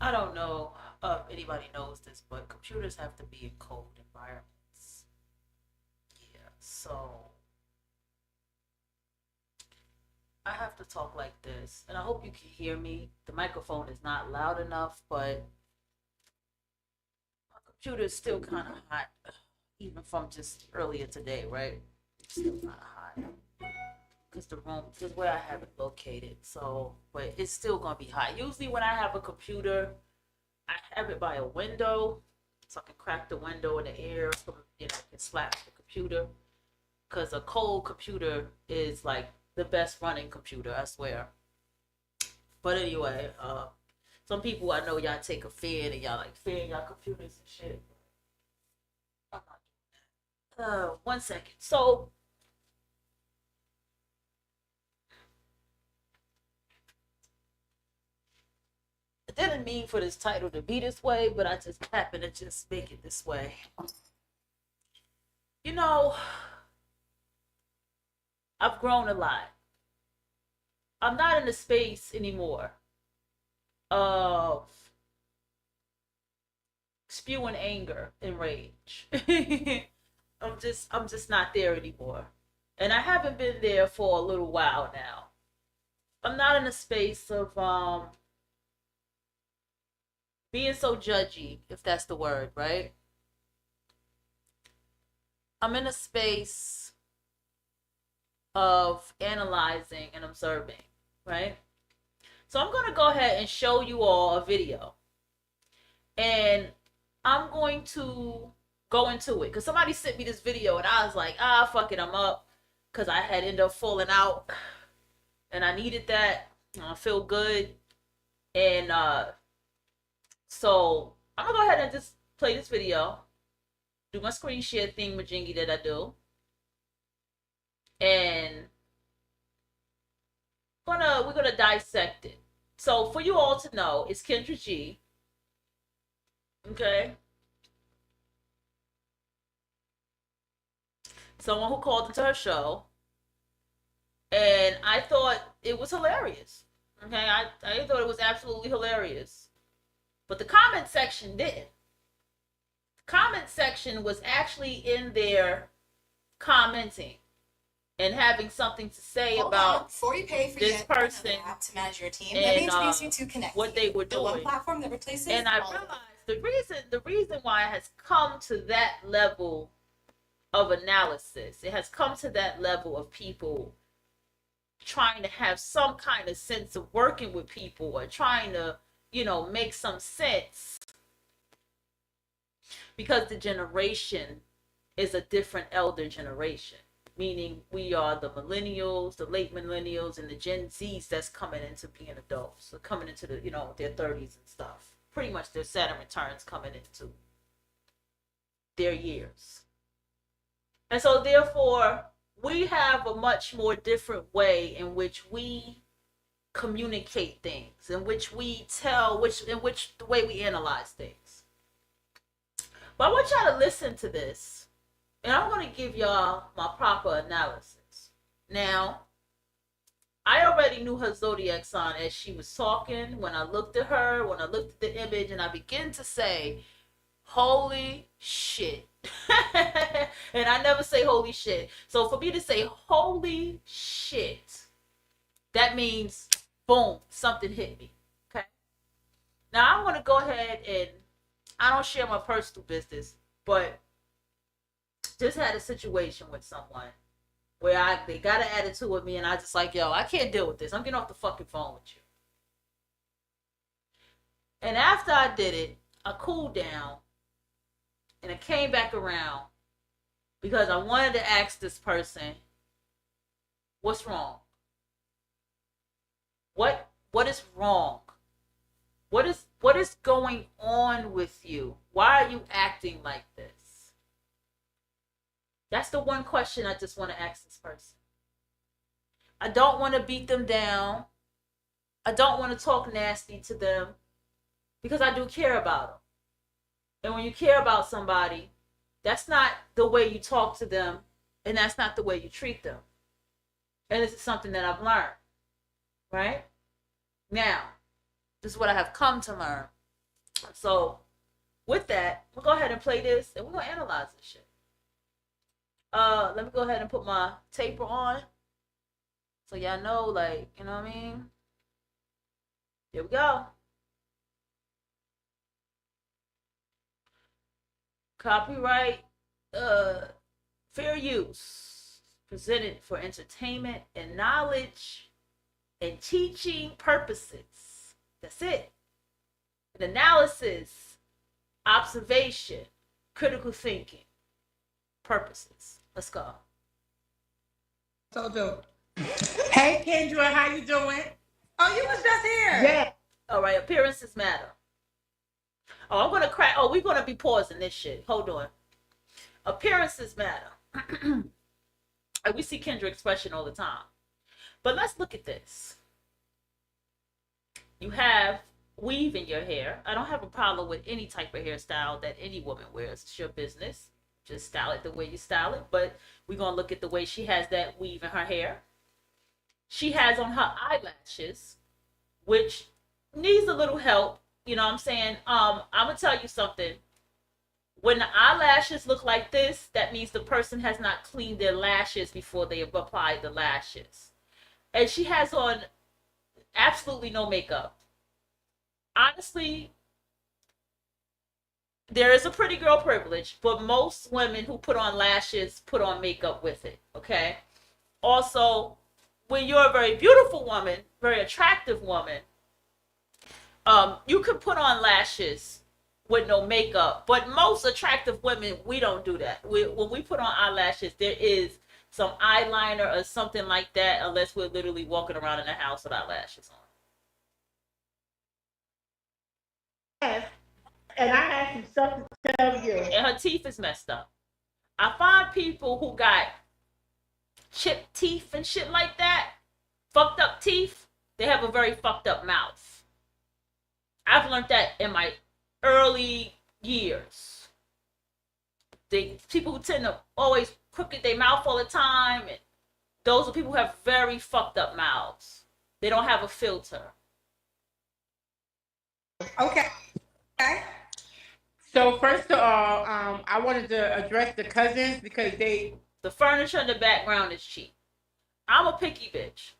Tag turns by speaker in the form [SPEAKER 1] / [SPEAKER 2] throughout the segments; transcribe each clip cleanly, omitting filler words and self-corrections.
[SPEAKER 1] I don't know if anybody knows this, but computers have to be in cold environments. Yeah, so I have to talk like this, and I hope you can hear me. The microphone is not loud enough, but my computer is still kind of hot, even from just earlier today, right? It's still kind of hot because the room, because where I have it located. So, but it's still gonna be hot. Usually, when I have a computer, I have it by a window, so I can crack the window in the air, so I can slap the computer. Because a cold computer is like the best running computer, I swear. But anyway, some people I know y'all take a fan and y'all like fan y'all computers and shit. I'm not doing that. 1 second. So I didn't mean for this title to be this way, but I just happened to just make it this way. You know, I've grown a lot. I'm not in the space anymore of spewing anger and rage. I'm just not there anymore. And I haven't been there for a little while now. I'm not in a space of being so judgy, if that's the word, right? I'm in a space of analyzing and observing, right? So I'm going to go ahead and show you all a video. And I'm going to go into it because somebody sent me this video and I was like, fuck it, I'm up because I had ended up falling out and I needed that. I feel good. And so I'm gonna go ahead and just play this video, do my screen share thing with Jingy that I do, and we're gonna dissect it. So for you all to know, it's Kendra G. Okay, someone who called into her show, and I thought it was hilarious. Okay, I thought it was absolutely hilarious, but the comment section didn't. The comment section was actually in there commenting and having something to say
[SPEAKER 2] Hold
[SPEAKER 1] about
[SPEAKER 2] before you pay for
[SPEAKER 1] this person
[SPEAKER 2] app to manage your team,
[SPEAKER 1] and
[SPEAKER 2] let me introduce you to Connect.
[SPEAKER 1] what they were
[SPEAKER 2] the one
[SPEAKER 1] doing.
[SPEAKER 2] platform that replaces
[SPEAKER 1] And I realized the reason why it has come to that level of analysis, it has come to that level of people trying to have some kind of sense of working with people or trying to, make some sense because the generation is a different elder generation, meaning we are the millennials, the late millennials, and the Gen Zs that's coming into being adults, so coming into the their 30s and stuff. Pretty much their Saturn returns coming into their years, and so therefore we have a much more different way in which we communicate things, in which we tell, in which the way we analyze things. But I want y'all to listen to this, and I'm going to give y'all my proper analysis. Now, I already knew her zodiac sign as she was talking. When I looked at her, when I looked at the image, and I began to say, holy shit. And I never say holy shit. So for me to say holy shit, that means boom, something hit me. Okay. Now I want to go ahead and I don't share my personal business, but just had a situation with someone where they got an attitude with me and I just like, yo, I can't deal with this. I'm getting off the fucking phone with you. And after I did it, I cooled down and I came back around because I wanted to ask this person, what's wrong? What is wrong? What is going on with you? Why are you acting like this? That's the one question I just want to ask this person. I don't want to beat them down. I don't want to talk nasty to them because I do care about them. And when you care about somebody, that's not the way you talk to them, and that's not the way you treat them. And this is something that I've learned, right? Now, this is what I have come to learn. So with that, we'll go ahead and play this and we're gonna analyze this shit. Let me go ahead and put my taper on. So y'all know, like, you know what I mean? Here we go. Copyright, fair use. Presented for entertainment and knowledge and teaching purposes. That's it. An analysis, observation, critical thinking purposes. Let's go.
[SPEAKER 3] So dope. Hey Kendra, how you doing? Oh, you was just here.
[SPEAKER 1] Yeah. All right, appearances matter. Oh, I'm gonna crack. Oh, we're gonna be pausing this shit. Hold on. Appearances matter. And we see Kendra expression all the time. But let's look at this. You have weave in your hair. I don't have a problem with any type of hairstyle that any woman wears. It's your business. Just style it the way you style it. But we're gonna look at the way she has that weave in her hair. She has on her eyelashes, which needs a little help. You know what I'm saying? I'm gonna tell you something. When the eyelashes look like this, that means the person has not cleaned their lashes before they have applied the lashes. And she has on absolutely no makeup. Honestly, there is a pretty girl privilege, but most women who put on lashes put on makeup with it, okay? Also, when you're a very beautiful woman, very attractive woman, you can put on lashes with no makeup, but most attractive women, we don't do that. When we put on eyelashes, there is some eyeliner or something like that, unless we're literally walking around in the house with our lashes on.
[SPEAKER 3] And I have some stuff to tell you.
[SPEAKER 1] And her teeth is messed up. I find people who got chipped teeth and shit like that, fucked up teeth, they have a very fucked up mouth. I've learned that in my early years. People who tend to always crooked their mouth all the time, and those are people who have very fucked up mouths. They don't have a filter.
[SPEAKER 3] Okay. So first of all, I wanted to address the cousins because
[SPEAKER 1] the furniture in the background is cheap. I'm a picky bitch.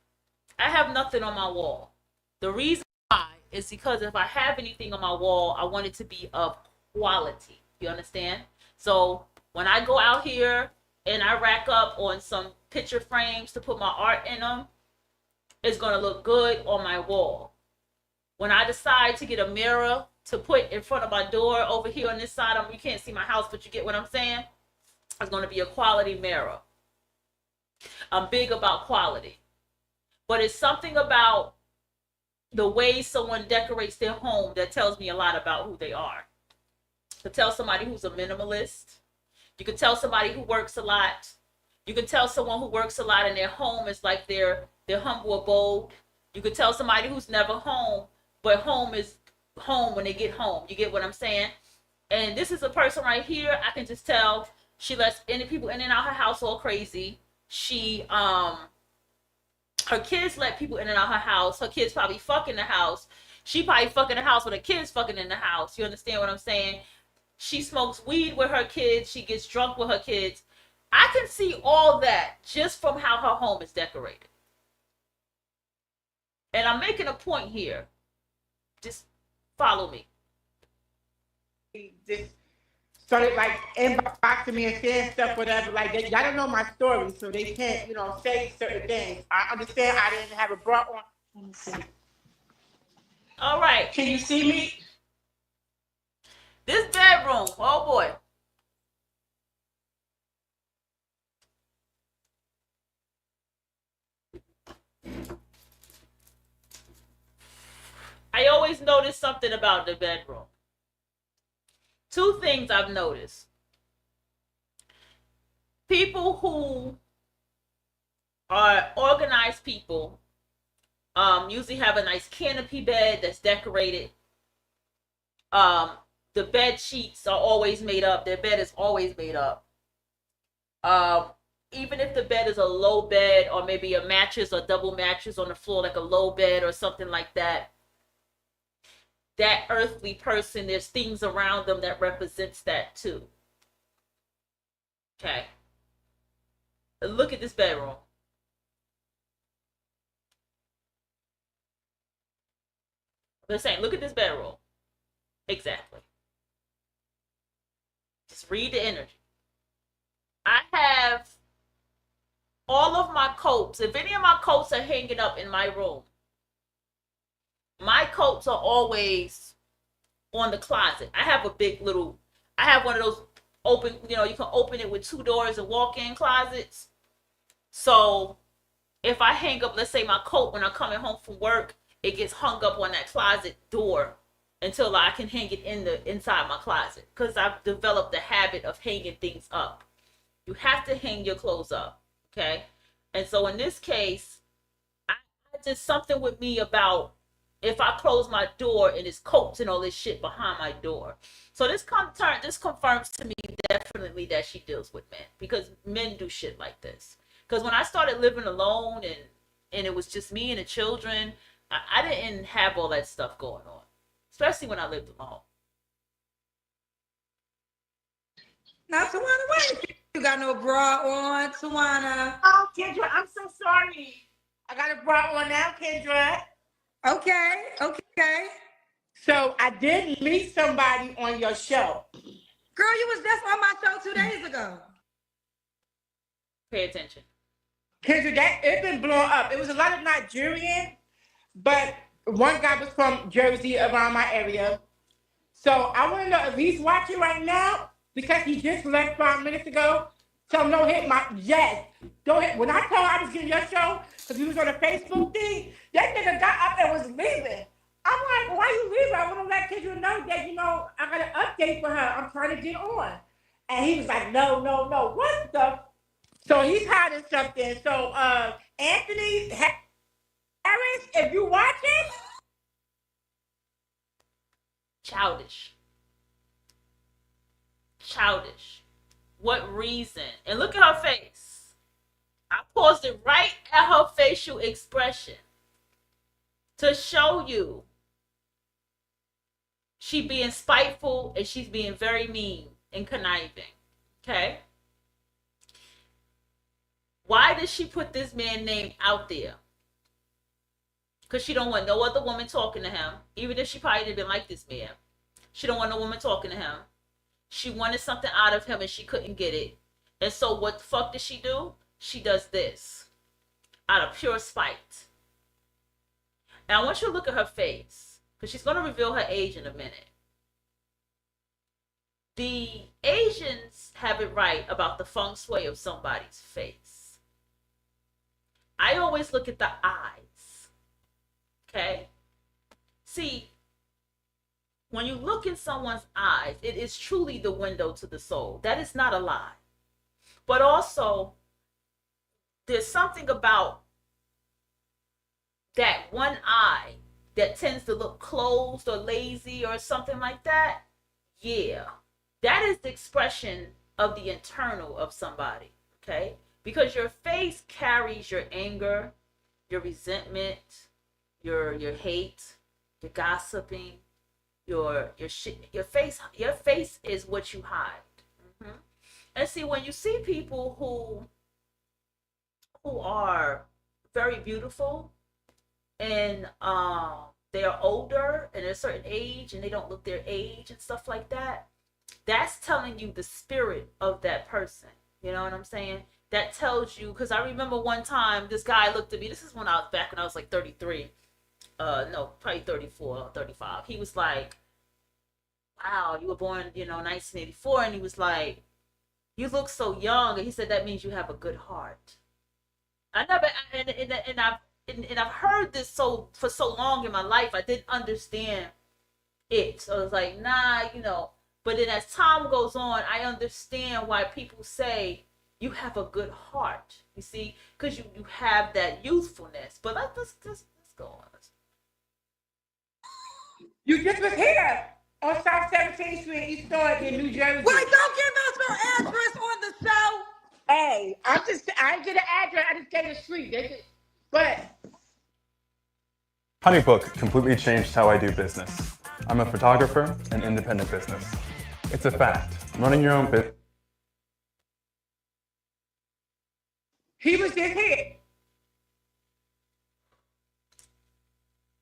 [SPEAKER 1] I have nothing on my wall. The reason why is because if I have anything on my wall, I want it to be of quality. You understand? So when I go out here and I rack up on some picture frames to put my art in them, it's going to look good on my wall. When I decide to get a mirror to put in front of my door over here on this side, you can't see my house, but you get what I'm saying? It's going to be a quality mirror. I'm big about quality. But it's something about the way someone decorates their home that tells me a lot about who they are. You can tell somebody who's a minimalist. You can tell somebody who works a lot. You can tell someone who works a lot and their home is like their humble abode. You can tell somebody who's never home, but home is home when they get home. You get what I'm saying? And this is a person right here. I can just tell she lets any people in and out her house all crazy. She her kids let people in and out her house. Her kids probably fuck in the house. She probably fuck in the house with her kids fucking in the house. You understand what I'm saying? She smokes weed with her kids. She gets drunk with her kids. I can see all that just from how her home is decorated. And I'm making a point here. Just follow me.
[SPEAKER 3] just started like inboxing me and saying stuff, whatever. Like y'all don't know my story, so they can't, say certain things. I understand I didn't have a bra on. Let me see.
[SPEAKER 1] All right.
[SPEAKER 3] Can you see me?
[SPEAKER 1] This bedroom. Oh boy. I always notice something about the bedroom. Two things I've noticed. People who are organized people usually have a nice canopy bed that's decorated. The bed sheets are always made up. Their bed is always made up. Even if the bed is a low bed or maybe a mattress or double mattress on the floor, like a low bed or something like that, that earthly person, there's things around them that represents that too. Okay. Look at this bedroom. They're saying, look at this bedroom. Exactly. Just read the energy. I have all of my coats. If any of my coats are hanging up in my room, my coats are always on the closet. I have one of those open, you can open it with 2 doors and walk-in closets. So if I hang up, let's say my coat when I'm coming home from work, it gets hung up on that closet door until I can hang it inside my closet, because I've developed the habit of hanging things up. You have to hang your clothes up, okay? And so in this case, I did something with me about if I close my door and it's coats and all this shit behind my door. So this confirms to me definitely that she deals with men, because men do shit like this. Because when I started living alone and it was just me and the children, I didn't have all that stuff going on, especially when I lived alone.
[SPEAKER 4] Now, Tawana, why you got no bra on, Tawana?
[SPEAKER 3] Oh, Kendra, I'm so sorry. I got a bra on now, Kendra.
[SPEAKER 4] Okay.
[SPEAKER 3] So I did meet somebody on your show.
[SPEAKER 4] Girl, you was just on my show 2 days ago.
[SPEAKER 1] Pay attention.
[SPEAKER 3] Kendra, it's been blown up. It was a lot of Nigerian, but one guy was from Jersey, around my area. So I want to know if he's watching right now, because he just left 5 minutes ago. Tell him don't hit my, yes, don't hit. When I told him I was getting your show, because he was on a Facebook thing, that nigga got up and was leaving. I'm like, why you leaving? I want to let Kendra know that, I got an update for her. I'm trying to get on. And he was like, no. What the? So he's hiding something. So Anthony Harris, if you watching.
[SPEAKER 1] Childish. What reason? And look at her face. I paused it right at her facial expression to show you she being spiteful and she's being very mean and conniving. Okay? Why did she put this man's name out there? Because she don't want no other woman talking to him, even if she probably didn't like this man. She don't want no woman talking to him. She wanted something out of him and she couldn't get it. And so what the fuck does she do? She does this out of pure spite. Now I want you to look at her face, because she's going to reveal her age in a minute. The Asians have it right about the feng shui of somebody's face. I always look at the eyes. Okay? See, when you look in someone's eyes, it is truly the window to the soul. That is not a lie. But also, there's something about that one eye that tends to look closed or lazy or something like that. Yeah, that is the expression of the internal of somebody, okay? Because your face carries your anger, your resentment, your hate, your gossiping, your face is what you hide. Mm-hmm. And see, when you see people who are very beautiful and they are older and at a certain age and they don't look their age and stuff like that, that's telling you the spirit of that person. You know what I'm saying? That tells you, because I remember one time this guy looked at me. This is when I was like 33. No, probably 34 or 35. He was like, wow, you were born, 1984. And he was like, you look so young. And he said, that means you have a good heart. And I've heard this for so long in my life, I didn't understand it. So I was like, nah, But then as time goes on, I understand why people say you have a good heart. You see, because you have that youthfulness. But let's go on.
[SPEAKER 3] You just was here on South 17th Street, East Orange in New Jersey.
[SPEAKER 4] Wait, don't give us no address on the show.
[SPEAKER 3] Hey, I didn't get an address. I just gave a street. But
[SPEAKER 5] HoneyBook completely changed how I do business. I'm a photographer and independent business. It's a fact. Running your own business.
[SPEAKER 3] He was just here.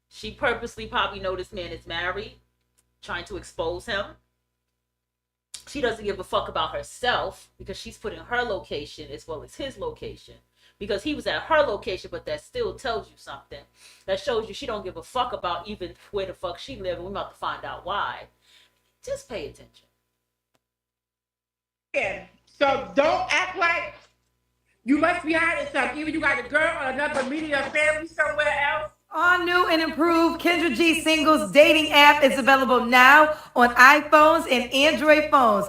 [SPEAKER 1] She purposely probably know this man is married, trying to expose him. She doesn't give a fuck about herself because she's putting her location as well as his location. Because he was at her location, but that still tells you something. That shows you she don't give a fuck about even where the fuck she lives. We're about to find out why. Just pay attention.
[SPEAKER 3] Yeah. So don't act like you must be hiding something. Either you got a girl or another media family somewhere else.
[SPEAKER 4] Our new and improved Kendra G Singles dating app is available now on iPhones and Android phones.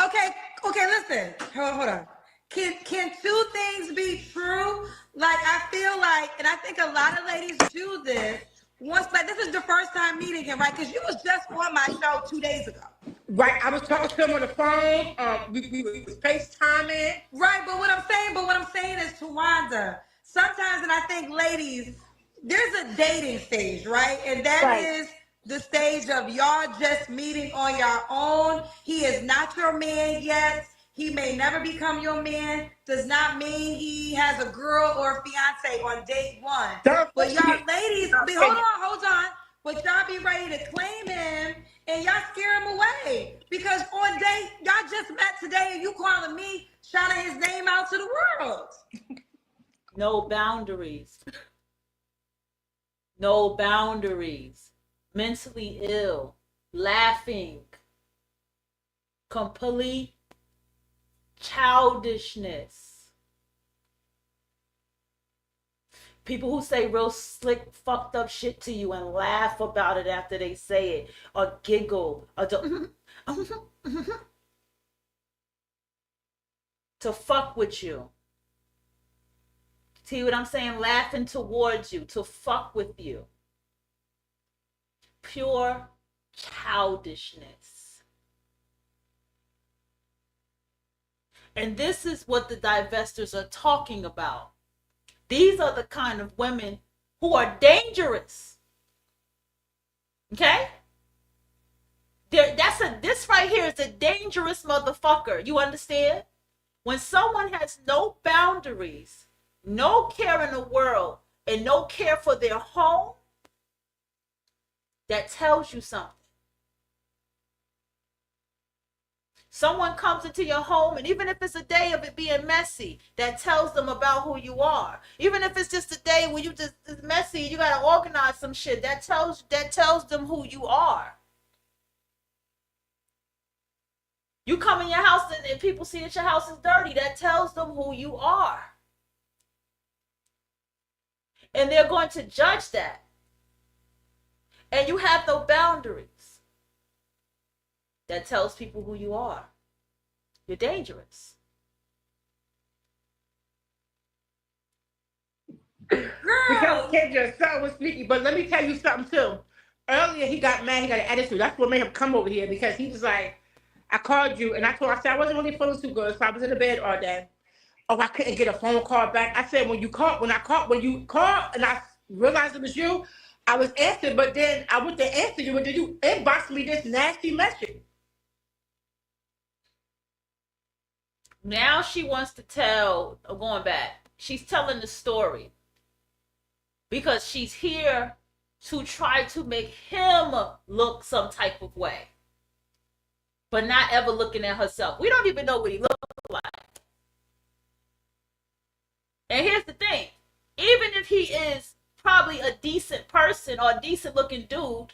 [SPEAKER 4] Okay, listen. Hold on. Can two things be true? Like, I feel like, and I think a lot of ladies do this. Once, like, this is the first time meeting him, right? Because you was just on my show 2 days ago.
[SPEAKER 3] Right, I was talking to him on the phone. We was FaceTiming.
[SPEAKER 4] Right, but what I'm saying is, Tawanda, sometimes, and I think ladies, there's a dating stage, right? And that is the stage of y'all just meeting on your own. He is not your man yet. He may never become your man. Does not mean he has a girl or a fiance on date one. But y'all ladies, hold on. But y'all be ready to claim him and y'all scare him away. Because on date, y'all just met today and you calling me, shouting his name out to the world.
[SPEAKER 1] No boundaries. No boundaries. Mentally ill. Laughing. Complete childishness. People who say real slick, fucked up shit to you and laugh about it after they say it, or giggle, or to fuck with you. See what I'm saying? Laughing towards you, to fuck with you. Pure childishness. And this is what the divestors are talking about. These are the kind of women who are dangerous. Okay? This right here is a dangerous motherfucker. You understand? When someone has no boundaries, no care in the world, and no care for their home, that tells you something. Someone comes into your home, and even if it's a day of it being messy, that tells them about who you are. Even if it's just a day where it's messy, you gotta organize some shit. That tells them who you are. You come in your house and people see that your house is dirty. That tells them who you are. And they're going to judge that. And you have no boundaries. That tells people who you are. You're dangerous.
[SPEAKER 3] Girl. Because Kendra's son was speaking. But let me tell you something too. Earlier he got mad, he got an attitude. That's what made him come over here, because he was like, I called you and I said I wasn't really feeling too good, so I was in the bed all day. Oh, I couldn't get a phone call back. I said when you called and I realized it was you, I was answered, but then I went to answer you, and then you inboxed me this nasty message.
[SPEAKER 1] Now she wants to tell, going back, she's telling the story because she's here to try to make him look some type of way, but not ever looking at herself. We don't even know what he looks like. And here's the thing, even if he is probably a decent person or a decent looking dude,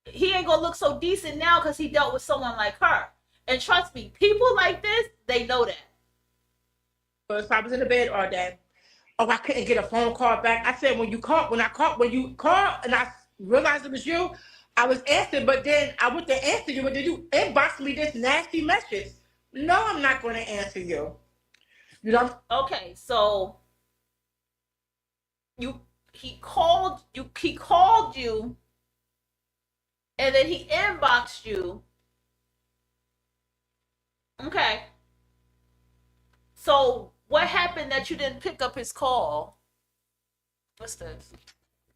[SPEAKER 1] he ain't gonna look so decent now because he dealt with someone like her. And trust me, people like this, they know that.
[SPEAKER 3] So I was in the bed all day. Oh, I couldn't get a phone call back. I said when you called and I realized it was you, I was answered, but then I went to answer you, and then you inboxed me this nasty message. No, I'm not going to answer you. You know?
[SPEAKER 1] Okay, so he called you, and then he inboxed you. Okay. So what happened that you didn't pick up his call? What's this?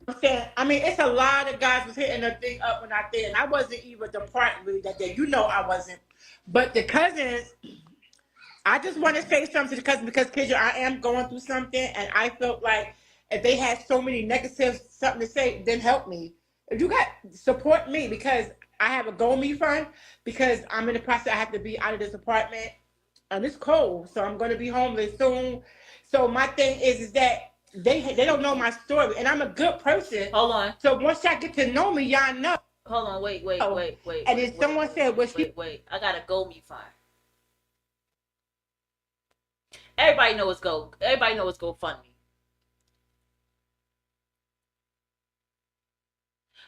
[SPEAKER 3] I'm saying, I mean, it's a lot of guys was hitting the thing up when I did, and I wasn't even the part really that day. You know, I wasn't. But the cousins, I just want to say something to the cousins because, Kendra, I am going through something, and I felt like if they had so many negative something to say, then help me. If you got support me because I have a GoMe fund because I'm in the process. I have to be out of this apartment, and it's cold, so I'm going to be homeless soon. So my thing is that they don't know my story, and I'm a good person.
[SPEAKER 1] Hold on.
[SPEAKER 3] So once y'all get to know me, y'all know.
[SPEAKER 1] Hold on. Wait.
[SPEAKER 3] And then someone said, "Well, she."
[SPEAKER 1] Wait. I gotta go me fine. Everybody know it's GoFundMe.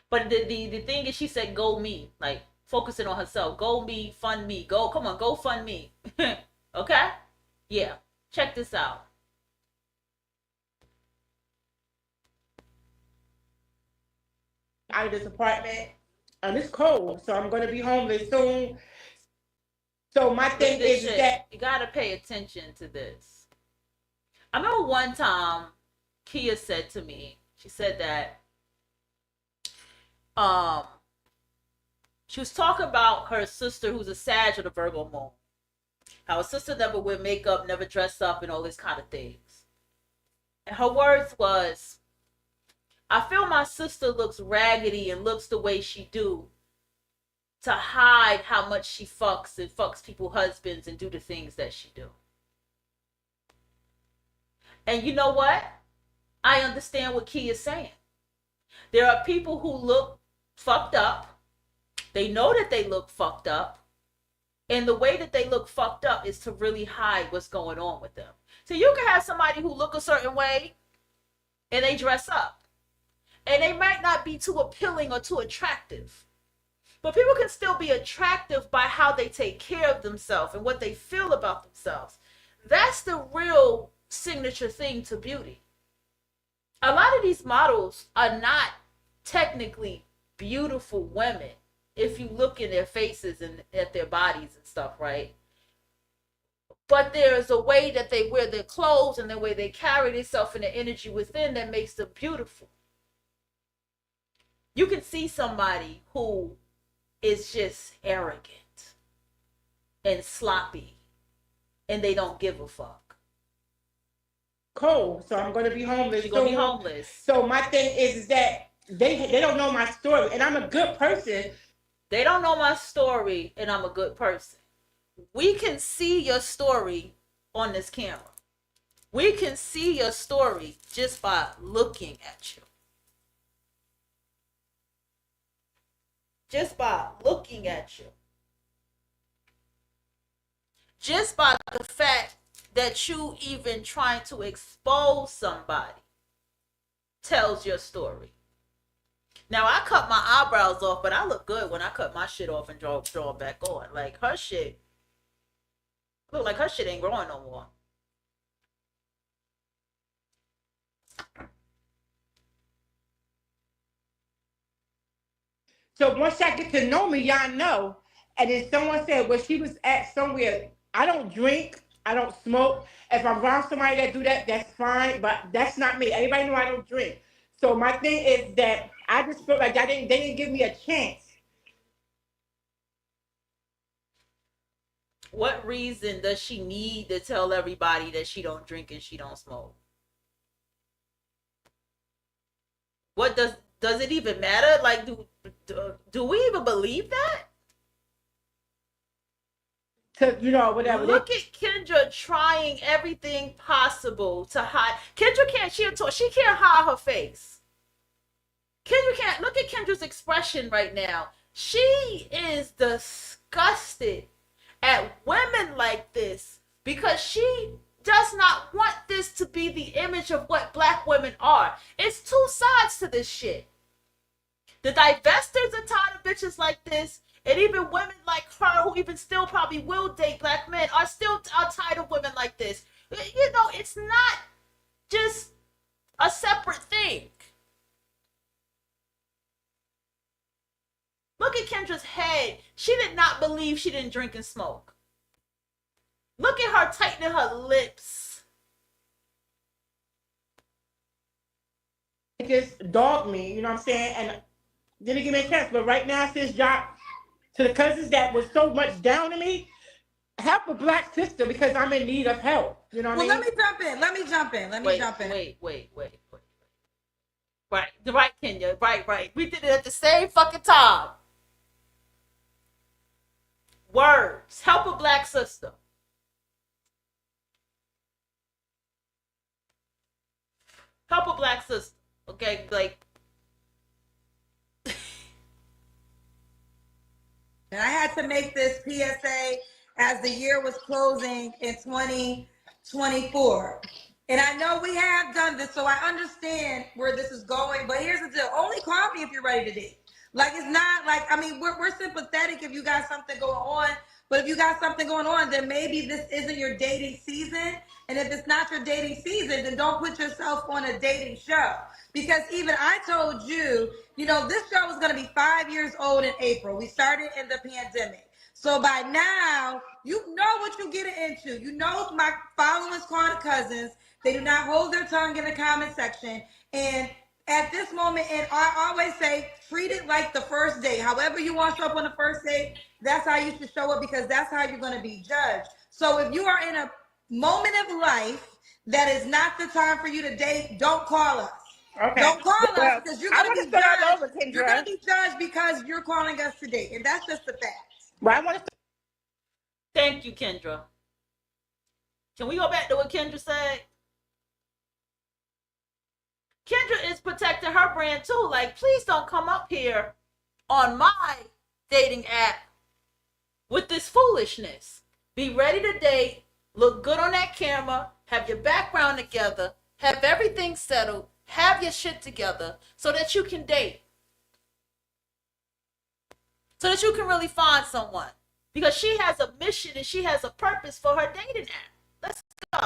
[SPEAKER 1] But the thing is, she said go me, like focusing on herself. Go me, fund me. Come on, go fund me. Okay? Yeah. Check this out.
[SPEAKER 3] Out of this apartment, and it's cold, so I'm gonna be homeless soon. So my thing is that
[SPEAKER 1] you gotta pay attention to this. I remember one time Kia said to me, she said that she was talking about her sister who's a Sag of the Virgo moon. How her sister never wear makeup, never dress up, and all these kind of things. And her words was, I feel my sister looks raggedy and looks the way she do to hide how much she fucks and fucks people's husbands and do the things that she do. And you know what? I understand what Key is saying. There are people who look fucked up. They know that they look fucked up. And the way that they look fucked up is to really hide what's going on with them. So you can have somebody who look a certain way and they dress up. And they might not be too appealing or too attractive. But people can still be attractive by how they take care of themselves and what they feel about themselves. That's the real signature thing to beauty. A lot of these models are not technically beautiful women if you look in their faces and at their bodies and stuff, right? But there's a way that they wear their clothes and the way they carry themselves and the energy within that makes them beautiful. You can see somebody who is just arrogant and sloppy and they don't give a fuck.
[SPEAKER 3] Cold, so I'm gonna be homeless.
[SPEAKER 1] You're gonna be homeless.
[SPEAKER 3] So my thing is that they don't know my story, and I'm a good person.
[SPEAKER 1] They don't know my story, and I'm a good person. We can see your story on this camera. We can see your story just by looking at you. Just by looking at you. Just by the fact that you even trying to expose somebody tells your story. Now, I cut my eyebrows off, but I look good when I cut my shit off and draw it back on. Like, her shit, look like her shit ain't growing no more.
[SPEAKER 3] So once y'all get to know me, y'all know. And then someone said, well, she was at somewhere. I don't drink. I don't smoke. If I'm around somebody that do that, that's fine. But that's not me. Everybody know I don't drink. So my thing is that I just feel like they didn't give me a chance.
[SPEAKER 1] What reason does she need to tell everybody that she don't drink and she don't smoke? What does it even matter? Like, do we even believe that?
[SPEAKER 3] To, you know, whatever.
[SPEAKER 1] Look at Kendra trying everything possible to hide. Kendra can't. She can't hide her face. Kendra can't. Look at Kendra's expression right now. She is disgusted at women like this because she does not want this to be the image of what black women are. It's two sides to this shit. The divesters are tired of bitches like this, and even women like her who even still probably will date black men are tired of women like this. You know, it's not just a separate thing. Look at Kendra's head. She did not believe she didn't drink and smoke. Look at her tightening her lips.
[SPEAKER 3] just dogged me, you know what I'm saying? And didn't give me a chance. But right now, sis, y'all, to the cousins that was so much down to me, help a black sister because I'm in need of help. You know what I mean?
[SPEAKER 4] Let me jump in.
[SPEAKER 1] Wait. Right, Kenya. Right. We did it at the same fucking time. Words. Help a black sister. Help a black sister. Okay, like.
[SPEAKER 4] And I had to make this PSA as the year was closing in 2024. And I know we have done this, so I understand where this is going. But here's the deal: only call me if you're ready to date. Like, it's not like, I mean, we're sympathetic if you got something going on. But if you got something going on, then maybe this isn't your dating season. And if it's not your dating season, then don't put yourself on a dating show. Because even I told you, this show was going to be 5 years old in April. We started in the pandemic. So by now, you know what you're getting into. You know my followers call the cousins. They do not hold their tongue in the comment section. And at this moment, and I always say, treat it like the first date. However you want to show up on the first date, that's how you should show up, because that's how you're going to be judged. So if you are in a moment of life that is not the time for you to date, don't call us. Okay. Don't call us, because you're going to be judged. You're going to be judged because you're calling us to date, and that's just the fact.
[SPEAKER 3] Well, I want to.
[SPEAKER 1] Thank you, Kendra. Can we go back to what Kendra said? Kendra is protecting her brand too. Like, please don't come up here on my dating app with this foolishness. Be ready to date, look good on that camera, have your background together, have everything settled, have your shit together so that you can date. So that you can really find someone. Because she has a mission and she has a purpose for her dating app. Let's go.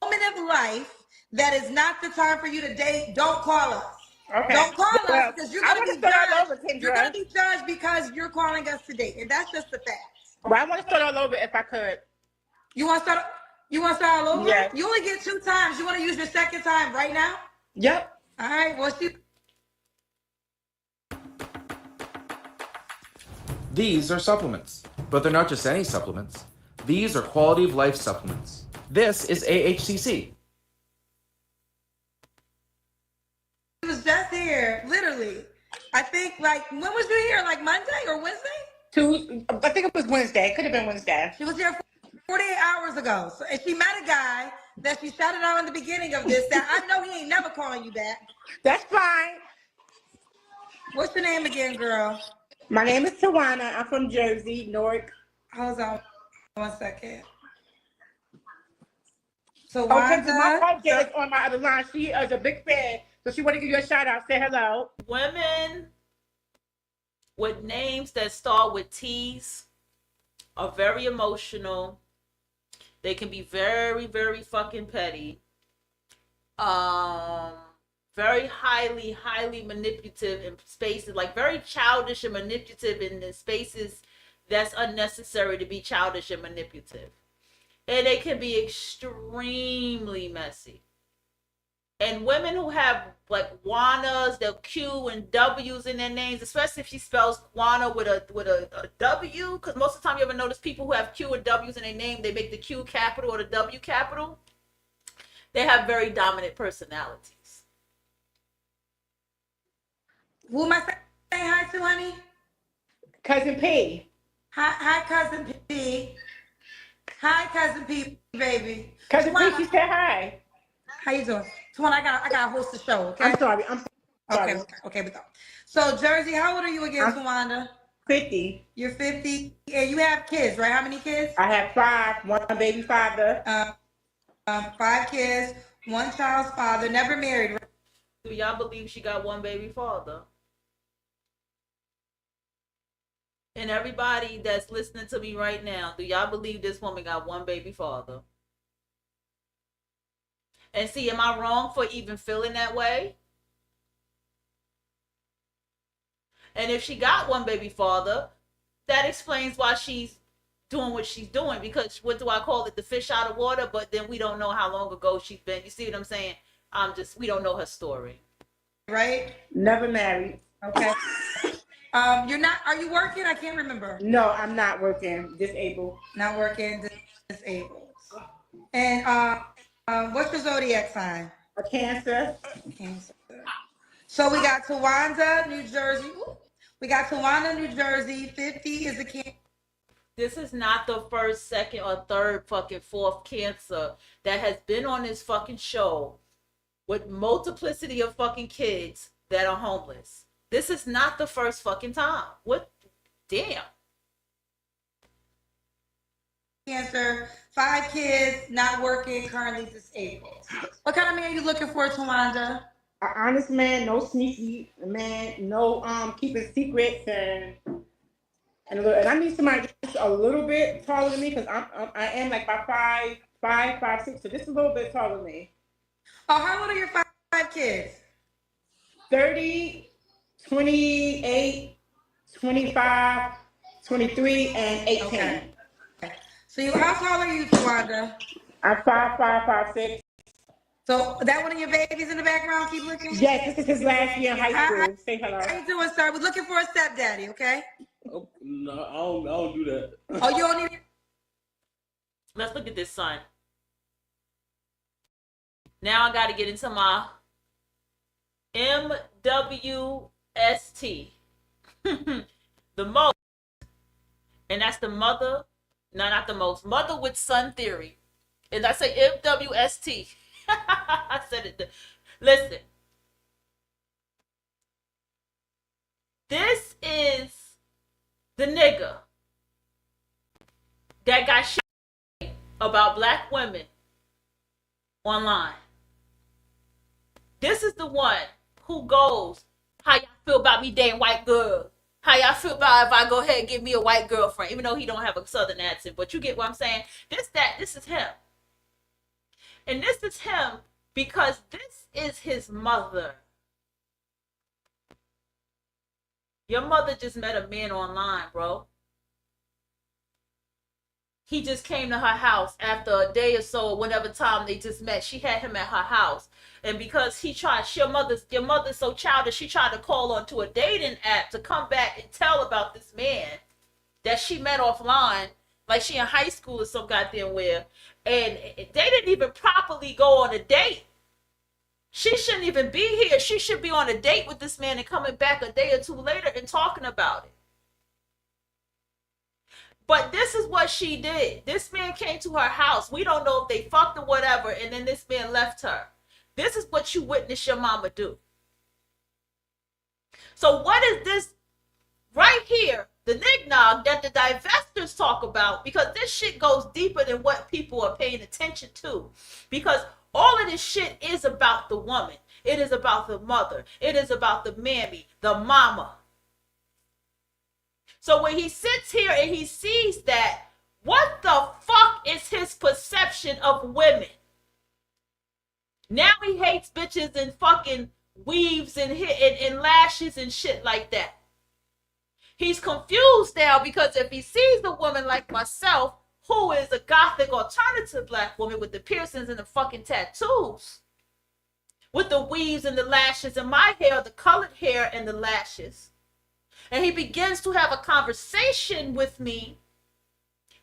[SPEAKER 4] Moment of life that is not the time for you to date, don't call us. Okay. Don't call us, because you're going to be judged. You're going to be judged because you're calling us to date, and that's just the fact.
[SPEAKER 3] Well, I want to start all over if I could.
[SPEAKER 4] You want to start? All over?
[SPEAKER 3] Yes.
[SPEAKER 4] You only get 2 times. You want to use your second time right now?
[SPEAKER 3] Yep.
[SPEAKER 4] All right. Well,
[SPEAKER 6] These are supplements, but they're not just any supplements. These are quality of life supplements. This is AHCC.
[SPEAKER 4] She was just here, literally. I think, when was you here? Like Monday or Wednesday?
[SPEAKER 3] I think it was Wednesday. It could have been Wednesday.
[SPEAKER 4] She was here 48 hours ago. So, and she met a guy that she shouted out in the beginning of this that I know he ain't never calling you back.
[SPEAKER 3] That's fine.
[SPEAKER 4] What's your name again, girl?
[SPEAKER 3] My name is Tawana. I'm from Jersey, Newark.
[SPEAKER 4] Hold on 1 second. So
[SPEAKER 3] my wife is on my other line. She is a big fan, so she want to give you a shout out. Say hello.
[SPEAKER 1] Women with names that start with T's are very emotional. They can be very, very fucking petty. Very highly manipulative in spaces, like very childish and manipulative in the spaces that's unnecessary to be childish and manipulative. And they can be extremely messy. And women who have like Juanas, the Q and W's in their names, especially if she spells Juana with a W, because most of the time you ever notice people who have Q and W's in their name, they make the Q capital or the W capital. They have very dominant personalities.
[SPEAKER 4] Who am I saying hi to, honey?
[SPEAKER 3] Cousin P.
[SPEAKER 4] Hi, Cousin P. Hi, Cousin P, baby.
[SPEAKER 3] Cousin P, she said hi.
[SPEAKER 4] How you doing? Tawana, I got to host the show, okay?
[SPEAKER 3] I'm sorry.
[SPEAKER 4] Okay, we go. So, Jersey, how old are you again, Tawanda?
[SPEAKER 3] 50.
[SPEAKER 4] You're 50, and you have kids, right? How many kids?
[SPEAKER 3] I have 5. 1 baby father.
[SPEAKER 4] 5 kids, 1 child's father, never married, right?
[SPEAKER 1] Do y'all believe she got 1 baby father? And everybody that's listening to me right now, do y'all believe this woman got 1 baby father? And see, am I wrong for even feeling that way? And if she got 1 baby father, that explains why she's doing what she's doing. Because what do I call it? The fish out of water. But then we don't know how long ago she's been. You see what I'm saying? We don't know her story.
[SPEAKER 4] right?
[SPEAKER 3] Never married.
[SPEAKER 4] Okay. You're not, are you working? I can't remember.
[SPEAKER 3] No, I'm not working. Disabled.
[SPEAKER 4] Not working, disabled. And what's your zodiac sign?
[SPEAKER 3] A Cancer.
[SPEAKER 4] Cancer. So we got Tawanda, New Jersey. Ooh. We got Tawanda, New Jersey. 50 is a Cancer.
[SPEAKER 1] This is not the first, second, or third fucking fourth Cancer that has been on this fucking show with multiplicity of fucking kids that are homeless. This is not the first fucking time. What? Damn.
[SPEAKER 4] Cancer, 5 kids, not working, currently disabled. What kind of man are you looking for, Tawanda?
[SPEAKER 3] An honest man, no sneaky man, no keeping secrets and I need somebody just a little bit taller than me because I am like by 5'5", 5'6", so just a little bit taller than me.
[SPEAKER 4] Oh, how old are your 5 kids?
[SPEAKER 3] 30, 28, 25, 23, and 18.
[SPEAKER 4] Okay. So how tall are you, Tawanda?
[SPEAKER 3] I'm 5'5", 5'6".
[SPEAKER 4] So that one of your babies in the background, keep looking?
[SPEAKER 3] Yes, this is his last year in high school. Say hello.
[SPEAKER 4] How you doing, sir? We're looking for a stepdaddy, okay?
[SPEAKER 7] Oh, no, I don't do that.
[SPEAKER 4] Oh, you don't need...
[SPEAKER 1] Let's look at this son. Now I got to get into my MWST. The most. And that's the mother. No, not the most. Mother with son theory. And I say MWST. I said it. Listen. This is the nigga that got shit about black women online. This is the one who goes, how y'all feel about me dating white girl? How y'all feel about if I go ahead and give me a white girlfriend? Even though he don't have a southern accent, but you get what I'm saying? This is him. And this is him because this is his mother. Your mother just met a man online, bro. He just came to her house after a day or so, or whatever time they just met. She had him at her house. And because your mother's so childish, she tried to call onto a dating app to come back and tell about this man that she met offline, like she in high school or some goddamn where. And they didn't even properly go on a date. She shouldn't even be here. She should be on a date with this man and coming back a day or two later and talking about it. But this is what she did. This man came to her house. We don't know if they fucked or whatever, and then this man left her. This is what you witness your mama do. So what is this right here, the knick-knock that the divestors talk about? Because this shit goes deeper than what people are paying attention to. Because all of this shit is about the woman. It is about the mother. It is about the mammy, the mama. So when he sits here and he sees that, what the fuck is his perception of women? Now he hates bitches and fucking weaves and lashes and shit like that. He's confused now because if he sees a woman like myself, who is a gothic alternative black woman with the piercings and the fucking tattoos, with the weaves and the lashes and my hair, the colored hair and the lashes, and he begins to have a conversation with me,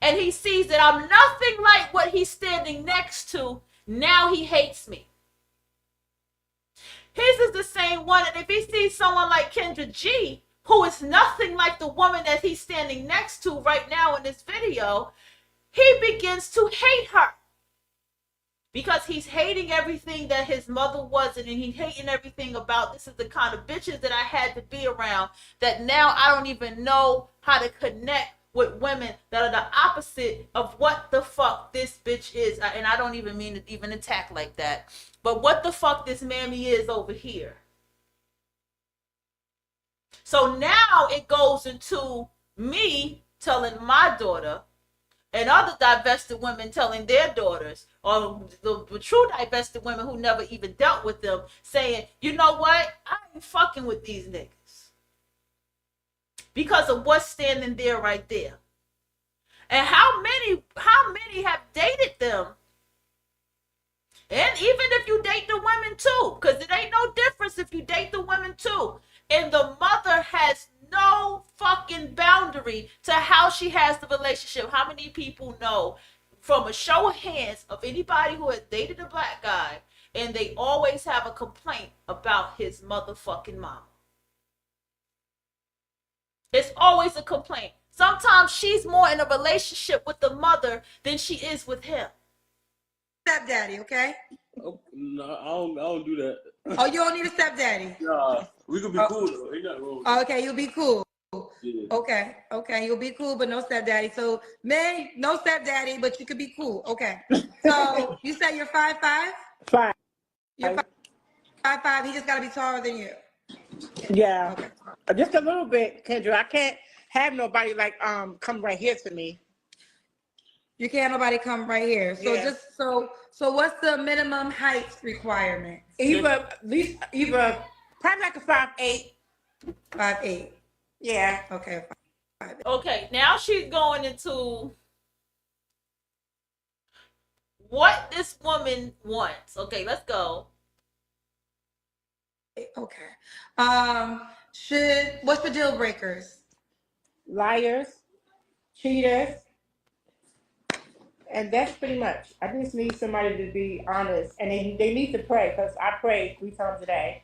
[SPEAKER 1] and he sees that I'm nothing like what he's standing next to, now he hates me. His is the same one, and if he sees someone like Kendra G, who is nothing like the woman that he's standing next to right now in this video, he begins to hate her. Because he's hating everything that his mother wasn't, and he's hating everything about this is the kind of bitches that I had to be around, that now I don't even know how to connect with women that are the opposite of what the fuck this bitch is. And I don't even mean to even attack like that. But what the fuck this mammy is over here. So now it goes into me telling my daughter, and other divested women telling their daughters, or the true divested women who never even dealt with them, saying, you know what? I ain't fucking with these niggas. Because of what's standing there right there. And how many have dated them And even if you date the women too, because it ain't no difference if you date the women too. And the mother has no fucking boundary to how she has the relationship. How many people know from a show of hands of anybody who has dated a black guy and they always have a complaint about his motherfucking mama? It's always a complaint. Sometimes she's more in a relationship with the mother than she is with him.
[SPEAKER 4] Stepdaddy, okay?
[SPEAKER 7] Oh, no, I don't do that.
[SPEAKER 4] Oh, you don't need a stepdaddy.
[SPEAKER 7] Nah, we could be cool though. Ain't nothing wrong.
[SPEAKER 4] Okay, you'll be cool.
[SPEAKER 7] Yeah.
[SPEAKER 4] Okay, you'll be cool, but no stepdaddy. So, May, no stepdaddy, but you could be cool. Okay. So you say you're 5'5"?
[SPEAKER 3] 5.
[SPEAKER 4] You're 5'5". He just gotta be taller than you.
[SPEAKER 3] Yeah.
[SPEAKER 4] Okay.
[SPEAKER 3] Just a little bit, Kendra. I can't have nobody like come right here to me.
[SPEAKER 4] You can't have nobody come right here. So
[SPEAKER 3] Yeah.
[SPEAKER 4] just so what's the minimum height requirement?
[SPEAKER 3] Either probably like a 5'8".
[SPEAKER 4] 5'8".
[SPEAKER 3] Yeah.
[SPEAKER 4] Okay. 5'8".
[SPEAKER 1] Okay, now she's going into what this woman wants. Okay, let's go.
[SPEAKER 4] Okay. What's the deal breakers?
[SPEAKER 3] Liars, cheaters, and that's pretty much. I just need somebody to be honest, and they need to pray, because I pray 3 times a day.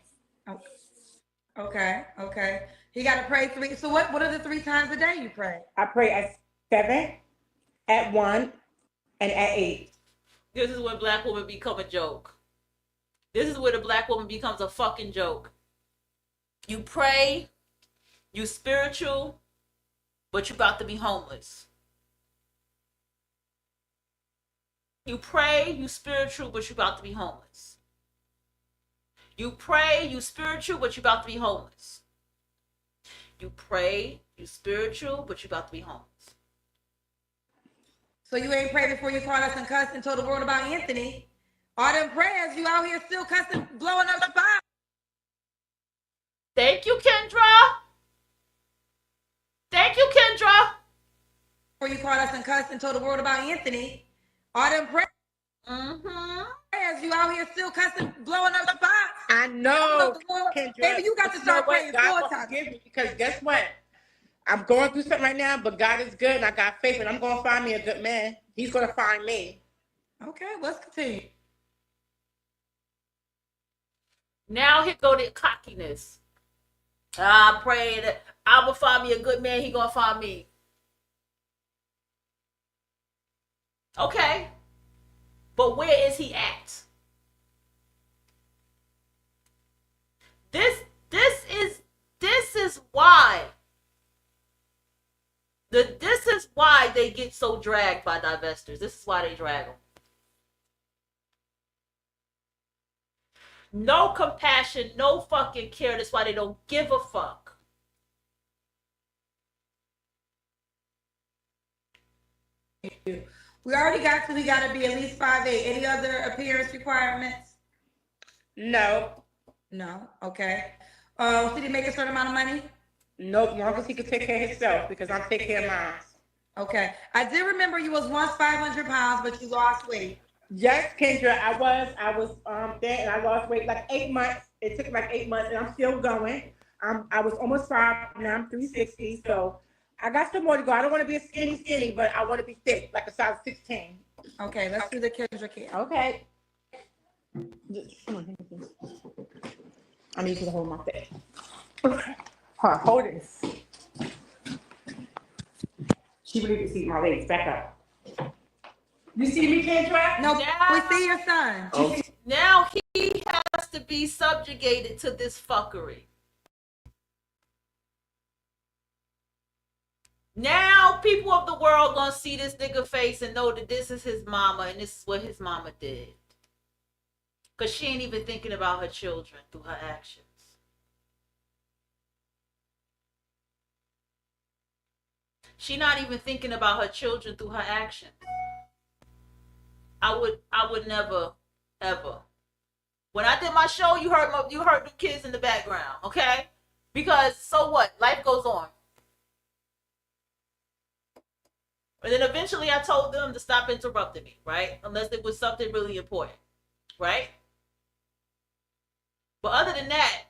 [SPEAKER 4] Okay. He got to pray 3. So what are the 3 times a day you pray?
[SPEAKER 3] I pray at 7, at 1, and at 8.
[SPEAKER 1] This is when black women become a joke. This is where the black woman becomes a fucking joke. You pray, you spiritual, but you about to be homeless. You pray, you spiritual, but you about to be homeless. You pray, you spiritual, but you about to be homeless. You pray, you spiritual, but you about to be homeless.
[SPEAKER 4] So you ain't prayed before you called us and cussed and told the world about Anthony. All them prayers, you out here still cussing, blowing up the fire.
[SPEAKER 1] Thank you, Kendra. Thank you, Kendra.
[SPEAKER 4] Before you called us and cussed and told the world about Anthony. All them prayers, you out here still cussing, blowing up the fire.
[SPEAKER 3] I know, Kendra.
[SPEAKER 4] Baby, you got to start praying
[SPEAKER 3] God
[SPEAKER 4] 4
[SPEAKER 3] will
[SPEAKER 4] times.
[SPEAKER 3] forgive me, because guess what? I'm going through something right now, but God is good, and I got faith, and I'm going to find me a good man. He's going to find me.
[SPEAKER 4] Okay, let's continue.
[SPEAKER 1] Now here go the cockiness. I pray that I will find me a good man. He gonna find me. Okay, but where is he at? This is why. This is why they get so dragged by divestors. This is why they drag them. No compassion, no fucking care. That's why they don't give a fuck.
[SPEAKER 4] We already got he got to be at least 5'8". Any other appearance requirements?
[SPEAKER 3] No.
[SPEAKER 4] No. Okay. Did he make a certain amount of money?
[SPEAKER 3] Nope, as long as he can take care of himself, because I'm taking care of mine.
[SPEAKER 4] Okay. I did remember you was once 500 pounds, but you lost weight.
[SPEAKER 3] Yes, Kendra, I was there, and I lost weight like 8 months. It took like 8 months, and I'm still going. I was almost 5, now I'm 360, so I got some more to go. I don't want to be a skinny, but I want to be thick, like a size 16.
[SPEAKER 4] Okay, let's do the Kendra care.
[SPEAKER 3] Okay. I need you to hold my thing. Hold this. She really can see my legs. Back up. You see me, Kendra?
[SPEAKER 4] No,
[SPEAKER 1] Now-
[SPEAKER 4] we see your son.
[SPEAKER 7] Oh,
[SPEAKER 1] Now he has to be subjugated to this fuckery. Now people of the world gonna see this nigga face and know that this is his mama and this is what his mama did. Cause she ain't even thinking about her children through her actions. She not even thinking about her children through her actions. I would never, ever. When I did my show, you heard the kids in the background, okay? Because so what? Life goes on. And then eventually I told them to stop interrupting me, right? Unless it was something really important. right? But other than that,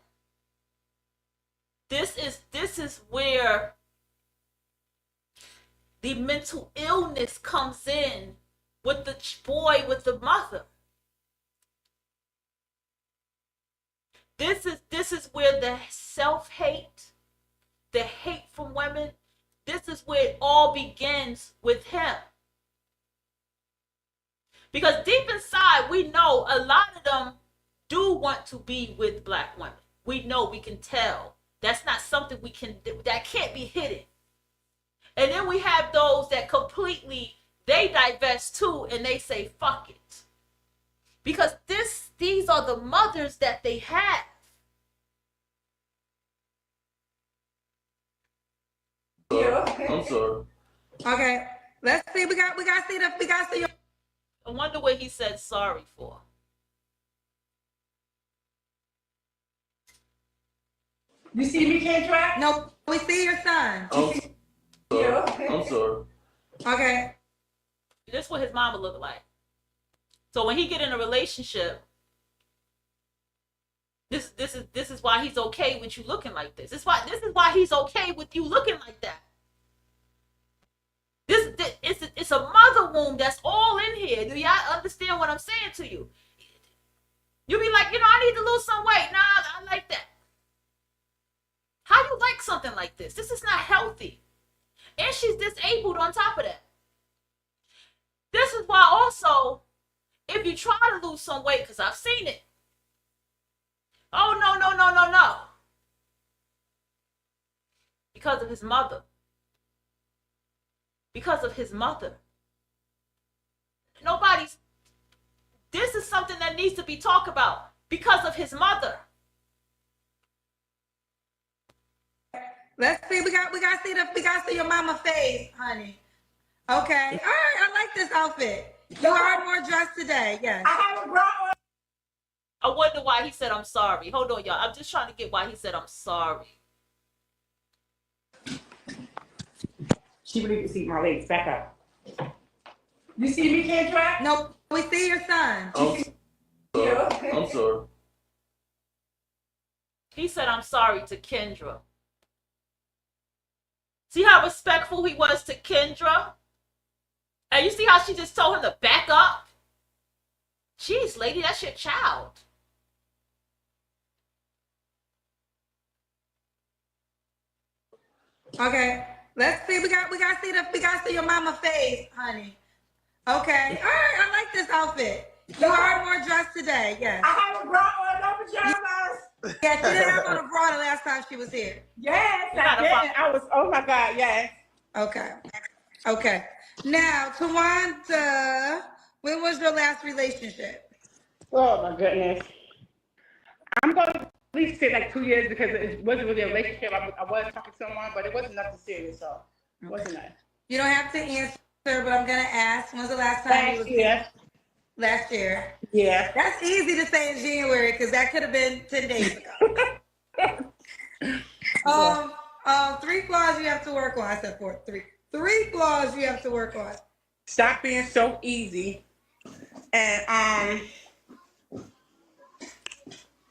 [SPEAKER 1] this is where the mental illness comes in with the boy with the mother. This is where the self-hate, the hate from women, this is where it all begins with him. Because deep inside, we know a lot of them do want to be with black women. We know, we can tell. That's not something that can't be hidden. And then we have those that completely, they divest too, and they say, fuck it. Because these are the mothers that they have.
[SPEAKER 7] I'm sorry.
[SPEAKER 4] Okay, let's see. We got to see.
[SPEAKER 1] I wonder what he said sorry for.
[SPEAKER 3] You see me, Kendra?
[SPEAKER 4] No, we see your son.
[SPEAKER 7] I'm sorry.
[SPEAKER 4] Okay.
[SPEAKER 1] This is what his mama looked like. So when he get in a relationship, this is why he's okay with you looking like this. This is why he's okay with you looking like that. It's a mother wound that's all in here. Do y'all understand what I'm saying to you? You be like, I need to lose some weight. Nah, I like that. How you like something like this? This is not healthy. And she's disabled on top of that. This is why also, if you try to lose some weight, because I've seen it. Oh, no. Because of his mother. Because of his mother. This is something that needs to be talked about. Because of his mother.
[SPEAKER 4] Let's see. We got to see your mama face, honey. Okay. All right. I like this outfit. You are more dressed today. Yes.
[SPEAKER 3] I have a bra on.
[SPEAKER 1] I wonder why he said I'm sorry. Hold on, y'all. I'm just trying to get why he said I'm sorry.
[SPEAKER 3] She would need to see my legs back up. You see me, Kendra?
[SPEAKER 4] No, we see your son.
[SPEAKER 7] I'm sorry.
[SPEAKER 1] He said I'm sorry to Kendra. See how respectful he was to Kendra? And you see how she just told him to back up? Jeez, lady, that's your child.
[SPEAKER 4] Okay. Let's see. We got to see your mama face, honey. Okay. All right. I like this outfit. You are more dressed today. Yes.
[SPEAKER 3] I have a bra on, no pajamas.
[SPEAKER 4] Yeah, she didn't have on a bra the last time she was here.
[SPEAKER 3] Yes, I did. I was, oh my God, yes.
[SPEAKER 4] Okay. Now, Tawanda, when was your last relationship?
[SPEAKER 3] Oh my goodness. I'm going to at least say like 2 years because it wasn't really a relationship. I was talking to someone, but it wasn't nothing serious, so it wasn't that.
[SPEAKER 4] You don't have to answer, but I'm going to ask. When was the last time? Last year.
[SPEAKER 3] Yeah.
[SPEAKER 4] That's easy to say in January because that could have been 10 days ago. 3 flaws you have to work on. I said 4. 3. 3 flaws you have to work on.
[SPEAKER 3] Stop being so easy. And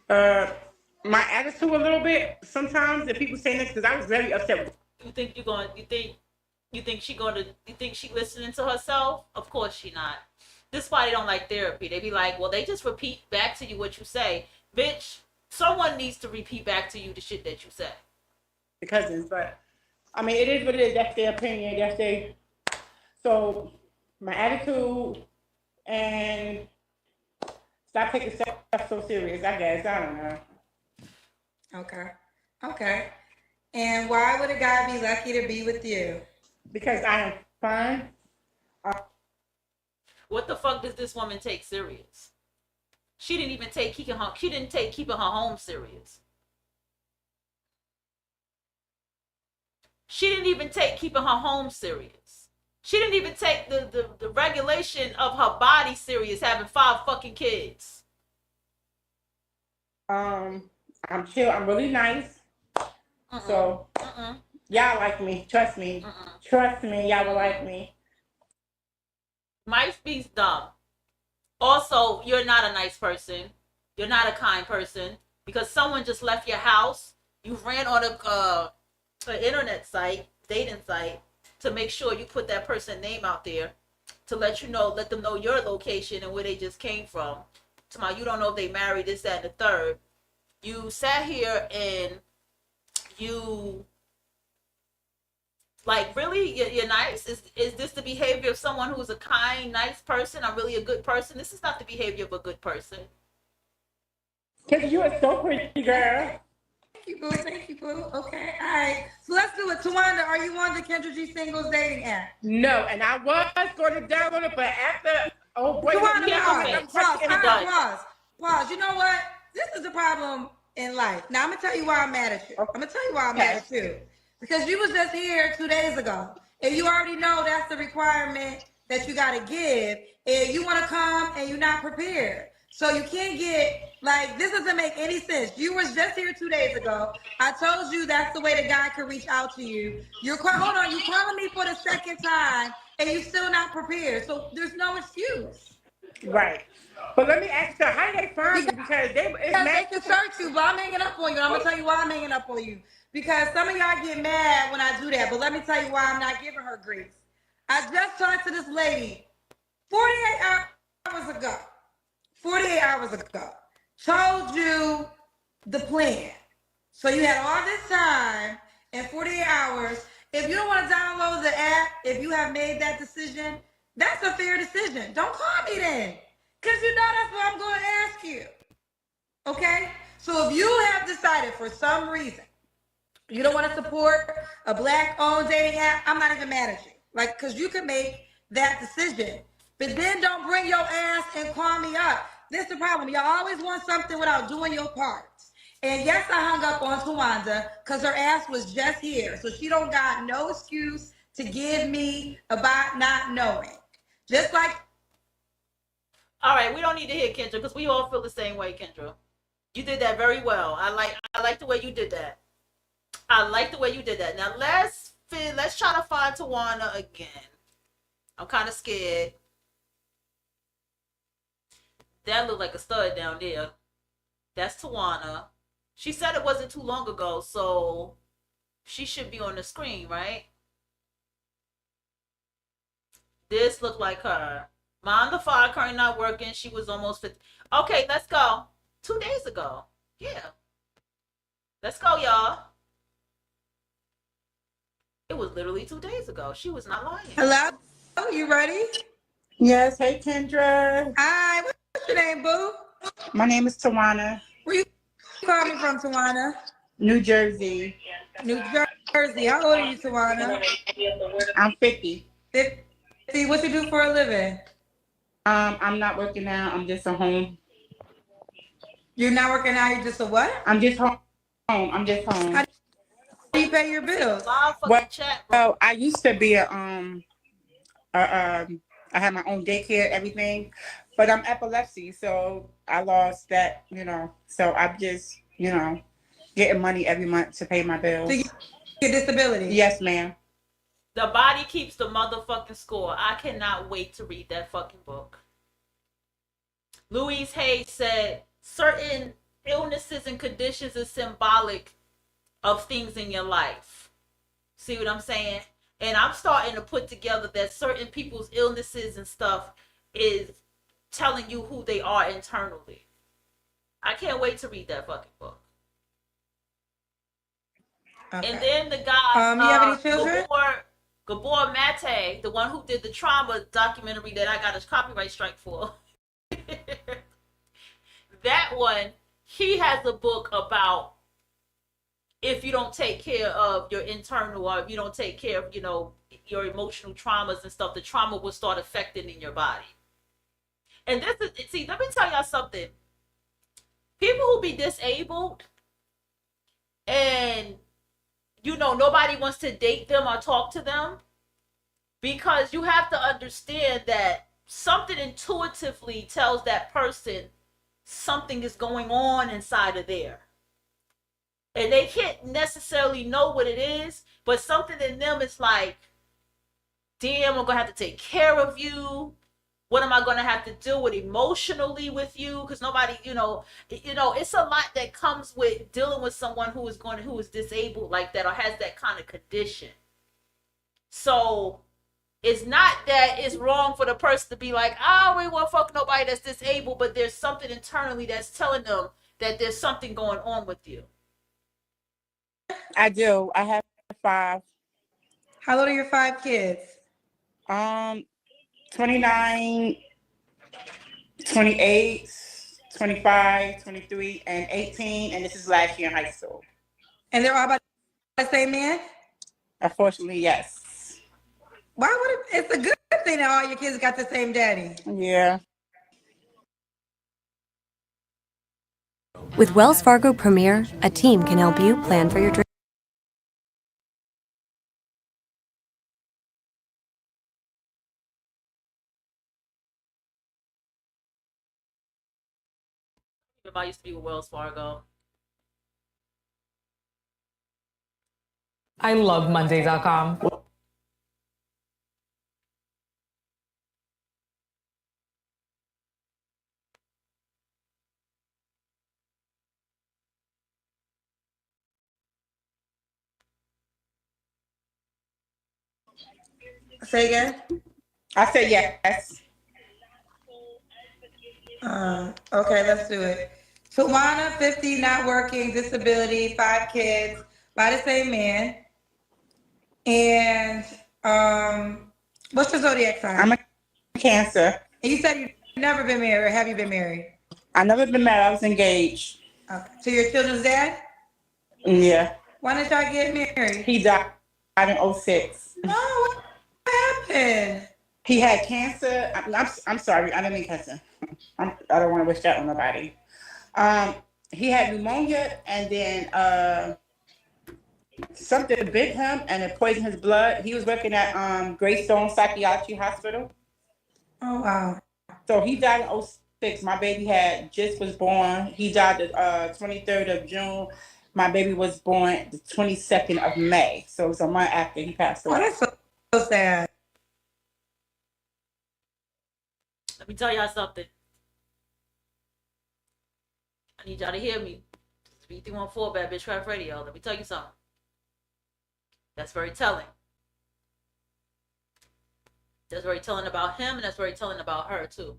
[SPEAKER 3] my attitude a little bit sometimes if people say this because I was very upset.
[SPEAKER 1] You think she listening to herself? Of course she not. This is why they don't like therapy. They be like, well, they just repeat back to you what you say. Bitch, someone needs to repeat back to you the shit that you say.
[SPEAKER 3] The cousins, but I mean, it is what it is. That's their opinion. So my attitude and stop taking stuff so serious, I guess. I don't know.
[SPEAKER 4] Okay. And why would a guy be lucky to be with you?
[SPEAKER 3] Because I am fun.
[SPEAKER 1] What the fuck does this woman take serious? She didn't even take keeping her home serious. She didn't even take keeping her home serious. She didn't even take the regulation of her body serious, having 5 fucking kids.
[SPEAKER 3] I'm chill. I'm really nice. So y'all like me. Trust me. Trust me. Y'all will like me.
[SPEAKER 1] Might be dumb. Also, you're not a nice person. You're not a kind person because someone just left your house. You ran on an internet site, dating site, to make sure you put that person's name out there to let them know your location and where they just came from. Tomorrow, you don't know if they married, this, that, and the third. You sat here and you, like, really, you're nice? Is this the behavior of someone who's a kind, nice person? I'm really a good person? This is not the behavior of a good person.
[SPEAKER 3] Because you are so pretty, girl.
[SPEAKER 4] Thank you, boo. Thank you, boo. Okay, all right. So let's do it. Tawanda, are you on the Kendra G Singles dating app?
[SPEAKER 3] No, and I was going to download it, but after, oh boy,
[SPEAKER 4] Tawanda, pause. You know what? This is the problem in life. Now, I'm going to tell you why I'm mad at you. I'm going to tell you why I'm mad at you. Because you was just here 2 days ago. And you already know that's the requirement that you got to give. And you want to come and you're not prepared. So you can't get, like, this doesn't make any sense. You was just here 2 days ago. I told you that's the way the guy could reach out to you. You're calling me for the second time, and you're still not prepared. So there's no excuse.
[SPEAKER 3] Right. But let me ask you, how did they find you? Because they
[SPEAKER 4] can search you, but I'm hanging up on you. I'm going to tell you why I'm hanging up on you. Because some of y'all get mad when I do that, but let me tell you why I'm not giving her grief. I just talked to this lady 48 hours ago. 48 hours ago, told you the plan. So you had all this time in 48 hours. If you don't want to download the app, if you have made that decision, that's a fair decision. Don't call me then, because you know that's what I'm going to ask you. Okay? So if you have decided for some reason you don't want to support a Black-owned dating app, I'm not even mad at you. Like, because you can make that decision. But then don't bring your ass and call me up. This is the problem. Y'all always want something without doing your part. And yes, I hung up on Tawanda because her ass was just here. So she don't got no excuse to give me about not knowing. Just like.
[SPEAKER 1] All right, we don't need to hear Kendra because we all feel the same way, Kendra. You did that very well. I like the way you did that. I like the way you did that. Now let's try to find Tawanda again. I'm kind of scared. That looked like a stud down there. That's Tawana. She said it wasn't too long ago, so she should be on the screen, right? This looked like her. Mom, the fire currently not working. She was almost 50. Okay, let's go. 2 days ago. Yeah. Let's go, y'all. It was literally 2 days ago. She was not lying.
[SPEAKER 4] Hello? You ready?
[SPEAKER 3] Yes. Hey, Kendra.
[SPEAKER 4] Hi. What's your name, boo?
[SPEAKER 3] My name is Tawana.
[SPEAKER 4] Where you calling from, Tawana?
[SPEAKER 3] New Jersey.
[SPEAKER 4] New Jersey. How old are you, Tawana?
[SPEAKER 3] I'm 50.
[SPEAKER 4] 50. What you do for a living?
[SPEAKER 3] I'm not working now. I'm just at home.
[SPEAKER 4] You're not working now. You're just a what?
[SPEAKER 3] I'm just home. I'm just home.
[SPEAKER 4] How do you pay your bills?
[SPEAKER 3] Well, I used to be I had my own daycare, everything, but I'm epilepsy, so I lost that, so I'm just, getting money every month to pay my bills.
[SPEAKER 4] So you get disability?
[SPEAKER 3] Yes, ma'am.
[SPEAKER 1] The body keeps the motherfucking score. I cannot wait to read that fucking book. Louise Hay said certain illnesses and conditions is symbolic of things in your life. See what I'm saying? And I'm starting to put together that certain people's illnesses and stuff is telling you who they are internally. I can't wait to read that fucking book. Okay. And then the guy,
[SPEAKER 4] you have any children?
[SPEAKER 1] Gabor Mate, the one who did the trauma documentary that I got a copyright strike for. That one, he has a book about if you don't take care of your internal, or if you don't take care of, your emotional traumas and stuff, the trauma will start affecting in your body. And this is, see, let me tell y'all something. People who be disabled and, nobody wants to date them or talk to them, because you have to understand that something intuitively tells that person something is going on inside of there. And they can't necessarily know what it is, but something in them is like, damn, I'm going to have to take care of you. What am I going to have to deal with emotionally with you? Because nobody, it's a lot that comes with dealing with someone who is disabled like that or has that kind of condition. So it's not that it's wrong for the person to be like, I don't really want to fuck nobody that's disabled, but there's something internally that's telling them that there's something going on with you.
[SPEAKER 3] I do. I have 5.
[SPEAKER 4] How old are your 5 kids?
[SPEAKER 3] 29, 28, 25, 23, and 18, and this is last year in high school.
[SPEAKER 4] And they're all about the same man?
[SPEAKER 3] Unfortunately, yes.
[SPEAKER 4] Why would it? It's a good thing that all your kids got the same daddy.
[SPEAKER 3] Yeah.
[SPEAKER 8] With Wells Fargo Premier, a team can help you plan for your dreams.
[SPEAKER 1] I used to be with Wells Fargo.
[SPEAKER 9] I love Monday.com.
[SPEAKER 4] Say again?
[SPEAKER 3] I said yes.
[SPEAKER 4] Okay, let's do it. Tawana, 50, not working, disability, 5 kids, by the same man. And what's your zodiac sign?
[SPEAKER 3] I'm a Cancer.
[SPEAKER 4] And you said you've never been married, or have you been married?
[SPEAKER 3] I've never been married. I was engaged.
[SPEAKER 4] Okay. To your children's dad?
[SPEAKER 3] Yeah.
[SPEAKER 4] Why did y'all get married?
[SPEAKER 3] He died in 06.
[SPEAKER 4] No, what happened?
[SPEAKER 3] He had cancer. I'm sorry. I didn't mean cancer. I don't want to wish that on nobody. He had pneumonia, and then something bit him, and it poisoned his blood. He was working at Greystone Psychiatry Hospital.
[SPEAKER 4] Oh, wow.
[SPEAKER 3] So he died in 06. My baby just was born. He died the 23rd of June. My baby was born the 22nd of May. So it was a month after he passed away.
[SPEAKER 4] Oh, that's so sad.
[SPEAKER 1] Let me tell y'all something. I need y'all to hear me. V314 Bad Bitch Craft Radio. Let me tell you something. That's very telling. That's very telling about him, and that's very telling about her, too.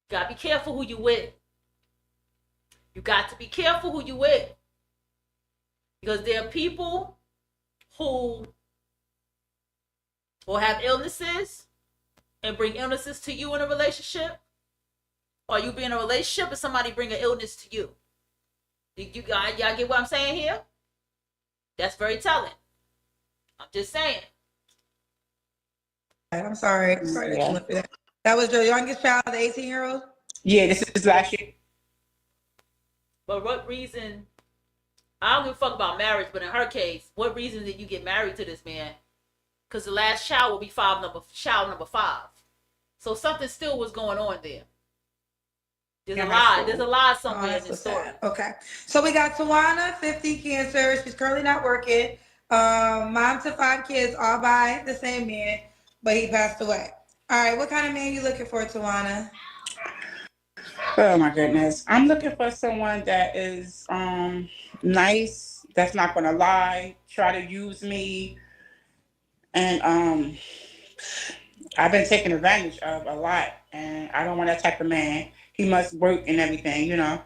[SPEAKER 1] You gotta be careful who you with. You got to be careful who you with. Because there are people who will have illnesses and bring illnesses to you in a relationship. Or you be in a relationship and somebody bring an illness to you. Y'all get what I'm saying here? That's very telling. I'm just saying.
[SPEAKER 4] I'm sorry. I'm sorry that you went through that. That was your youngest child, the 18-year-old?
[SPEAKER 3] Yeah, this is last year.
[SPEAKER 1] But what reason? I don't give a fuck about marriage, but in her case, what reason did you get married to this man? Because the last child will be child number 5. So something still was going on there. There's a lie. There's a lie somewhere in this story.
[SPEAKER 4] Sad. Okay. So we got Tawana, 50, cancer. She's currently not working. Mom to 5 kids, all by the same man, but he passed away. All right. What kind of man you looking for, Tawana?
[SPEAKER 3] Oh my goodness. I'm looking for someone that is nice, that's not gonna lie, try to use me. And I've been taken advantage of a lot, and I don't want that type of man. He must work and everything, you know.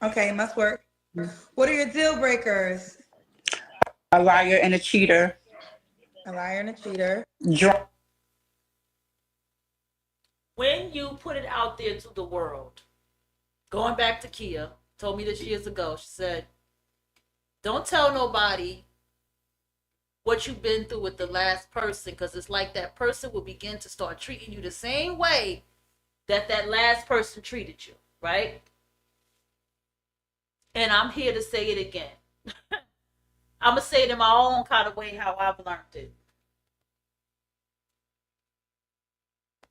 [SPEAKER 4] Okay, must work. What are your deal breakers?
[SPEAKER 3] A liar and a cheater.
[SPEAKER 4] A liar and a cheater.
[SPEAKER 1] When you put it out there to the world, going back to Kia, told me this years ago, she said, don't tell nobody what you've been through with the last person, because it's like that person will begin to start treating you the same way that last person treated you, right? And I'm here to say it again. I'm going to say it in my own kind of way how I've learned it.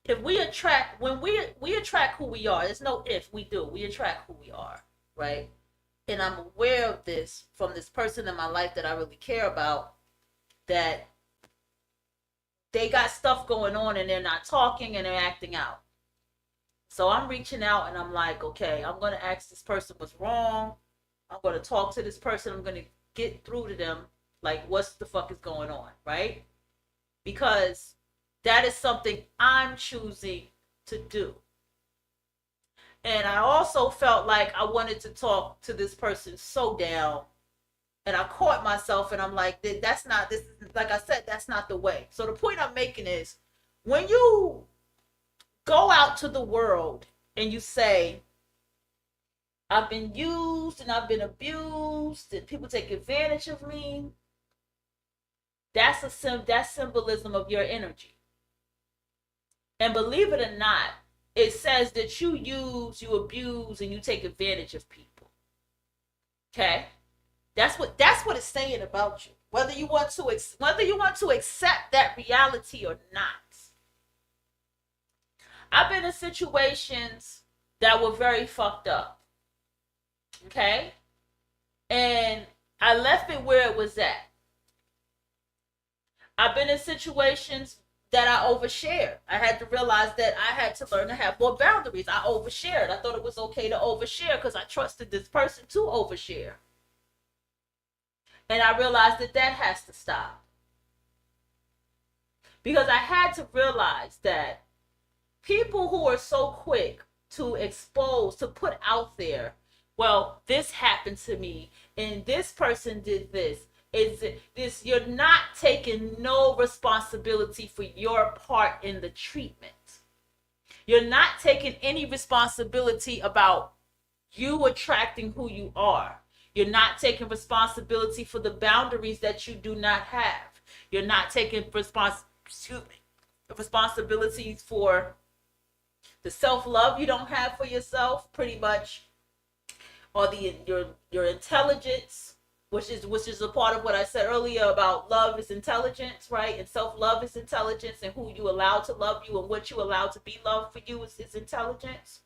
[SPEAKER 1] If we attract, when we attract who we are, there's no if, we do. We attract who we are, right? And I'm aware of this from this person in my life that I really care about. that they got stuff going on and they're not talking and they're acting out. So I'm reaching out and I'm like, okay, I'm going to ask this person what's wrong. I'm going to talk to this person. I'm going to get through to them. Like, what's the fuck is going on, right? Because that is something I'm choosing to do. And I also felt like I wanted to talk to this person so down. And I caught myself and I'm like, that's not, this is, like I said, that's not the way. So the point I'm making is, when you go out to the world and you say, I've been used and I've been abused and people take advantage of me, that's symbolism of your energy. And believe it or not, it says that you use, you abuse, and you take advantage of people. Okay? That's what it's saying about you. Whether you want to accept that reality or not. I've been in situations that were very fucked up. Okay? And I left it where it was at. I've been in situations that I overshared. I had to realize that I had to learn to have more boundaries. I overshared. I thought it was okay to overshare because I trusted this person to overshare. And I realized that has to stop. Because I had to realize that people who are so quick to expose, to put out there, well, this happened to me and this person did this. You're not taking no responsibility for your part in the treatment. You're not taking any responsibility about you attracting who you are. You're not taking responsibility for the boundaries that you do not have. You're not taking responsibilities for the self-love you don't have for yourself, pretty much, or your intelligence, which is a part of what I said earlier about love is intelligence, right? And self-love is intelligence, and who you allow to love you and what you allow to be loved for you is intelligence.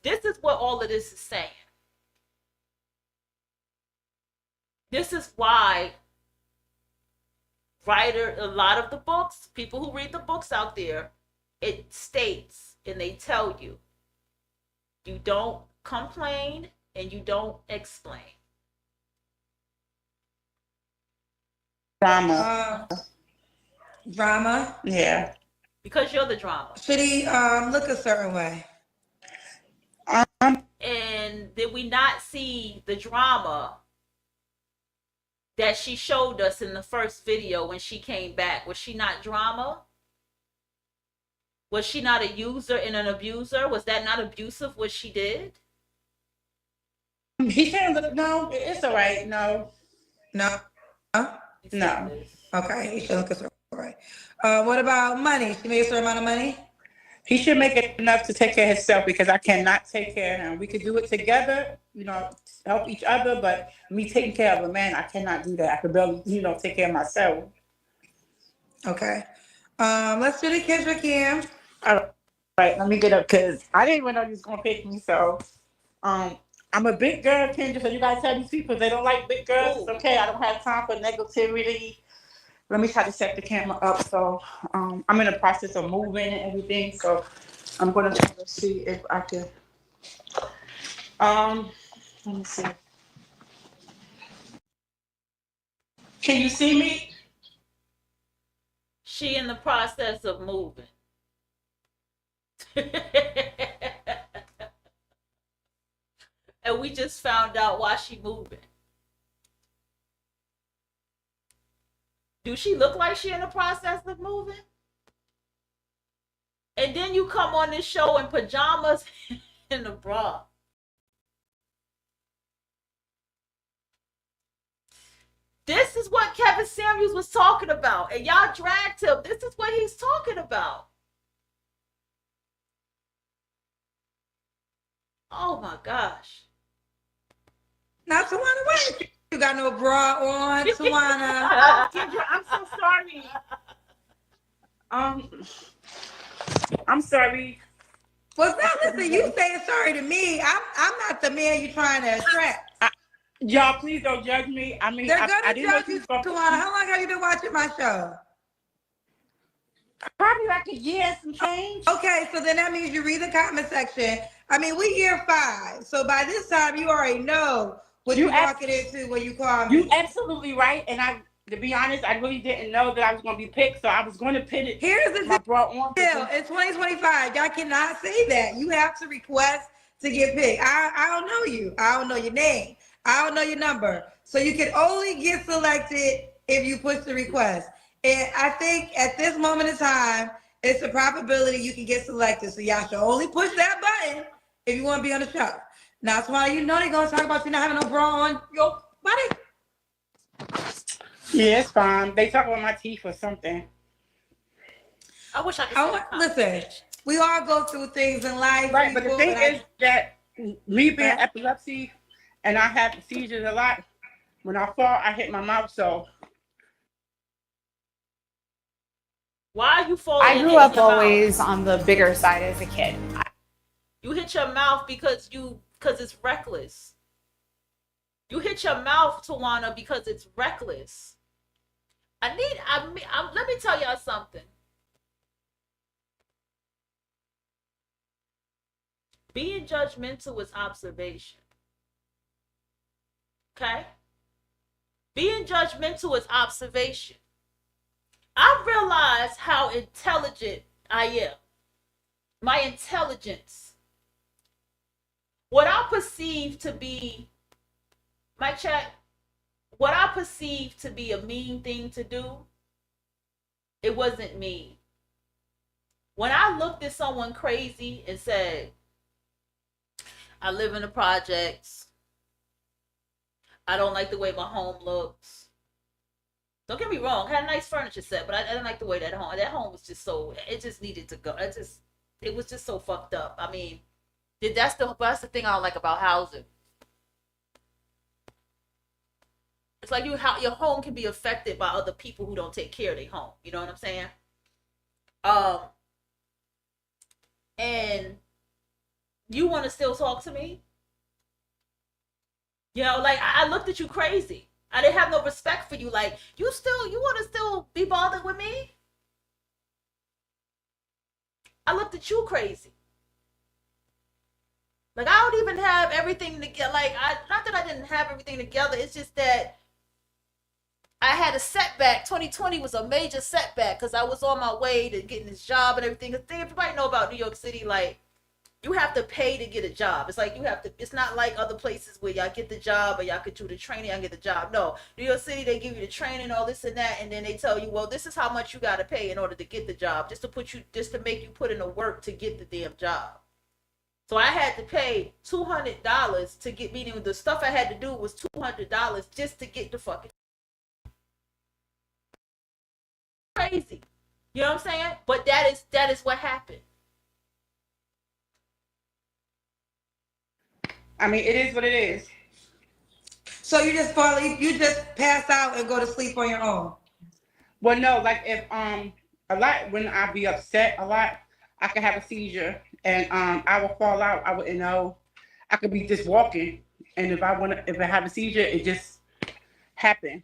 [SPEAKER 1] This is what all of this is saying. This is why a lot of the books, people who read the books out there, it states and they tell you, you don't complain and you don't explain.
[SPEAKER 3] Drama. Yeah.
[SPEAKER 1] Because you're the drama.
[SPEAKER 4] Should he look a certain way?
[SPEAKER 1] And did we not see the drama that she showed us in the first video when she came back? Was she not drama? Was she not a user and an abuser? Was that not abusive what she did?
[SPEAKER 3] He shouldn't look. No, it's all right. No.
[SPEAKER 4] No.
[SPEAKER 3] No.
[SPEAKER 4] Okay, he should look a certain way. What about money? She made a certain amount of money?
[SPEAKER 3] He should make enough to take care of himself because I cannot take care of him. We could do it together, help each other, but me taking care of a man, I cannot do that. I could barely, take care of myself.
[SPEAKER 4] Okay. Let's do the kids with Kim.
[SPEAKER 3] All right, let me get up because I didn't even know you was going to pick me, so I'm a big girl, Kendra, so you got to tell these people they don't like big girls. It's okay. I don't have time for negativity. Let me try to set the camera up. So I'm in the process of moving and everything. So I'm going to try to see if I can. Let me see. Can you see me?
[SPEAKER 1] She in the process of moving. And we just found out why she moving. Do she look like she in the process of moving? And then you come on this show in pajamas and a bra. This is what Kevin Samuels was talking about. And y'all dragged him. This is what he's talking about. Oh my gosh.
[SPEAKER 4] Now, Tawana, wait. You got no bra on, Tawana.
[SPEAKER 3] Kendra, I'm so sorry. I'm sorry.
[SPEAKER 4] Well, now listen, you saying sorry to me. I'm not the man you're trying to attract.
[SPEAKER 3] Y'all, please don't judge me. I mean,
[SPEAKER 4] They're
[SPEAKER 3] I
[SPEAKER 4] gonna
[SPEAKER 3] didn't know
[SPEAKER 4] judge
[SPEAKER 3] she
[SPEAKER 4] you,
[SPEAKER 3] was going to
[SPEAKER 4] Tawana. How long have you been watching my show?
[SPEAKER 3] probably like a year and some change.
[SPEAKER 4] Okay, so then that means you read the comment section. I mean, we year 5, so by this time you already know what you're walking into when you call me.
[SPEAKER 3] You absolutely right, and to be honest, I really didn't know that I was going to be picked, so I was going to pin it.
[SPEAKER 4] Here's the
[SPEAKER 3] my bra on.
[SPEAKER 4] deal. In 2025, y'all cannot say that. You have to request to get picked. I don't know you. I don't know your name. I don't know your number. So you can only get selected if you push the request. And I think at this moment in time, it's a probability you can get selected. So y'all should only push that button if you want to be on the show. Now, that's why you know they're going to talk about you not having no bra on your body.
[SPEAKER 3] Yeah, it's fine. They talk about my teeth or something.
[SPEAKER 1] I wish I could.
[SPEAKER 4] Listen, we all go through things in life.
[SPEAKER 3] Right, but the thing is that me being epilepsy and I have seizures a lot, when I fall, I hit my mouth, so.
[SPEAKER 1] Why are you falling?
[SPEAKER 9] I grew up always on the bigger side as a kid.
[SPEAKER 1] You hit your mouth because it's reckless. You hit your mouth, Tawana, because it's reckless. Let me tell y'all something. Being judgmental is observation. Okay? Being judgmental is observation. I realize how intelligent I am. My intelligence. What I perceive to be, what I perceive to be a mean thing to do, it wasn't mean. When I looked at someone crazy and said, I live in the projects, I don't like the way my home looks. Don't get me wrong, I had a nice furniture set, but I didn't like the way that home was just so, it just needed to go. It was just so fucked up. I mean, that's the thing I don't like about housing. It's like your home can be affected by other people who don't take care of their home. You know what I'm saying? And you want to still talk to me? You know, like I looked at you crazy. I didn't have no respect for you. Like you want to still be bothered with me? I looked at you crazy. Like I don't even have everything together. Like not that I didn't have everything together. It's just that I had a setback. 2020 was a major setback because I was on my way to getting this job and everything. Everybody know about New York City. Like you have to pay to get a job. It's like you have to. It's not like other places where y'all get the job or y'all could do the training and get the job. No, New York City, they give you the training, all this and that, and then they tell you, well, this is how much you got to pay in order to get the job, just to make you put in the work to get the damn job. So I had to pay $200 to get, meaning the stuff I had to do was $200 just to get the fucking crazy. You know what I'm saying? But that is what happened.
[SPEAKER 3] I mean, it is what it is.
[SPEAKER 4] So you just pass out and go to sleep on your own.
[SPEAKER 3] Well, no, like if a lot when I be upset a lot, I could have a seizure and I will fall out. I wouldn't know. I could be just walking, and if I have a seizure, it just happen.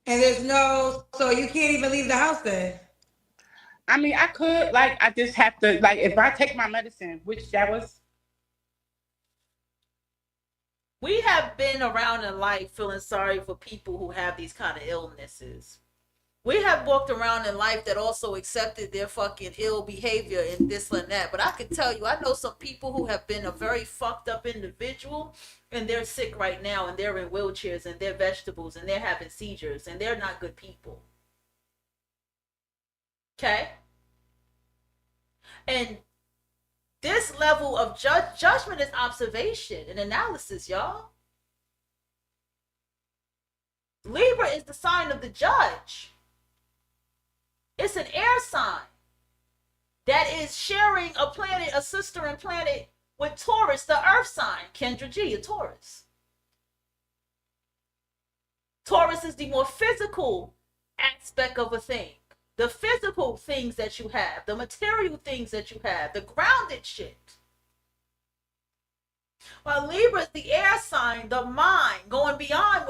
[SPEAKER 4] And so you can't even leave the house then.
[SPEAKER 3] I mean, I could, like, I just have to, like, if I take my medicine, which that was.
[SPEAKER 1] We have been around in life feeling sorry for people who have these kind of illnesses. We have walked around in life that also accepted their fucking ill behavior and this and that. But I can tell you, I know some people who have been a very fucked up individual and they're sick right now and they're in wheelchairs and they're vegetables and they're having seizures and they're not good people. Okay? And this level of judgment is observation and analysis, y'all. Libra is the sign of the judge. It's an air sign that is sharing a planet, a sister and planet with Taurus, the earth sign. Kendra G, a Taurus. Taurus is the more physical aspect of a thing. The physical things that you have, the material things that you have, the grounded shit. While Libra is the air sign, the mind,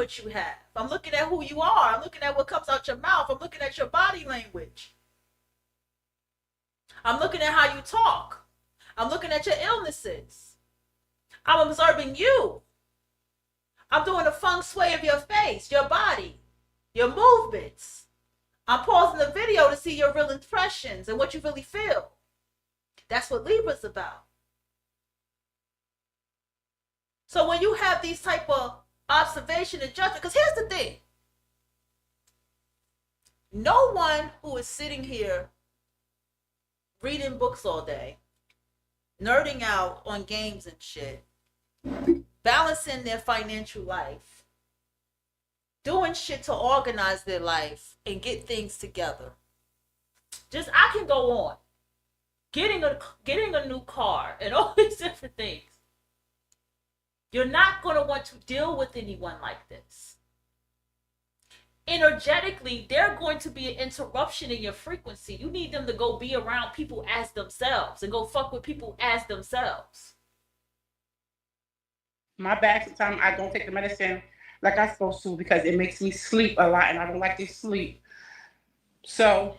[SPEAKER 1] what you have. I'm looking at who you are. I'm looking at what comes out your mouth. I'm looking at your body language. I'm looking at how you talk. I'm looking at your illnesses. I'm observing you. I'm doing a feng shui of your face, your body, your movements. I'm pausing the video to see your real impressions and what you really feel. That's what Libra's about. So when you have these type of observation and judgment, because here's the thing. No one who is sitting here reading books all day, nerding out on games and shit, balancing their financial life, doing shit to organize their life and get things together. Just, I can go on. Getting a new car and all these different things. You're not going to want to deal with anyone like this. Energetically, they're going to be an interruption in your frequency. You need them to go be around people as themselves and go fuck with people as themselves.
[SPEAKER 3] My bad, sometimes I don't take the medicine like I'm supposed to because it makes me sleep a lot and I don't like to sleep. So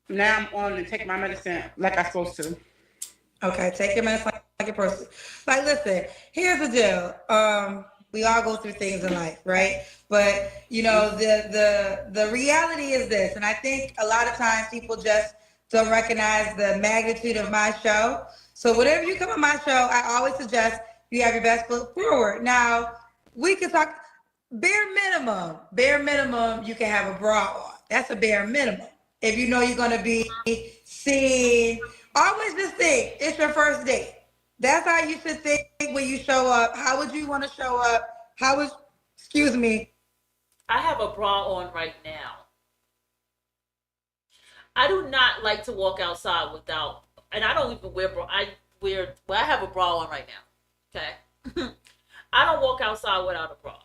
[SPEAKER 3] now I'm on to take my medicine like I'm supposed to.
[SPEAKER 4] Okay, take your medicine like a person. Like, listen, here's the deal. We all go through things in life, right? But you know, the reality is this, and I think a lot of times people just don't recognize the magnitude of my show. So whenever you come on my show, I always suggest you have your best foot forward. Now, we can talk bare minimum, you can have a bra on. That's a bare minimum. If you know you're gonna be seen, always just think it's your first date. That's how you should think when you show up. How would you want to show up? Excuse me.
[SPEAKER 1] I have a bra on right now. I do not like to walk outside without, and I don't even wear bra. I have a bra on right now. Okay. I don't walk outside without a bra.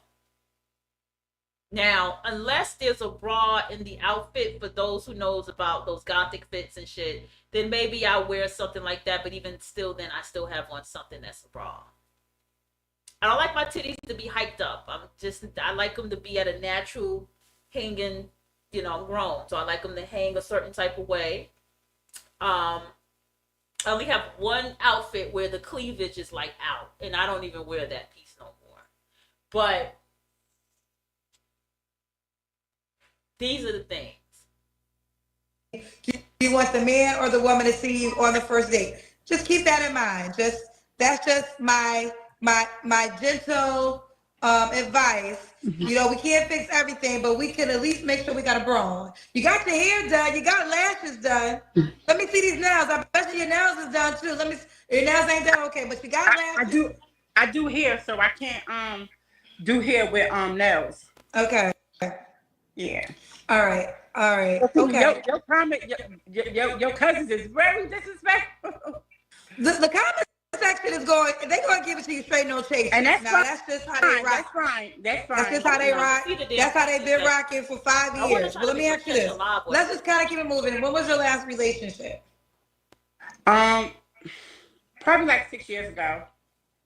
[SPEAKER 1] Now, unless there's a bra in the outfit, for those who knows about those gothic fits and shit, then maybe I'll wear something like that. But even still, then I still have on something that's a bra. I don't like my titties to be hyped up. I like them to be at a natural hanging, I'm grown. So I like them to hang a certain type of way. I only have one outfit where the cleavage is like out, and I don't even wear that piece no more. But these are the things.
[SPEAKER 4] You want the man or the woman to see you on the first date? Just keep that in mind. That's just my gentle advice. Mm-hmm. We can't fix everything, but we can at least make sure we got a bra on. You got your hair done. You got lashes done. Let me see these nails. I bet you your nails is done too. Your nails ain't done, okay, but you got lashes.
[SPEAKER 3] I do hair, so I can't do hair with nails.
[SPEAKER 4] Okay.
[SPEAKER 3] Yeah.
[SPEAKER 4] All right. Okay.
[SPEAKER 3] Your comment, your cousins is very disrespectful.
[SPEAKER 4] The comment section is they're going to give it to you straight, no chase.
[SPEAKER 3] And that's fine.
[SPEAKER 4] That's just how they rock.
[SPEAKER 3] That's fine.
[SPEAKER 4] That's just how they rock. That's how they've been rocking for 5 years. But let me ask you this. Let's just kind of keep it moving. When was your last relationship?
[SPEAKER 3] Probably like 6 years ago.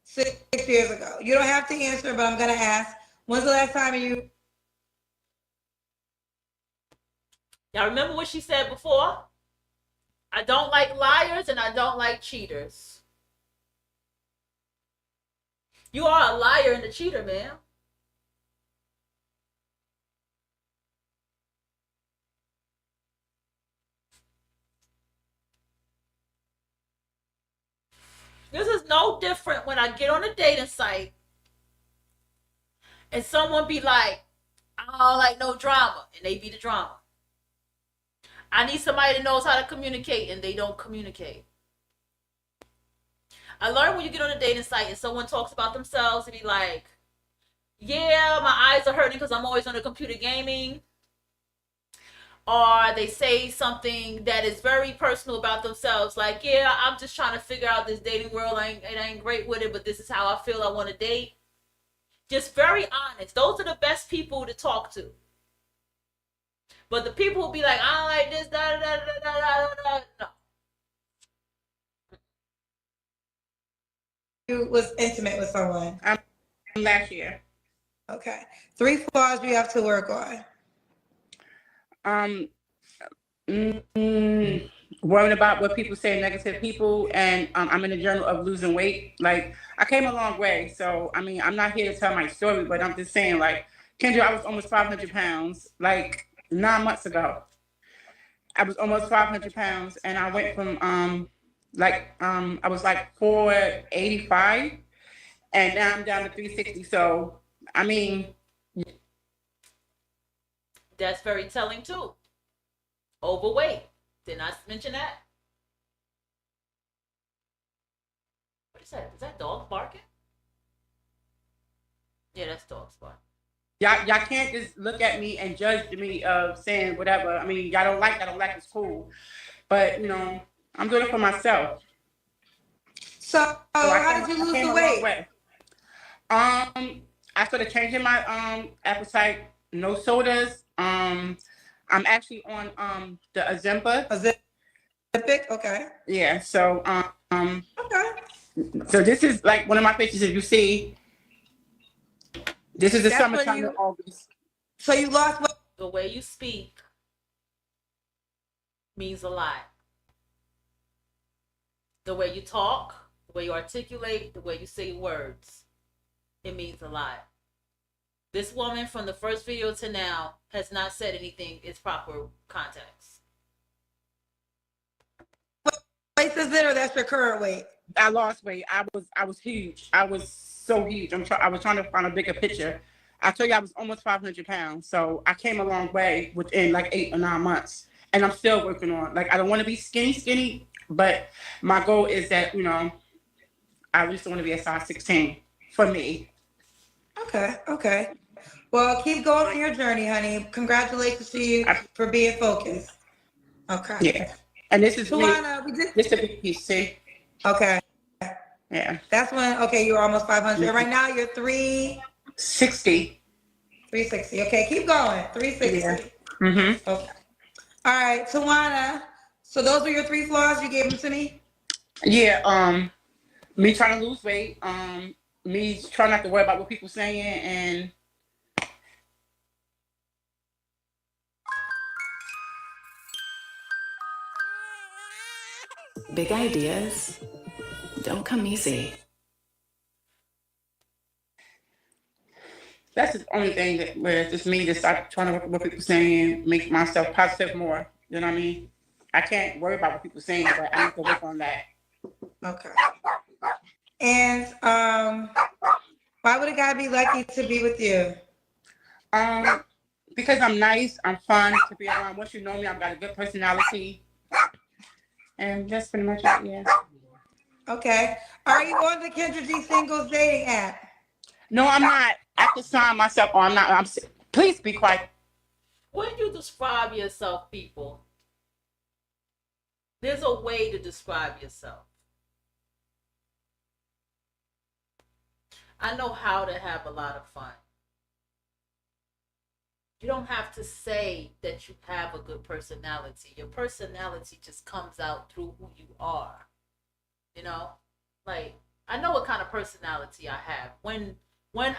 [SPEAKER 4] 6 years ago. You don't have to answer, but I'm going to ask. When's the last time you...
[SPEAKER 1] Y'all remember what she said before? I don't like liars and I don't like cheaters. You are a liar and a cheater, man. This is no different when I get on a dating site and someone be like, I don't like no drama, and they be the drama. I need somebody that knows how to communicate, and they don't communicate. I learned when you get on a dating site and someone talks about themselves and be like, yeah, my eyes are hurting because I'm always on the computer gaming. Or they say something that is very personal about themselves, like, yeah, I'm just trying to figure out this dating world. I ain't great with it, but this is how I feel I want to date. Just very honest. Those are the best people to talk to. But the people who be like, I don't like this, no.
[SPEAKER 4] You was intimate with someone?
[SPEAKER 3] Last year.
[SPEAKER 4] Okay. 3 flaws you have to work on.
[SPEAKER 3] Worrying about what people say, negative people, and I'm in the journal of losing weight. Like, I came a long way, so I mean, I'm not here to tell my story, but I'm just saying, like, Kendra, I was almost 500 pounds, like 9 months ago. I was almost 500 pounds, and I went from I was like 485, and now I'm down to 360. So, I mean,
[SPEAKER 1] That's very telling too. Overweight. Did I mention that? What is that? Is that dog barking? Yeah, that's dogs barking.
[SPEAKER 3] y'all can't just look at me and judge me of saying whatever. I mean, y'all don't like, it's cool. But, you know, I'm doing it for myself.
[SPEAKER 4] So how did you lose the weight?
[SPEAKER 3] I started changing my appetite. No sodas. I'm actually on the Ozempic.
[SPEAKER 4] Ozempic, okay.
[SPEAKER 3] Yeah. So
[SPEAKER 4] Okay.
[SPEAKER 3] So this is like one of my pictures. If you see, this is the
[SPEAKER 4] That's
[SPEAKER 3] summertime
[SPEAKER 4] when
[SPEAKER 3] in August.
[SPEAKER 4] So you lost weight.
[SPEAKER 1] The way you speak means a lot. The way you talk, the way you articulate, the way you say words, it means a lot. This woman from the first video to now has not said anything in proper context.
[SPEAKER 4] Weight is it, or that's your current weight?
[SPEAKER 3] I lost weight. I was huge. I was so huge. I was trying to find a bigger picture. I told you I was almost 500 pounds. So I came a long way within like 8 or 9 months. And I'm still working on, like, I don't want to be skinny, but my goal is that, you know, I just want to be a size 16 for me.
[SPEAKER 4] Okay. Well, keep going on your journey, honey. Congratulations to you for being focused. Okay.
[SPEAKER 3] Yeah. And this is
[SPEAKER 4] Tawana,
[SPEAKER 3] this is a big piece, see?
[SPEAKER 4] Okay.
[SPEAKER 3] Yeah.
[SPEAKER 4] That's when, okay, you were almost 500. Right now you're
[SPEAKER 3] 360.
[SPEAKER 4] 360. Okay, keep going. 360.
[SPEAKER 3] Yeah. Mm-hmm.
[SPEAKER 4] Okay. All right, Tawana. So those were your 3 flaws you gave them to me?
[SPEAKER 3] Yeah, me trying to lose weight, me trying not to worry about what people saying, and
[SPEAKER 10] big ideas don't come easy.
[SPEAKER 3] that's the only thing that where it's just me to start trying to work with what people saying, make myself positive more. You know what I mean? I can't worry about what people saying, but I need to work on that.
[SPEAKER 4] Okay. And why would a guy be lucky to be with you?
[SPEAKER 3] Because I'm nice, I'm fun to be around. Once you know me, I've got a good personality. And that's pretty much it, yeah.
[SPEAKER 4] Okay. Are you on the Kendra G Singles dating app?
[SPEAKER 3] No, I'm not. I have to sign myself on. I'm not. Please be quiet.
[SPEAKER 1] When you describe yourself, people, there's a way to describe yourself. I know how to have a lot of fun. You don't have to say that you have a good personality. Your personality just comes out through who you are. You know? Like, I know what kind of personality I have. When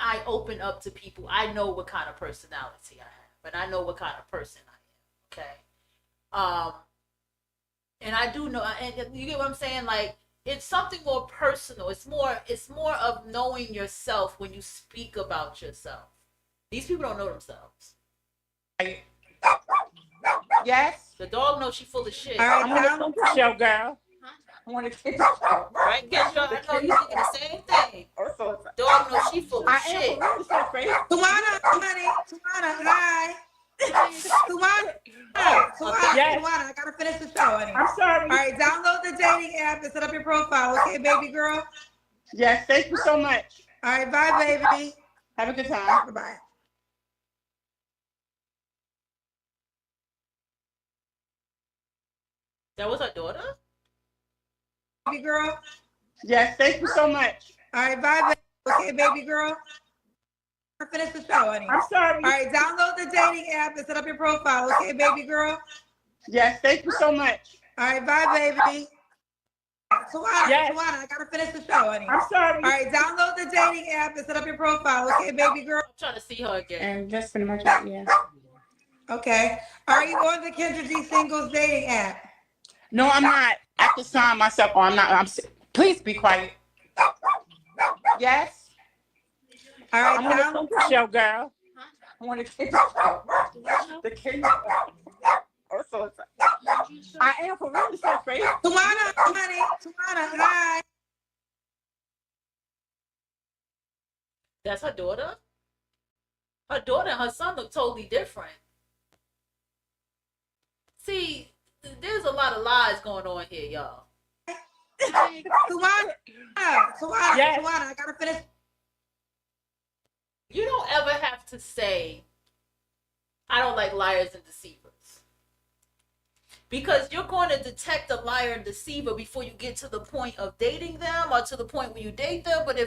[SPEAKER 1] I open up to people, I know what kind of personality I have. And I know what kind of person I am. Okay? And I do know, and you get what I'm saying? Like, it's something more personal. It's more of knowing yourself when you speak about yourself. These people don't know themselves.
[SPEAKER 3] Yes.
[SPEAKER 1] The dog knows she's full of shit.
[SPEAKER 4] All right,
[SPEAKER 3] I want to show, girl. I want to get
[SPEAKER 1] right, Kendra? I know you thinking the same thing. Dog knows she's full of shit.
[SPEAKER 4] Tawana, honey. Tawana, hi. Tawana.
[SPEAKER 3] Yes.
[SPEAKER 4] Tawana, I gotta finish the show, honey.
[SPEAKER 3] I'm sorry.
[SPEAKER 4] All right, download the dating app and set up your profile, okay, baby girl?
[SPEAKER 3] Yes, thank you so much.
[SPEAKER 4] All right, bye, baby.
[SPEAKER 3] Have a good time.
[SPEAKER 4] Bye-bye.
[SPEAKER 1] That was her daughter?
[SPEAKER 4] Baby girl?
[SPEAKER 3] Yes, thank you so much.
[SPEAKER 4] All right, bye, baby. Okay, baby girl? Finish the show, honey.
[SPEAKER 3] I'm sorry.
[SPEAKER 4] All right, download the dating app and set up your profile, okay, baby girl?
[SPEAKER 3] Yes, thank you so much.
[SPEAKER 4] All right, bye, baby.
[SPEAKER 3] Yes.
[SPEAKER 4] Tawana, I gotta finish the show, honey.
[SPEAKER 3] I'm sorry.
[SPEAKER 4] All right, download the dating app and set up your profile, okay, baby girl?
[SPEAKER 1] I'm trying to see her again.
[SPEAKER 9] And just pretty much it, yeah.
[SPEAKER 4] Okay. Are you on the Kendra G Singles dating app?
[SPEAKER 3] No, I'm not. I have to sign myself on. I'm not. Please be quiet. Yes.
[SPEAKER 4] All right,
[SPEAKER 3] I'm on the show, girl. I want to kids show. The kids. Oh, so it's. I am for real. It's so crazy.
[SPEAKER 4] Tawana, honey. Tawana, hi.
[SPEAKER 1] That's her daughter? Her daughter and her son look totally different. See, there's a lot of lies going on here, y'all.
[SPEAKER 4] Tawana,
[SPEAKER 3] Yes.
[SPEAKER 4] I gotta finish.
[SPEAKER 1] You don't ever have to say, I don't like liars and deceivers. Because you're going to detect a liar and deceiver before you get to the point of dating them or to the point where you date them. But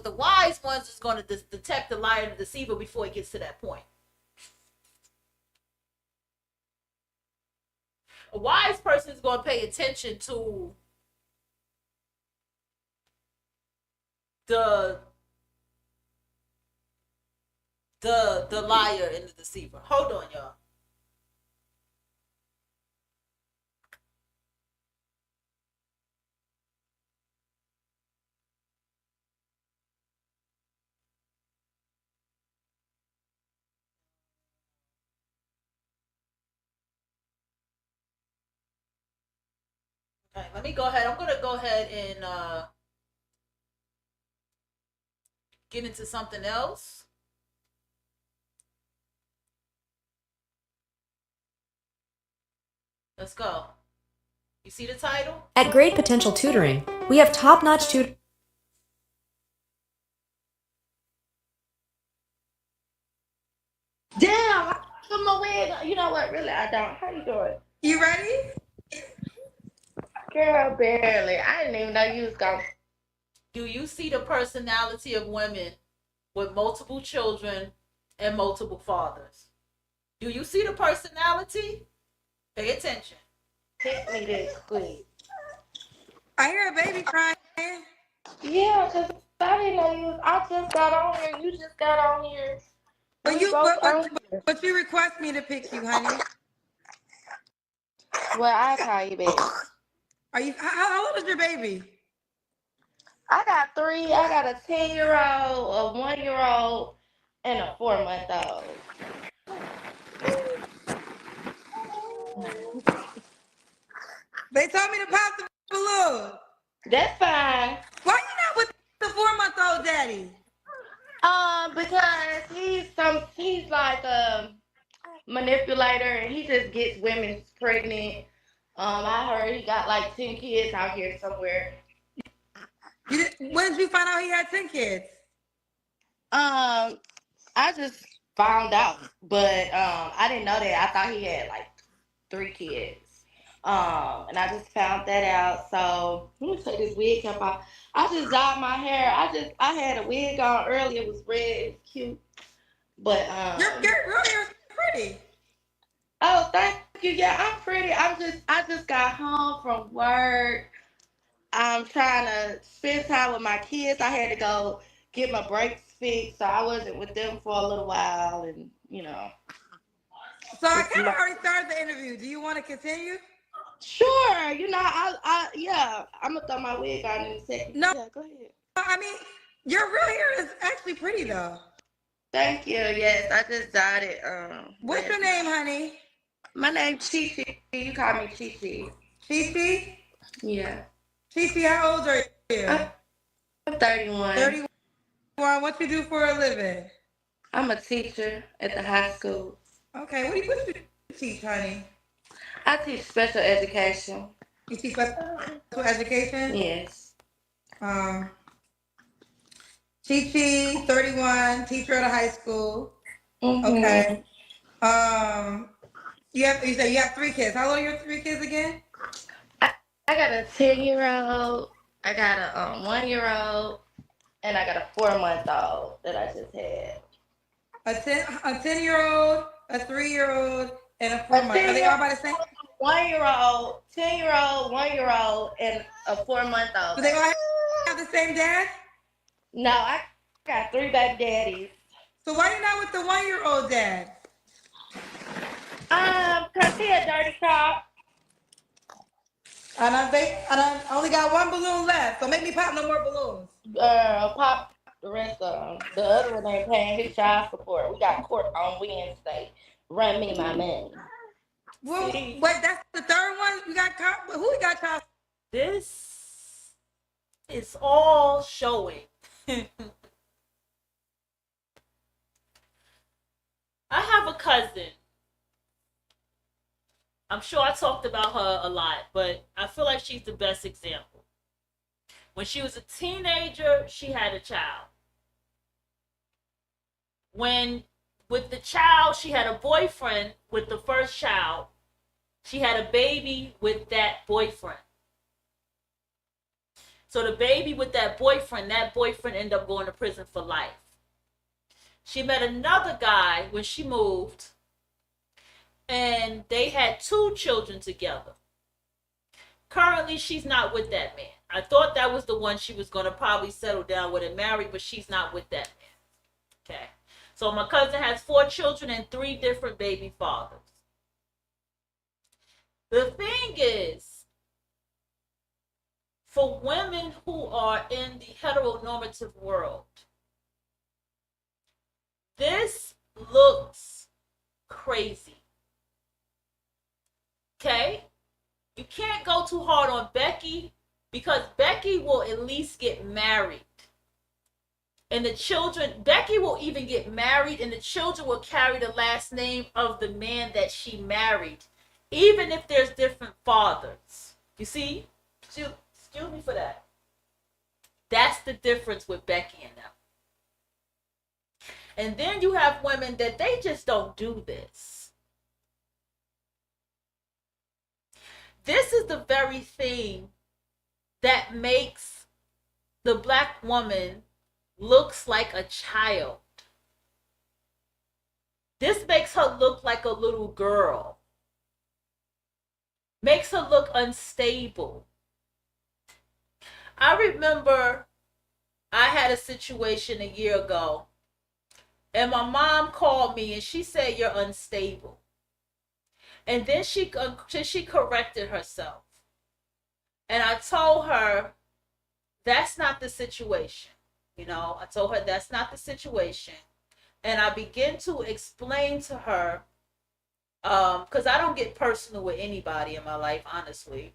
[SPEAKER 1] the wise ones is going to detect the liar and the deceiver before it gets to that point. A wise person is going to pay attention to the liar and the deceiver. Hold on, y'all. Okay, let me go ahead. I'm gonna go ahead and get into something else. Let's go. You see the title?
[SPEAKER 8] At Great Potential Tutoring, we have top-notch tutors.
[SPEAKER 11] Damn, I put my wig. You know what? Really, I don't. How you doing?
[SPEAKER 4] You ready?
[SPEAKER 11] Girl, barely. I didn't even know you was gonna.
[SPEAKER 1] Do you see the personality of women with multiple children and multiple fathers? Do you see the personality? Pay attention.
[SPEAKER 11] Hit me this quick.
[SPEAKER 4] I hear a baby crying.
[SPEAKER 11] Yeah, because I didn't know you was. I just got on here. You just got on here.
[SPEAKER 4] But you request me to pick you, honey.
[SPEAKER 11] Well, I'll call you back.
[SPEAKER 4] Are you? How old is your baby?
[SPEAKER 11] I got 3. I got a 10-year-old, a 1-year-old, and a 4-month-old.
[SPEAKER 4] They told me to pop the balloon.
[SPEAKER 11] That's fine.
[SPEAKER 4] Why you not with the 4-month-old daddy?
[SPEAKER 11] Because he's like a manipulator and he just gets women pregnant. I heard he got like 10 kids out here somewhere.
[SPEAKER 4] When did you find out he had 10 kids?
[SPEAKER 11] I just found out, but I didn't know that. I thought he had like 3 kids. And I just found that out. So let me take this wig cap off. I just dyed my hair. I had a wig on earlier. It was red. It was cute. But
[SPEAKER 4] your really is pretty.
[SPEAKER 11] Oh, thank you. Yeah, I'm pretty. I just got home from work. I'm trying to spend time with my kids. I had to go get my brakes fixed, so I wasn't with them for a little while, and you know.
[SPEAKER 4] So I kind of already started the interview. Do you want to continue?
[SPEAKER 11] Sure. You know, yeah, I'm gonna throw my wig on in a second.
[SPEAKER 4] No,
[SPEAKER 11] yeah, go ahead.
[SPEAKER 4] I mean, your real hair is actually pretty though.
[SPEAKER 11] Thank you. Yes, I just dyed it.
[SPEAKER 4] What's your name, honey?
[SPEAKER 11] My name's Chichi. You call me Chichi.
[SPEAKER 4] Chichi?
[SPEAKER 11] Yeah.
[SPEAKER 4] Chichi, how old are you?
[SPEAKER 11] I'm 31.
[SPEAKER 4] 31. What you do for a living?
[SPEAKER 11] I'm a teacher at the high school.
[SPEAKER 4] Okay, what do you teach, honey?
[SPEAKER 11] I teach special education.
[SPEAKER 4] You teach special education?
[SPEAKER 11] Yes.
[SPEAKER 4] Chichi, 31, teacher at a high school.
[SPEAKER 11] Mm-hmm.
[SPEAKER 4] Okay. You said you have 3 kids. How old are your 3 kids again?
[SPEAKER 11] I got a 10-year-old, I got a 1-year-old, and I got a 4-month-old that I just had.
[SPEAKER 4] A 10-year-old, a 3-year-old, and a 4-month. Are they all by the same?
[SPEAKER 11] 1-year-old, 10-year-old, 1-year-old, and a 4-month-old.
[SPEAKER 4] Do they all have the same dad?
[SPEAKER 11] No, I got 3 baby daddies.
[SPEAKER 4] So why you not with the 1-year-old dad?
[SPEAKER 11] Cause he a dirty cop.
[SPEAKER 4] And I only got 1 balloon left, so make me pop no more balloons.
[SPEAKER 11] Pop the rest of them. The other one ain't paying his child support. We got court on Wednesday. Run me my money.
[SPEAKER 4] Well, wait, that's the third one? We got who we got child?
[SPEAKER 1] This is all showing. I have a cousin. I'm sure I talked about her a lot, but I feel like she's the best example. When she was a teenager, she had a child. When with the child, she had a boyfriend with the first child. She had a baby with that boyfriend. So the baby with that boyfriend ended up going to prison for life. She met another guy when she moved, and they had 2 children together. Currently, she's not with that man. I thought that was the one she was going to probably settle down with and marry, but she's not with that man. Okay. So my cousin has 4 children and 3 different baby fathers. The thing is, for women who are in the heteronormative world, this looks crazy. Okay? You can't go too hard on Becky because Becky will at least get married. And the children, Becky will even get married and the children will carry the last name of the man that she married, even if there's different fathers. You see? Excuse me for that. That's the difference with Becky and them. And then you have women that they just don't do this. This is the very thing that makes the black woman looks like a child. This makes her look like a little girl. Makes her look unstable. I remember I had a situation a year ago, and my mom called me and she said, "You're unstable." And then she corrected herself. And I told her, that's not the situation. You know, I told her that's not the situation. And I began to explain to her, because I don't get personal with anybody in my life, honestly.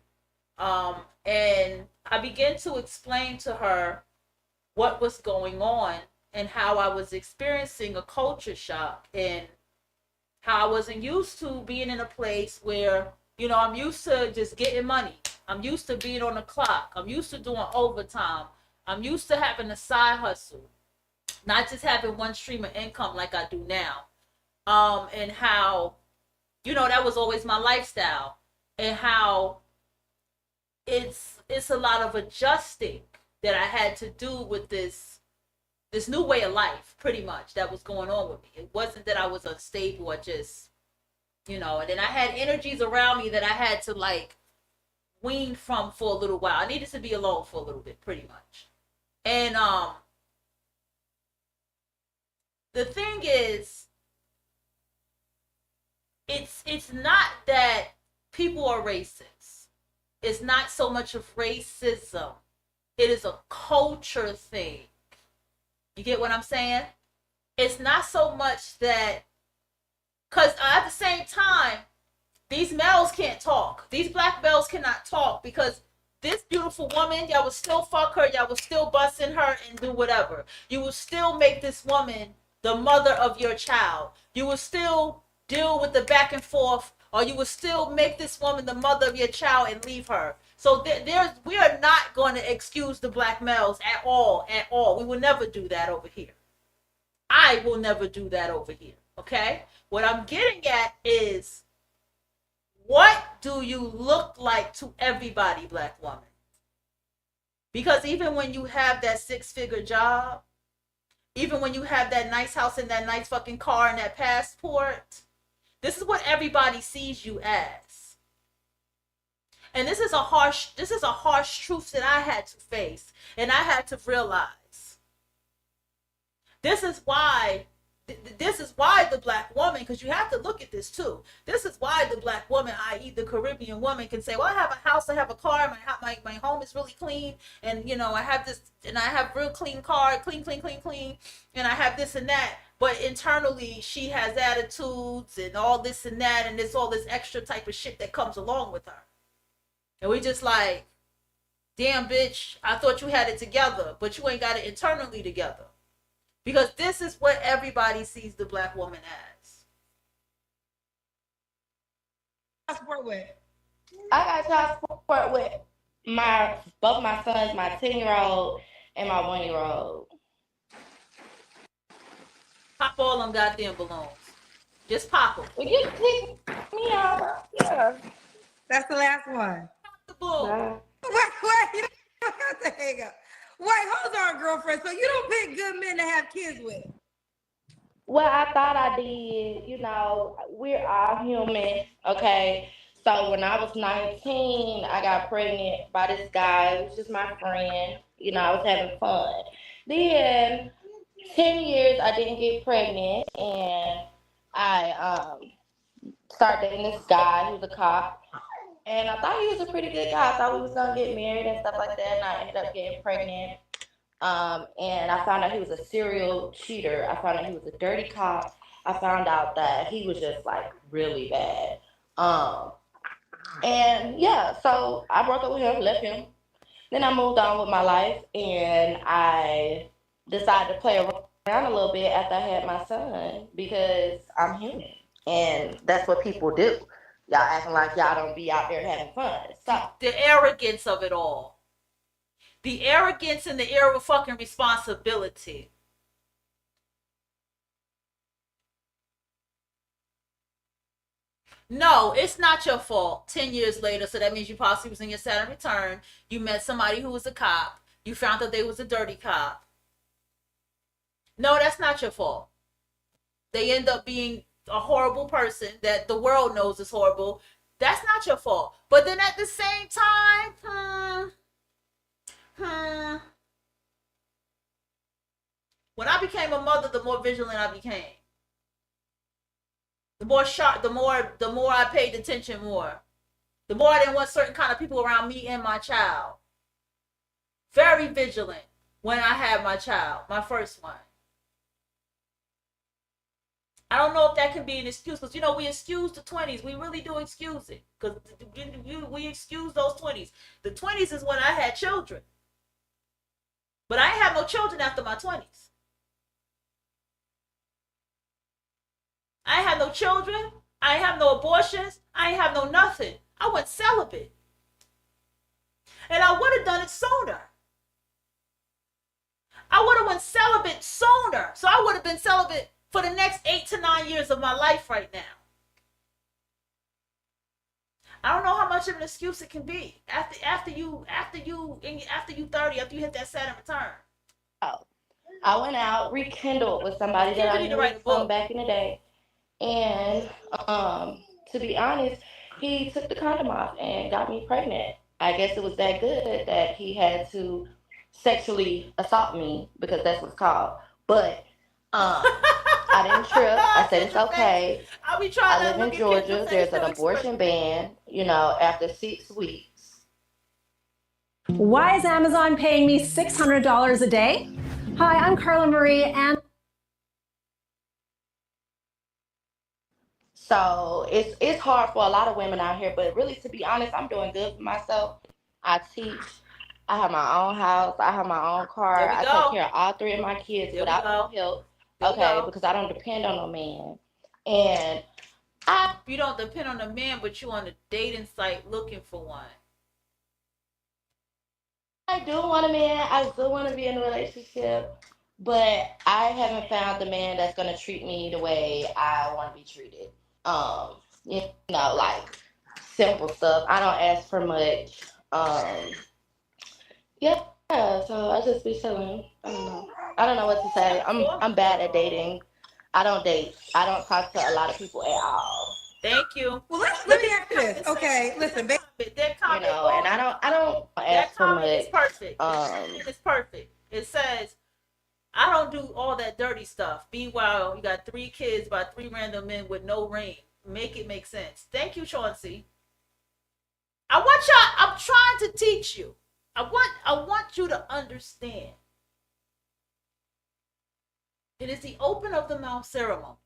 [SPEAKER 1] And I began to explain to her what was going on and how I was experiencing a culture shock and how I wasn't used to being in a place where, you know, I'm used to just getting money. I'm used to being on the clock. I'm used to doing overtime. I'm used to having a side hustle, not just having one stream of income like I do now. And how, you know, that was always my lifestyle, and how it's a lot of adjusting that I had to do with this new way of life, pretty much, that was going on with me. It wasn't that I was unstable or just, you know, and then I had energies around me that I had to like wean from for a little while. I needed to be alone for a little bit, pretty much. And the thing is, it's not that people are racist. It's not so much of racism. It is a culture thing. You get what I'm saying? It's not so much that, because at the same time, these males can't talk. These black males cannot talk because this beautiful woman, y'all will still fuck her, y'all will still bust in her and do whatever. You will still make this woman the mother of your child. You will still deal with the back and forth, or you will still make this woman the mother of your child and leave her. So we are not going to excuse the black males at all. We will never do that over here. I will never do that over here, okay? What I'm getting at is, what do you look like to everybody, black woman? Because even when you have that 6-figure job, even when you have that nice house and that nice fucking car and that passport, this is what everybody sees you as. And this is a harsh truth that I had to face and I had to realize. This is why the black woman, because you have to look at this too. This is why the black woman, i.e. the Caribbean woman, can say, well, I have a house, I have a car, my home is really clean, and I have this, and I have real clean car, clean, and I have this and that. But internally, she has attitudes and all this and that, and there's all this extra type of shit that comes along with her. And we just like, damn, bitch, I thought you had it together, but you ain't got it internally together. Because this is what everybody sees the black woman as.
[SPEAKER 4] Support with?
[SPEAKER 11] I got child support with both my sons, my 10-year-old and my 1-year-old.
[SPEAKER 1] Pop all them goddamn balloons. Just pop them.
[SPEAKER 11] Well, you pick me out. Yeah.
[SPEAKER 4] That's the last one.
[SPEAKER 1] Pop the balloon.
[SPEAKER 4] Wait, what the hang up. Wait, hold on, girlfriend. So you don't pick good men to have kids with?
[SPEAKER 11] Well, I thought I did. We're all human, okay? So when I was 19, I got pregnant by this guy. It was just my friend. I was having fun. Then 10 years, I didn't get pregnant, and I started dating this guy. He was a cop. And I thought he was a pretty good guy. I thought we was going to get married and stuff like that, and I ended up getting pregnant. And I found out he was a serial cheater. I found out he was a dirty cop. I found out that he was just, like, really bad. And, yeah, so I broke up with him, left him. Then I moved on with my life, and I decided to play around a little bit after I had my son because I'm human. And that's what people do. Y'all acting like y'all don't be out there having fun. So
[SPEAKER 1] the arrogance of it all. The arrogance and the air of fucking responsibility. No, it's not your fault. 10 years later, so that means you possibly was in your Saturn return. You met somebody who was a cop. You found out they was a dirty cop. No, that's not your fault. They end up being a horrible person that the world knows is horrible. That's not your fault. But then at the same time, when I became a mother, the more vigilant I became. The more sharp, the more I paid attention more. The more I didn't want certain kind of people around me and my child. Very vigilant when I had my child, my first one. I don't know if that can be an excuse, because we excuse the 20s. We really do excuse it, because we excuse those 20s. The 20s is when I had children, but I ain't have no children after my 20s. I ain't have no children. I ain't have no abortions. I ain't have no nothing. I went celibate, and I would have done it sooner. I would have went celibate sooner, so I would have been celibate for the next 8 to 9 years of my life right now. I don't know how much of an excuse it can be after you 30, after you hit that Saturn return.
[SPEAKER 11] Oh, I went out, rekindled with somebody that I knew from back in the day, and to be honest, he took the condom off and got me pregnant. I guess it was that good that he had to sexually assault me, because that's what it's called. But I didn't trip. I said it's okay. I live in Georgia. There's an abortion ban, after 6 weeks.
[SPEAKER 12] Why is Amazon paying me $600 a day? Hi, I'm Carla Marie, and
[SPEAKER 11] so it's hard for a lot of women out here, but really, to be honest, I'm doing good for myself. I teach. I have my own house. I have my own car. I take care of all 3 of my kids without no help. Okay, because I don't depend on no man. And
[SPEAKER 1] you don't depend on a man, but you on a dating site looking for one.
[SPEAKER 11] I do want a man. I do want to be in a relationship, but I haven't found the man that's gonna treat me the way I want to be treated. Like simple stuff. I don't ask for much. Yeah. So I just be chilling. I don't know what to say. I'm bad at dating. I don't date. I don't talk to a lot of people at all.
[SPEAKER 1] Thank you.
[SPEAKER 4] Well, let me ask you this. Okay, listen,
[SPEAKER 1] that comment,
[SPEAKER 11] you know, and I don't ask
[SPEAKER 1] that
[SPEAKER 11] for
[SPEAKER 1] comment is
[SPEAKER 11] much.
[SPEAKER 1] perfect. It's perfect. It says, I don't do all that dirty stuff. Meanwhile, you got 3 kids by 3 random men with no ring. Make it make sense. Thank you, Chauncey. I'm trying to teach you. I want you to understand. It is the open of the mouth ceremony.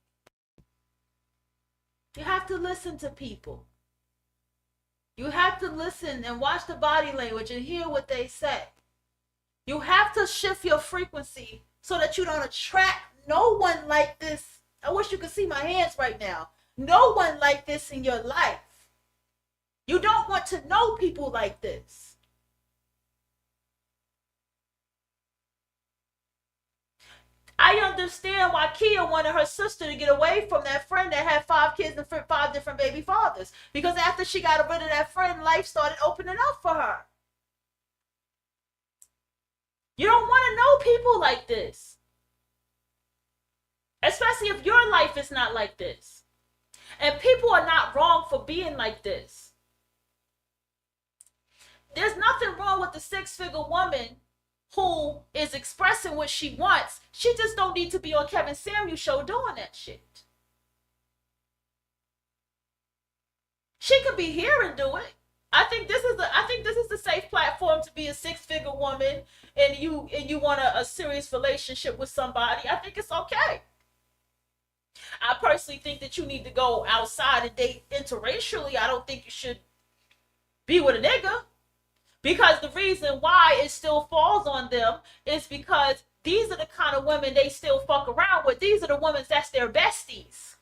[SPEAKER 1] You have to listen to people. You have to listen and watch the body language and hear what they say. You have to shift your frequency so that you don't attract no one like this. I wish you could see my hands right now. No one like this in your life. You don't want to know people like this. I understand why Kia wanted her sister to get away from that friend that had 5 kids and 5 different baby fathers. Because after she got rid of that friend, life started opening up for her. You don't want to know people like this. Especially if your life is not like this. And people are not wrong for being like this. There's nothing wrong with the 6-figure woman who is expressing what she wants. She just don't need to be on Kevin Samuels' show doing that shit. She could be here and do it. I think this is the safe platform to be a 6-figure woman and you want a serious relationship with somebody. I think it's okay. I personally think that you need to go outside and date interracially. I don't think you should be with a nigga. Because the reason why it still falls on them is because these are the kind of women they still fuck around with. These are the women that's their besties.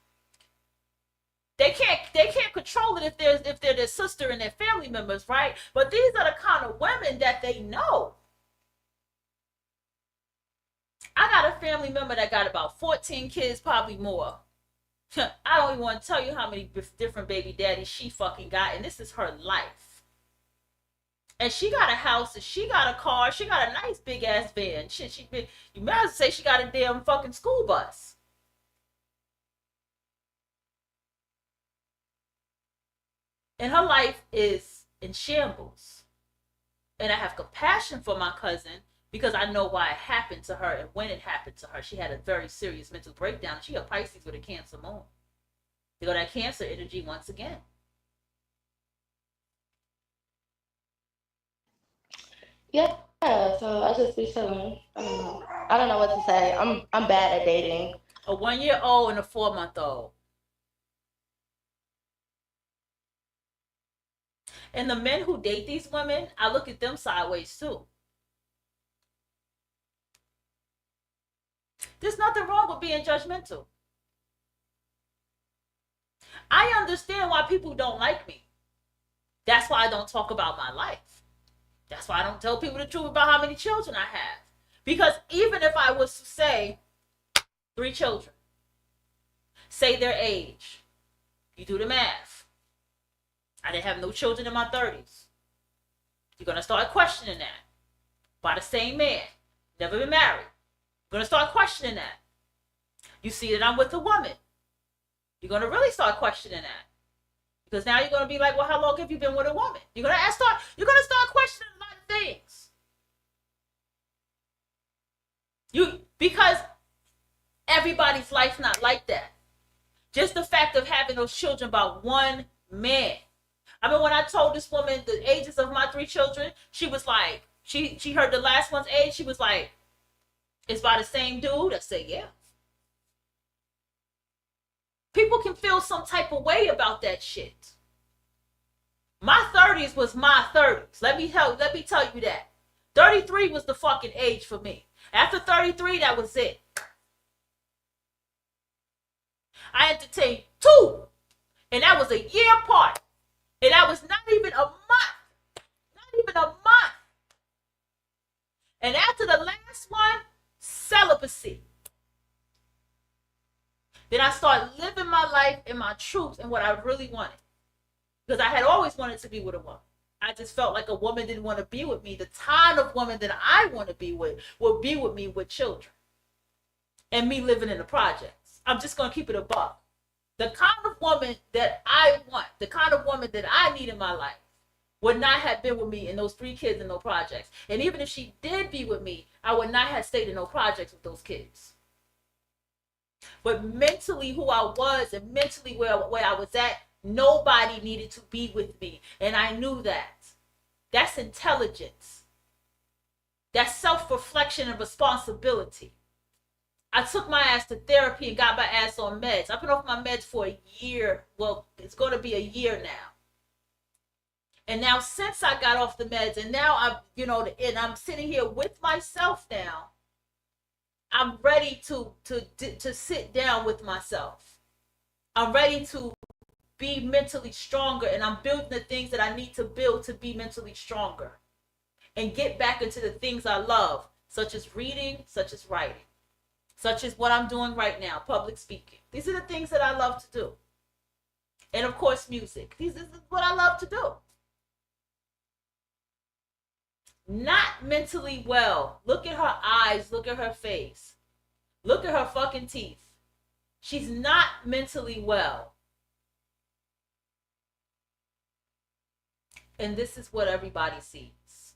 [SPEAKER 1] They can't control it if they're their sister and their family members, right? But these are the kind of women that they know. I got a family member that got about 14 kids, probably more. I don't even want to tell you how many different baby daddies she fucking got, and this is her life. And she got a house, and she got a car, she got a nice big ass van. Shit, you might as well say she got a damn fucking school bus. And her life is in shambles. And I have compassion for my cousin because I know why it happened to her and when it happened to her. She had a very serious mental breakdown. She a Pisces with a Cancer moon. You know, that Cancer energy once again.
[SPEAKER 11] Yeah, so I just be chilling. I don't know what to say. I'm bad at dating.
[SPEAKER 1] A 1-year-old and a 4-month-old. And the men who date these women, I look at them sideways too. There's nothing wrong with being judgmental. I understand why people don't like me. That's why I don't talk about my life. That's why I don't tell people the truth about how many children I have. Because even if I was to say 3 children, say their age, you do the math. I didn't have no children in my 30s. You're going to start questioning that. By the same man. Never been married. You're going to start questioning that. You see that I'm with a woman. You're going to really start questioning that. Because now you're going to be like, well, how long have you been with a woman? You're going to start questioning a lot of things. Because everybody's life's not like that. Just the fact of having those children by one man. I mean, when I told this woman the ages of my 3 children, she was like, she heard the last one's age. She was like, it's by the same dude. I said, yeah. People can feel some type of way about that shit. My 30s was my 30s. Let me tell you that. 33 was the fucking age for me. After 33, that was it. I entertained 2. And that was a year apart. And that was not even a month. Not even a month. And after the last one, celibacy. Then I started living my life and my truth and what I really wanted. Because I had always wanted to be with a woman. I just felt like a woman didn't want to be with me. The kind of woman that I want to be with will be with me with children. And me living in the projects. I'm just going to keep it a buck. The kind of woman that I want, the kind of woman that I need in my life would not have been with me and those 3 kids in no projects. And even if she did be with me, I would not have stayed in no projects with those kids. But mentally who I was and mentally where I was at, nobody needed to be with me. And I knew that. That's intelligence. That's self-reflection and responsibility. I took my ass to therapy and got my ass on meds. I've been off my meds for a year. Well, it's going to be a year now. And now since I got off the meds and now and I'm sitting here with myself now, I'm ready to sit down with myself. I'm ready to be mentally stronger, and I'm building the things that I need to build to be mentally stronger and get back into the things I love, such as reading, such as writing, such as what I'm doing right now, public speaking. These are the things that I love to do. And of course, music. This is what I love to do. Not mentally well. Look at her eyes. Look at her face. Look at her fucking teeth. She's not mentally well. And this is what everybody sees.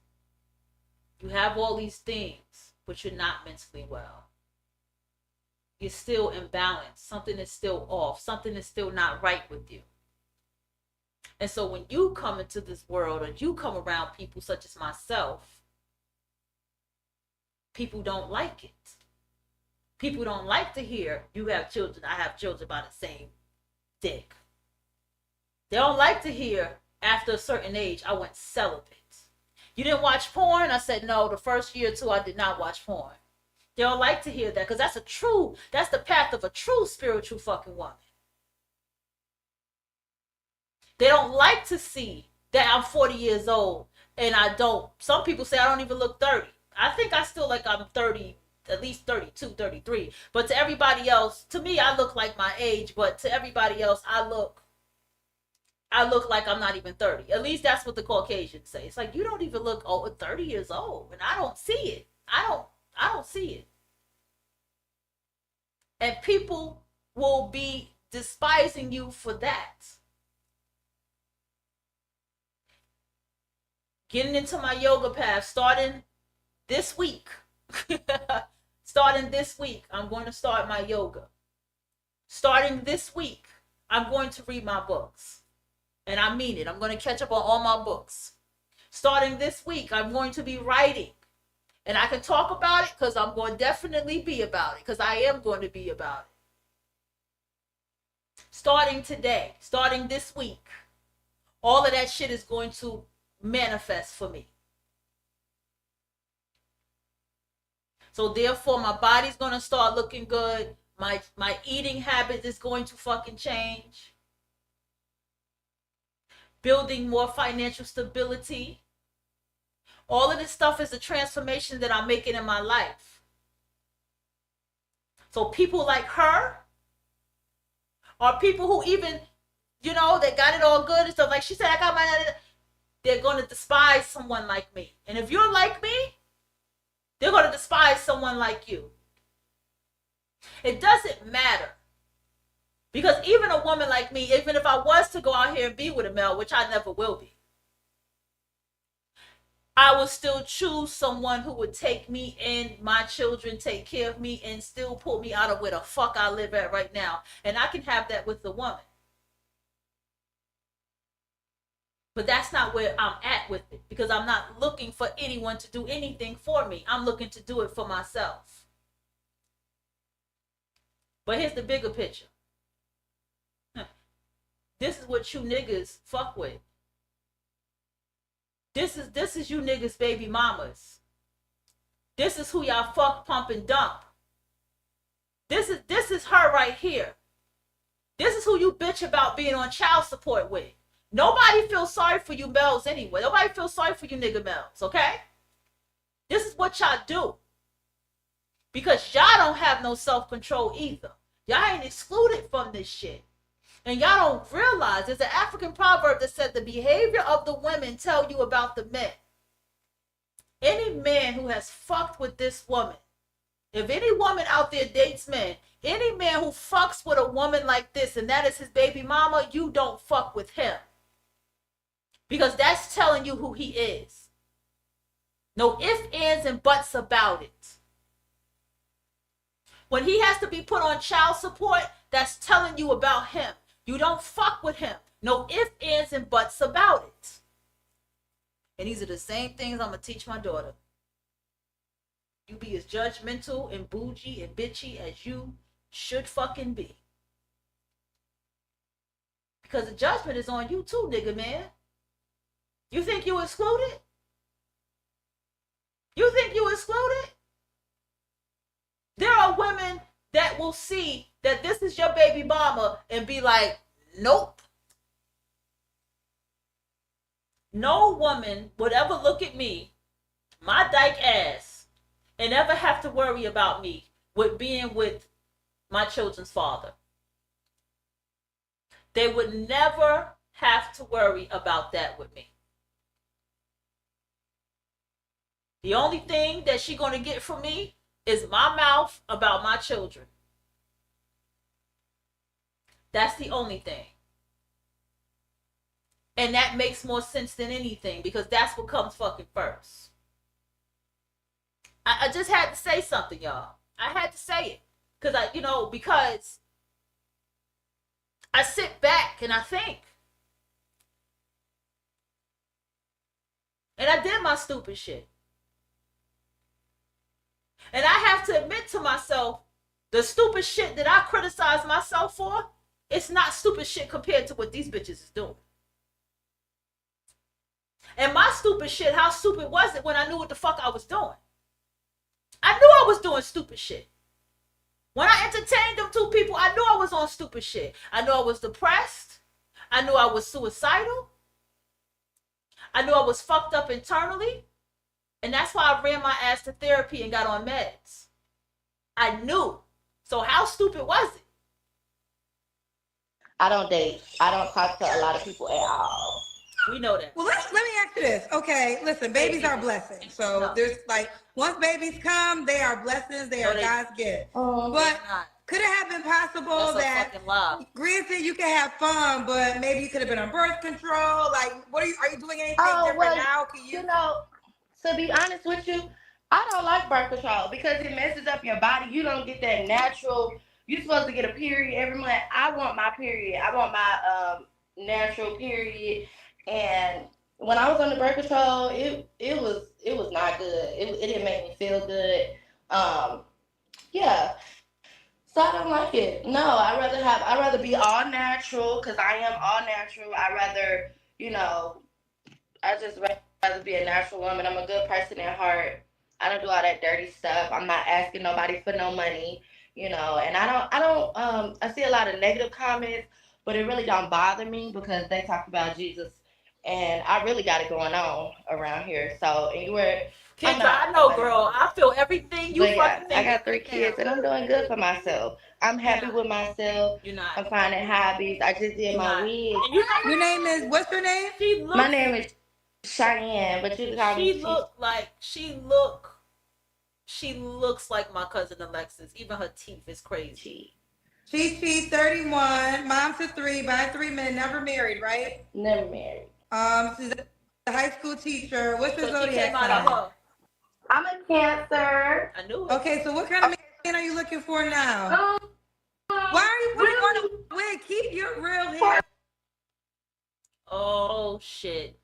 [SPEAKER 1] You have all these things, but you're not mentally well. You're still imbalanced. Something is still off. Something is still not right with you. And so when you come into this world or you come around people such as myself, people don't like it. People don't like to hear you have children. I have children by the same dick. They don't like to hear after a certain age, I went celibate. You didn't watch porn? I said, no, the first year or 2, I did not watch porn. They don't like to hear that because that's the path of a true spiritual fucking woman. They don't like to see that I'm 40 years old and I don't. Some people say I don't even look 30. I think I still like I'm 30, at least 32, 33. But to everybody else, to me, I look like my age. But to everybody else, I look like I'm not even 30. At least that's what the Caucasians say. It's like, you don't even look 30 years old. And I don't see it. I don't see it. And people will be despising you for that. Getting into my yoga path, starting this week. Starting this week, I'm going to start my yoga. Starting this week, I'm going to read my books. And I mean it. I'm going to catch up on all my books. Starting this week, I'm going to be writing. And I can talk about it because I'm going to definitely be about it. Because I am going to be about it. Starting today, starting this week, all of that shit is going to manifest for me. So therefore, my body's going to start looking good. My eating habits is going to fucking change. Building more financial stability. All of this stuff is a transformation that I'm making in my life. So people like her, or people who even, they got it all good and stuff. Like she said, I got my, they're going to despise someone like me. And if you're like me, they're going to despise someone like you. It doesn't matter. Because even a woman like me, even if I was to go out here and be with a male, which I never will be, I would still choose someone who would take me in, my children, take care of me, and still pull me out of where the fuck I live at right now. And I can have that with the woman. But that's not where I'm at with it. Because I'm not looking for anyone to do anything for me. I'm looking to do it for myself. But here's the bigger picture. This is what you niggas fuck with. This is you niggas baby mamas. This is who y'all fuck, pump, and dump. This is her right here. This is who you bitch about being on child support with. Nobody feels sorry for you males anyway. Nobody feels sorry for you nigga males, okay? This is what y'all do. Because y'all don't have no self-control either. Y'all ain't excluded from this shit. And y'all don't realize there's an African proverb that said the behavior of the women tell you about the men. Any man who has fucked with this woman, if any woman out there dates men, any man who fucks with a woman like this and that is his baby mama, you don't fuck with him. Because that's telling you who he is. No ifs, ands, and buts about it. When he has to be put on child support, that's telling you about him. You don't fuck with him. No ifs, ands, and buts about it. And these are the same things I'm going to teach my daughter. You be as judgmental and bougie and bitchy as you should fucking be. Because the judgment is on you too, nigga, man. You think you excluded? You think you excluded? There are women that will see that this is your baby mama and be like, nope. No woman would ever look at me, my dyke ass, and ever have to worry about me with being with my children's father. They would never have to worry about that with me. The only thing that she's going to get from me is my mouth about my children. That's the only thing. And that makes more sense than anything because that's what comes fucking first. I just had to say something, y'all. I had to say it. Because I sit back and I think. And I did my stupid shit. And I have to admit to myself, the stupid shit that I criticize myself for, it's not stupid shit compared to what these bitches is doing. And my stupid shit, how stupid was it when I knew what the fuck I was doing? I knew I was doing stupid shit. When I entertained them two people, I knew I was on stupid shit. I knew I was depressed. I knew I was suicidal. I knew I was fucked up internally. And that's why I ran my ass to therapy and got on meds. I knew. So how stupid was it?
[SPEAKER 11] I don't date. I don't talk to a lot of people at all.
[SPEAKER 1] We know that.
[SPEAKER 4] Well, let me ask you this. Okay, listen, babies are blessings. So there's like, once babies come, they are blessings. They are God's gift. But could it have been possible that, granted, you can have fun, but maybe you could have been on birth control? Like, are you doing anything different now? Can you
[SPEAKER 11] know, to be honest with you, I don't like birth control because it messes up your body. You don't get that natural. You're supposed to get a period every month. I want my period. I want my natural period. And when I was on the birth control, it was not good. It didn't make me feel good. Yeah. So I don't like it. No, I'd rather be all natural because I am all natural. I'd rather, I just rather be a natural woman. I'm a good person at heart. I don't do all that dirty stuff. I'm not asking nobody for no money, and I see a lot of negative comments, but it really don't bother me because they talk about Jesus. And I really got it going on around here. So anywhere,
[SPEAKER 1] Kendra, I know, girl. I feel everything you fucking think.
[SPEAKER 11] I got 3 kids, and I'm doing good for myself. I'm happy with myself.
[SPEAKER 1] You're not.
[SPEAKER 11] I'm finding hobbies. I just did my wig.
[SPEAKER 4] Your name is, what's your name?
[SPEAKER 11] My name is Cheyenne, but you can call me.
[SPEAKER 1] She looks like my cousin Alexis. Even her teeth is crazy.
[SPEAKER 4] She's 31, mom to 3, by 3 men, never married, right?
[SPEAKER 11] Never married.
[SPEAKER 4] She's a high school teacher. What's your zodiac sign?
[SPEAKER 11] I'm a Cancer.
[SPEAKER 1] I knew it.
[SPEAKER 4] Okay, so what kind of man are you looking for now? Why are you putting on a wig? Keep your real hair.
[SPEAKER 1] Oh shit!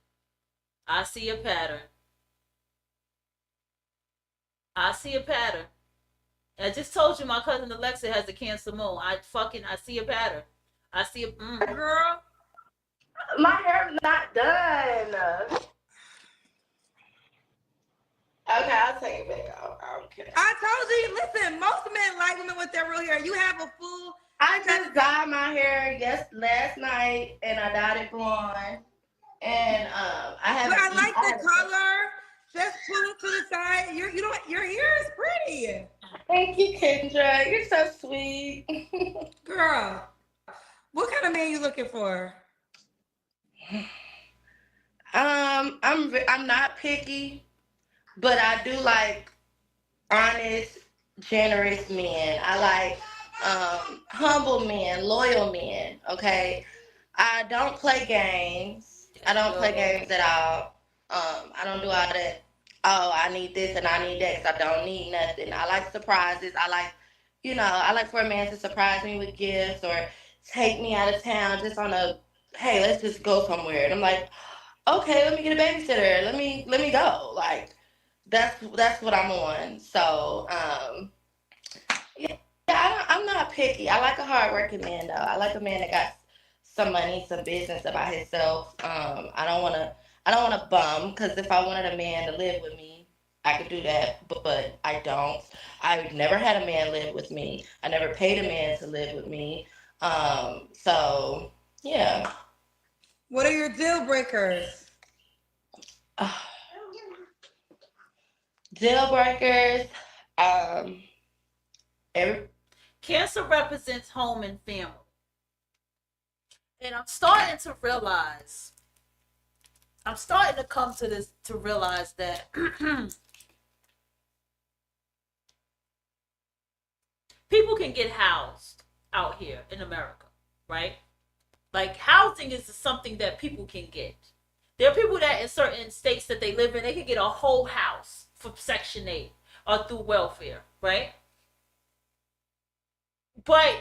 [SPEAKER 1] I see a pattern. I just told you my cousin Alexa has a Cancer moon. I see a pattern. I see a
[SPEAKER 4] girl.
[SPEAKER 11] My hair's not done. Okay, I'll take it back off. I'm kidding.
[SPEAKER 4] I told you, listen, most men like women with their real hair. You have a full.
[SPEAKER 11] I just dyed my hair last night, and I dyed it blonde. And
[SPEAKER 4] I like the color. Just pull it to the side. Your hair is pretty.
[SPEAKER 11] Thank you, Kendra. You're so sweet.
[SPEAKER 4] Girl, what kind of man you looking for?
[SPEAKER 11] I'm not picky, but I do like honest, generous men. I like humble men, loyal men. Okay, I don't play games. I don't play games at all. I don't do all that. Oh, I need this and I need that 'cause I don't need nothing. I like surprises. I like for a man to surprise me with gifts or take me out of town just on a, hey, let's just go somewhere. And I'm like, okay, let me get a babysitter. Let me go. Like that's what I'm on. So yeah, I'm not picky. I like a hardworking man though. I like a man that got some money, some business about himself. I don't wanna bum because if I wanted a man to live with me, I could do that, but I don't. I've never had a man live with me. I never paid a man to live with me. So yeah.
[SPEAKER 4] What are your deal breakers?
[SPEAKER 11] Deal breakers. Every
[SPEAKER 1] Cancer represents home and family. And I'm starting to come to this to realize that people can get housed out here in America, right? Like housing is something that people can get. There are people that in certain states that they live in, they can get a whole house from Section 8 or through welfare, right? But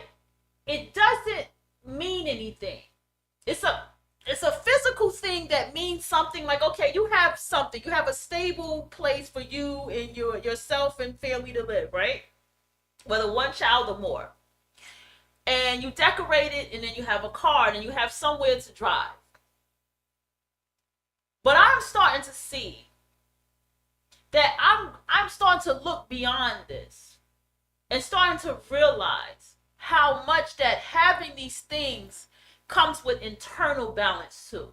[SPEAKER 1] it doesn't mean anything. It's a physical thing that means something. Like, okay, you have something. You have a stable place for you and yourself and family to live, right? Whether one child or more. And you decorate it, and then you have a car, and you have somewhere to drive. But I'm starting to see that I'm starting to look beyond this and starting to realize how much that having these things comes with internal balance too.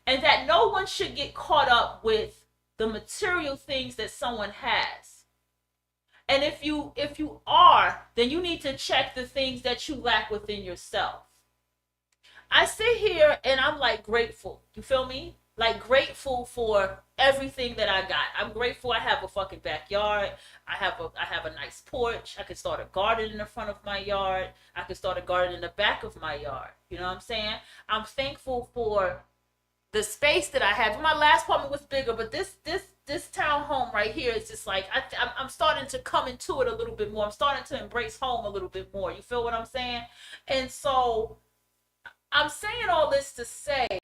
[SPEAKER 1] And that no one should get caught up with the material things that someone has. And if you are, then you need to check the things that you lack within yourself. I sit here and I'm like grateful. You feel me? Like grateful for everything that I got. I'm grateful I have a fucking backyard. I have a nice porch. I can start a garden in the front of my yard. I can start a garden in the back of my yard. You know what I'm saying? I'm thankful for the space that I have. My last apartment was bigger, but this townhome right here is just like I'm starting to come into it a little bit more. I'm starting to embrace home a little bit more. You feel what I'm saying? And so I'm saying all this to say,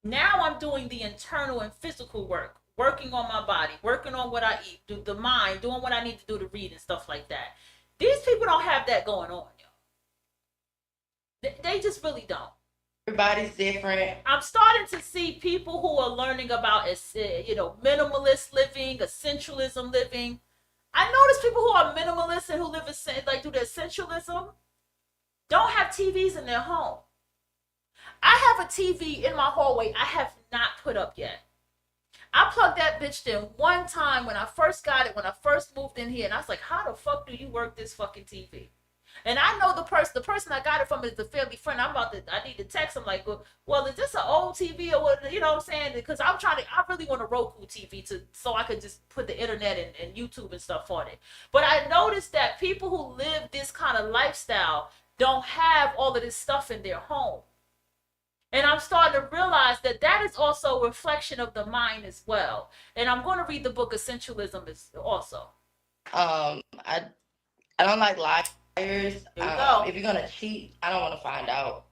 [SPEAKER 1] now I'm doing the internal and physical work, working on my body, working on what I eat, do the mind, doing what I need to do to read and stuff like that. These people don't have that going on, y'all. They just really don't.
[SPEAKER 11] Everybody's different.
[SPEAKER 1] I'm starting to see people who are learning about, minimalist living, essentialism living. I notice people who are minimalists and who live do the essentialism don't have TVs in their home. I have a TV in my hallway I have not put up yet. I plugged that bitch in one time when I first got it, when I first moved in here, and I was like, how the fuck do you work this fucking TV? And I know the person I got it from is a family friend. I need to text him like, well, is this an old TV or what? You know what I'm saying? Because I really want a Roku TV so I could just put the internet and YouTube and stuff on it. But I noticed that people who live this kind of lifestyle don't have all of this stuff in their home. And I'm starting to realize that is also a reflection of the mind as well. And I'm going to read the book Essentialism also.
[SPEAKER 11] I don't like liars. If you're gonna cheat, I don't want to find out.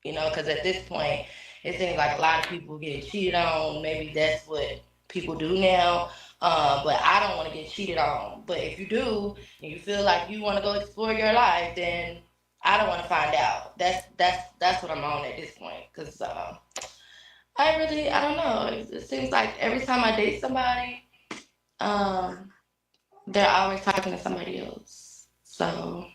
[SPEAKER 11] Because at this point, it seems like a lot of people get cheated on. Maybe that's what people do now. But I don't want to get cheated on. But if you do, and you feel like you want to go explore your life, then I don't want to find out. That's what I'm on at this point. Because I don't know. It seems like every time I date somebody, they're always talking to somebody else. So.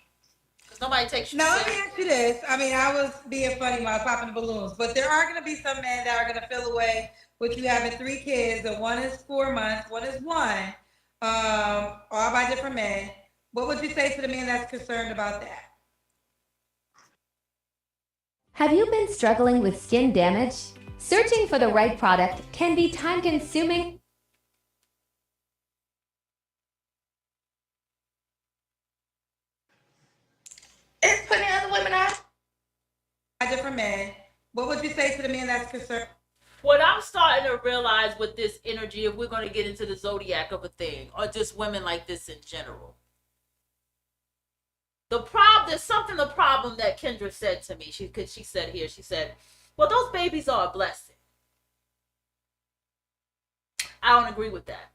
[SPEAKER 1] Nobody takes you.
[SPEAKER 4] Now, let me ask you this. I mean, I was being funny while I was popping the balloons, but there are going to be some men that are going to feel away with you having 3 kids, and one is 4 months, one is 1, all by different men. What would you say to the man that's concerned about that?
[SPEAKER 13] Have you been struggling with skin damage? Searching for the right product can be time-consuming.
[SPEAKER 11] It's putting other women out.
[SPEAKER 4] Different men. What would you say to the man that's concerned?
[SPEAKER 1] What I'm starting to realize with this energy, if we're going to get into the zodiac of a thing, or just women like this in general, there's something the problem that Kendra said to me. She said, well, those babies are a blessing. I don't agree with that.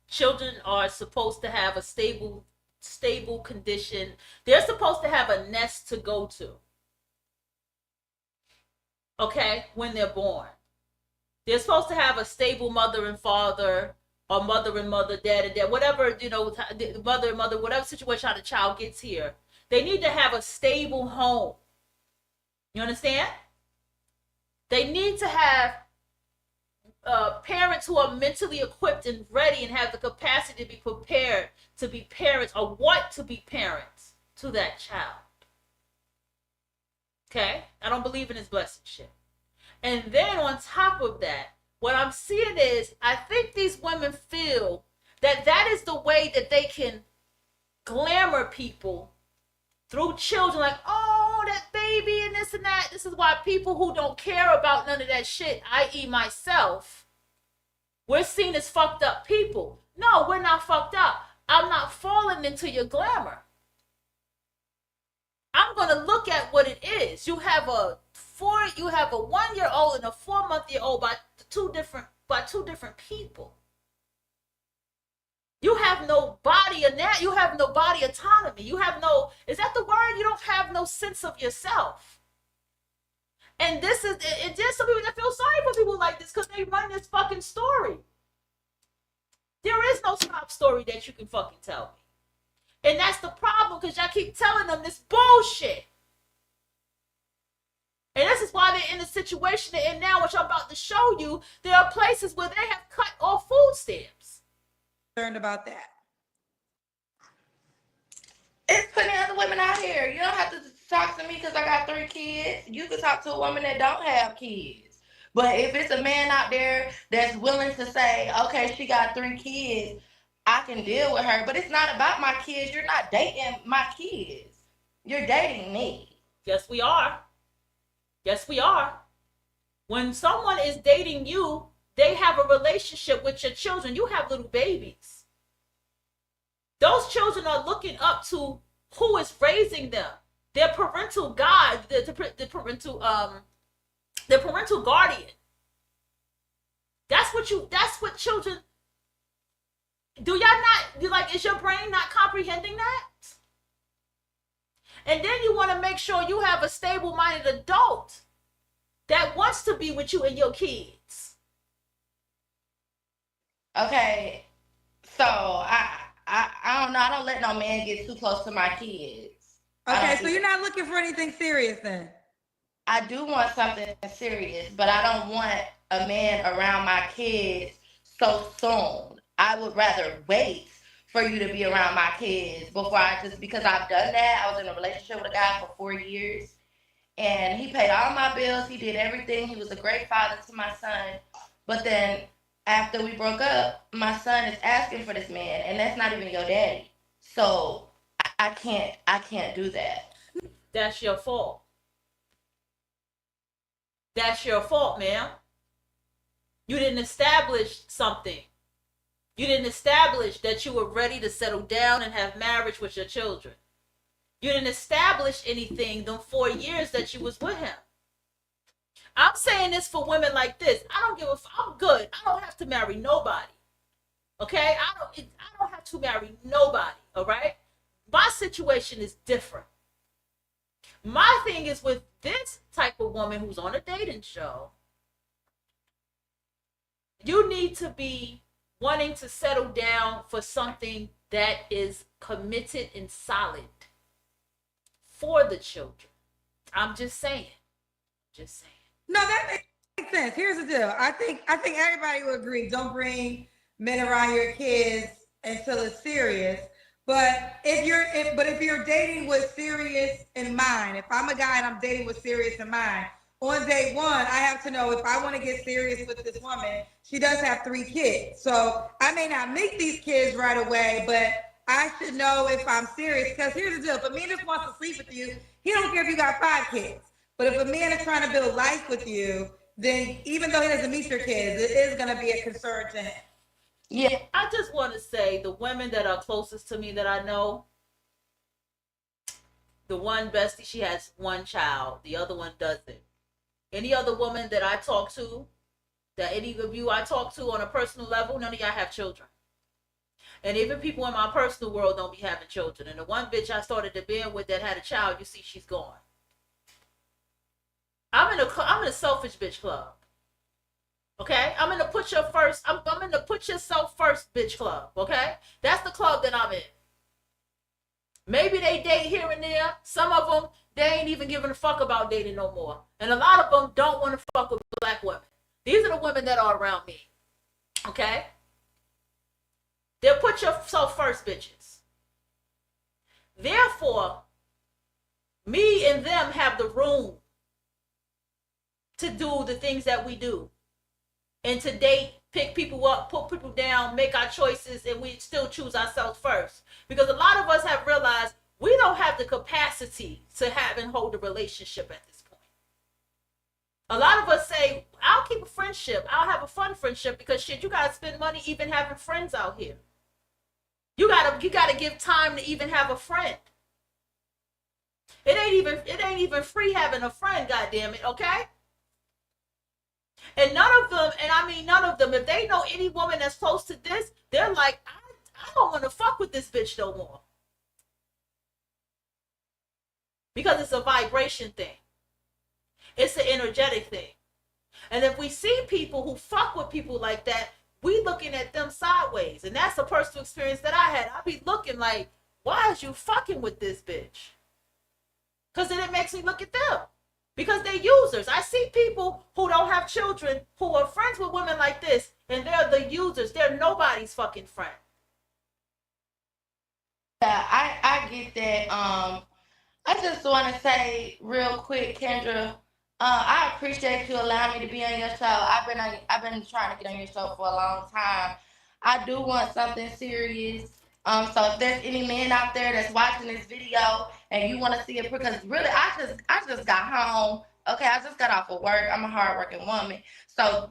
[SPEAKER 1] Children are supposed to have a stable condition. They're supposed to have a nest to go to. Okay, when they're born. They're supposed to have a stable mother and father, or mother and mother, dad and dad, whatever, mother and mother, whatever situation how the child gets here. They need to have a stable home. You understand? They need to have parents who are mentally equipped and ready and have the capacity to be prepared to be parents or want to be parents to that child. Okay? I don't believe in this blessed shit. And then on top of that, what I'm seeing is, I think these women feel that that is the way that they can glamour people through children. Like, oh, that baby and this and that. This is why people who don't care about none of that shit, i.e. myself, we're seen as fucked up people. No, we're not fucked up. I'm not falling into your glamour. I'm going to look at what it is. You have a 1-year-old and a 4-month-old by two different people. You have no body in that. You have no body autonomy. You have no, is that the word? You don't have no sense of yourself. And there's some people that feel sorry for people like this because they run this fucking story. There is no sob story that you can fucking tell me. And that's the problem, because y'all keep telling them this bullshit. And this is why they're in the situation they're in now, which I'm about to show you. There are places where they have cut off food stamps.
[SPEAKER 4] Concerned about that.
[SPEAKER 11] It's plenty of other women out here. You don't have to talk to me because I got 3 kids. You can talk to a woman that don't have kids. But if it's a man out there that's willing to say, okay, she got 3 kids, I can deal with her. But it's not about my kids. You're not dating my kids. You're dating me.
[SPEAKER 1] Yes, we are. Yes, we are. When someone is dating you, they have a relationship with your children. You have little babies. Those children are looking up to who is raising them. Their parental guide, their parental guardian. That's what children do. Y'all not, like, is your brain not comprehending that? And then you want to make sure you have a stable-minded adult that wants to be with you and your kids.
[SPEAKER 11] Okay, so I don't know. I don't let no man get too close to my kids.
[SPEAKER 4] Okay, so you're not looking for anything serious then?
[SPEAKER 11] I do want something serious, but I don't want a man around my kids so soon. I would rather wait for you to be around my kids because I've done that. I was in a relationship with a guy for 4 years, and he paid all my bills. He did everything. He was a great father to my son. But then after we broke up, my son is asking for this man, and that's not even your daddy. So I can't do that.
[SPEAKER 1] That's your fault. That's your fault, ma'am. You didn't establish something. You didn't establish that you were ready to settle down and have marriage with your children. You didn't establish anything them 4 years that you was with him. I'm saying this for women like this. I don't give a fuck. I'm good. I don't have to marry nobody. Okay? I don't have to marry nobody. All right? My situation is different. My thing is with this type of woman who's on a dating show, you need to be wanting to settle down for something that is committed and solid for the children. I'm just saying.
[SPEAKER 4] No, that makes sense. Here's the deal. I think everybody will agree. Don't bring men around your kids until it's serious. But if you're dating with serious in mind, if I'm a guy and I'm dating with serious in mind, on day one, I have to know if I want to get serious with this woman, she does have 3 kids. So I may not meet these kids right away, but I should know if I'm serious. Because here's the deal. If a man just wants to sleep with you, he don't care if you got 5 kids. But if a man is trying to build life with you, then even though he doesn't meet your kids, it is going to be a concern to him.
[SPEAKER 11] Yeah.
[SPEAKER 1] I just want to say the women that are closest to me that I know, the one bestie, she has one child. The other one doesn't. Any other woman that I talk to, that any of you I talk to on a personal level, none of y'all have children. And even people in my personal world don't be having children. And the one bitch I started to band with that had a child, you see, she's gone. I'm in a selfish bitch club. Okay? I'm in the put your first, I'm in the put yourself first bitch club. Okay? That's the club that I'm in. Maybe they date here and there. Some of them, they ain't even giving a fuck about dating no more. And a lot of them don't want to fuck with black women. These are the women that are around me. Okay? They'll put yourself first, bitches. Therefore, me and them have the room to do the things that we do. And to date, pick people up, put people down, make our choices, and we still choose ourselves first. Because a lot of us have realized we don't have the capacity to have and hold a relationship at this point. A lot of us say, I'll keep a friendship. I'll have a fun friendship because shit, you gotta spend money even having friends out here. You gotta give time to even have a friend. It ain't even free having a friend, goddamn it, okay? And none of them, and I mean none of them, if they know any woman that's close to this, they're like, I don't want to fuck with this bitch no more. Because it's a vibration thing. It's an energetic thing. And if we see people who fuck with people like that, we looking at them sideways. And that's a personal experience that I had. I be looking like, why is you fucking with this bitch? Because then it makes me look at them. Because they're users. I see people who don't have children who are friends with women like this, and they're the users. They're nobody's fucking friend.
[SPEAKER 11] Yeah, I get that. I just want to say real quick, Kendra, I appreciate you allowing me to be on your show. I've been trying to get on your show for a long time. I do want something serious. So if there's any men out there that's watching this video and you want to see it, because really I just got home. Okay, I just got off of work. I'm a hardworking woman. So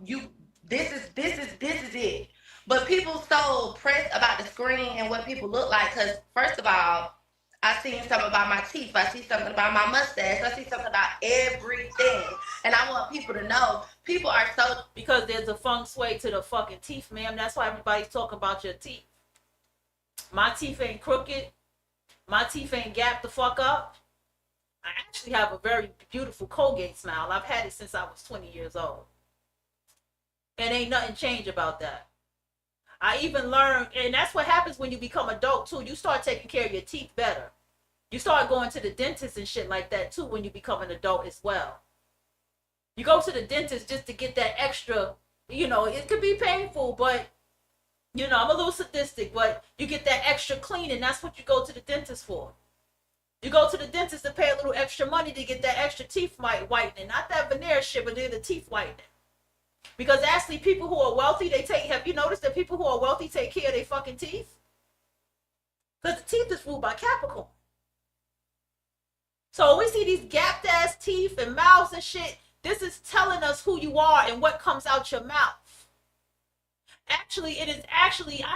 [SPEAKER 11] this is it. But people so pressed about the screen and what people look like, because first of all, I seen something about my teeth. I see something about my mustache. I see something about everything. And I want people to know, people are so...
[SPEAKER 1] Because there's a feng shui to the fucking teeth, ma'am. That's why everybody's talking about your teeth. My teeth ain't crooked. My teeth ain't gapped the fuck up. I actually have a very beautiful Colgate smile. I've had it since I was 20 years old. And ain't nothing changed about that. I even learned, and that's what happens when you become adult too. You start taking care of your teeth better. You start going to the dentist and shit like that too when you become an adult as well. You go to the dentist just to get that extra, it could be painful, but, I'm a little sadistic, but you get that extra cleaning. That's what you go to the dentist for. You go to the dentist to pay a little extra money to get that extra teeth whitening. Not that veneer shit, but the teeth whitening. Because actually, people who are wealthy, have you noticed that people who are wealthy take care of their fucking teeth? Because the teeth is ruled by Capricorn. So when we see these gapped ass teeth and mouths and shit, this is telling us who you are and what comes out your mouth. I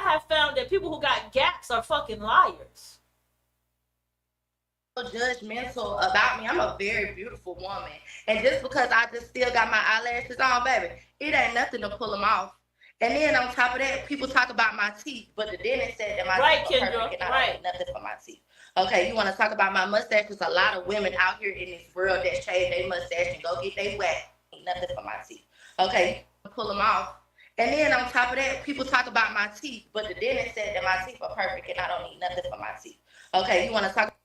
[SPEAKER 1] have found that people who got gaps are fucking liars.
[SPEAKER 11] Judgmental about me. I'm a very beautiful woman, and just because I just still got my eyelashes on, baby, it ain't nothing to pull them off. And then on top of that, people talk about my teeth, but the dentist said that my teeth are perfect, and I don't need nothing for my teeth. Okay, you want to talk about my mustache? There's a lot of women out here in this world that shave their mustache and go get their wax. Ain't nothing for my teeth. Okay, pull them off. And then on top of that, people talk about my teeth, but the dentist said that my teeth are perfect, and I don't need nothing for my teeth. Okay, you want to talk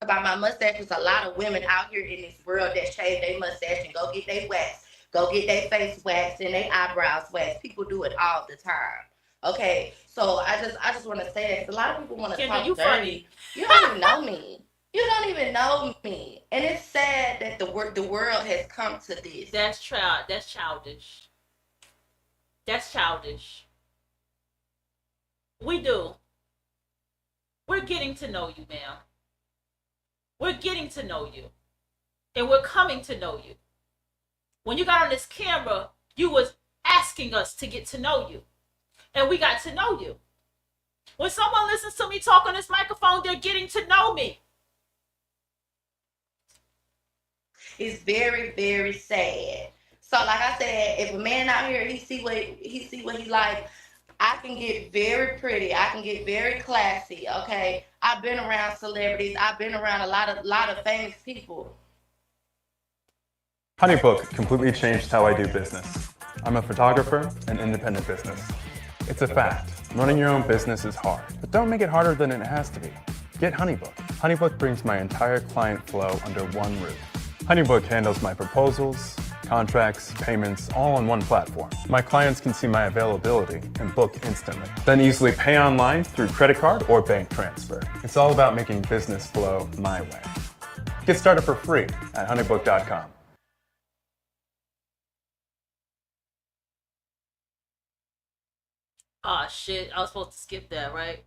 [SPEAKER 11] about my mustache? There's a lot of women out here in this world that shave their mustache and go get their wax, go get their face waxed and their eyebrows waxed. People do it all the time. Okay, so I just want to say that a lot of people want to talk dirty. Funny. You don't even know me. You don't even know me, and it's sad that the world has come to this.
[SPEAKER 1] That's childish. That's childish. We do. We're getting to know you, ma'am. We're getting to know you. And we're coming to know you. When you got on this camera, you was asking us to get to know you. And we got to know you. When someone listens to me talk on this microphone, they're getting to know me.
[SPEAKER 11] It's very, very sad. So like I said, if a man out here, he see what he like, I can get very pretty. I can get very classy. Okay. I've been around celebrities. I've been around a lot of famous people.
[SPEAKER 5] HoneyBook completely changed how I do business. I'm a photographer and independent business. It's a fact. Running your own business is hard, but don't make it harder than it has to be. Get HoneyBook. HoneyBook brings my entire client flow under one roof. HoneyBook handles my proposals, contracts, payments, all on one platform. My clients can see my availability and book instantly, then easily pay online through credit card or bank transfer. It's all about making business flow my way. Get started for free at honeybook.com.
[SPEAKER 1] Oh shit, I was supposed to skip that, right?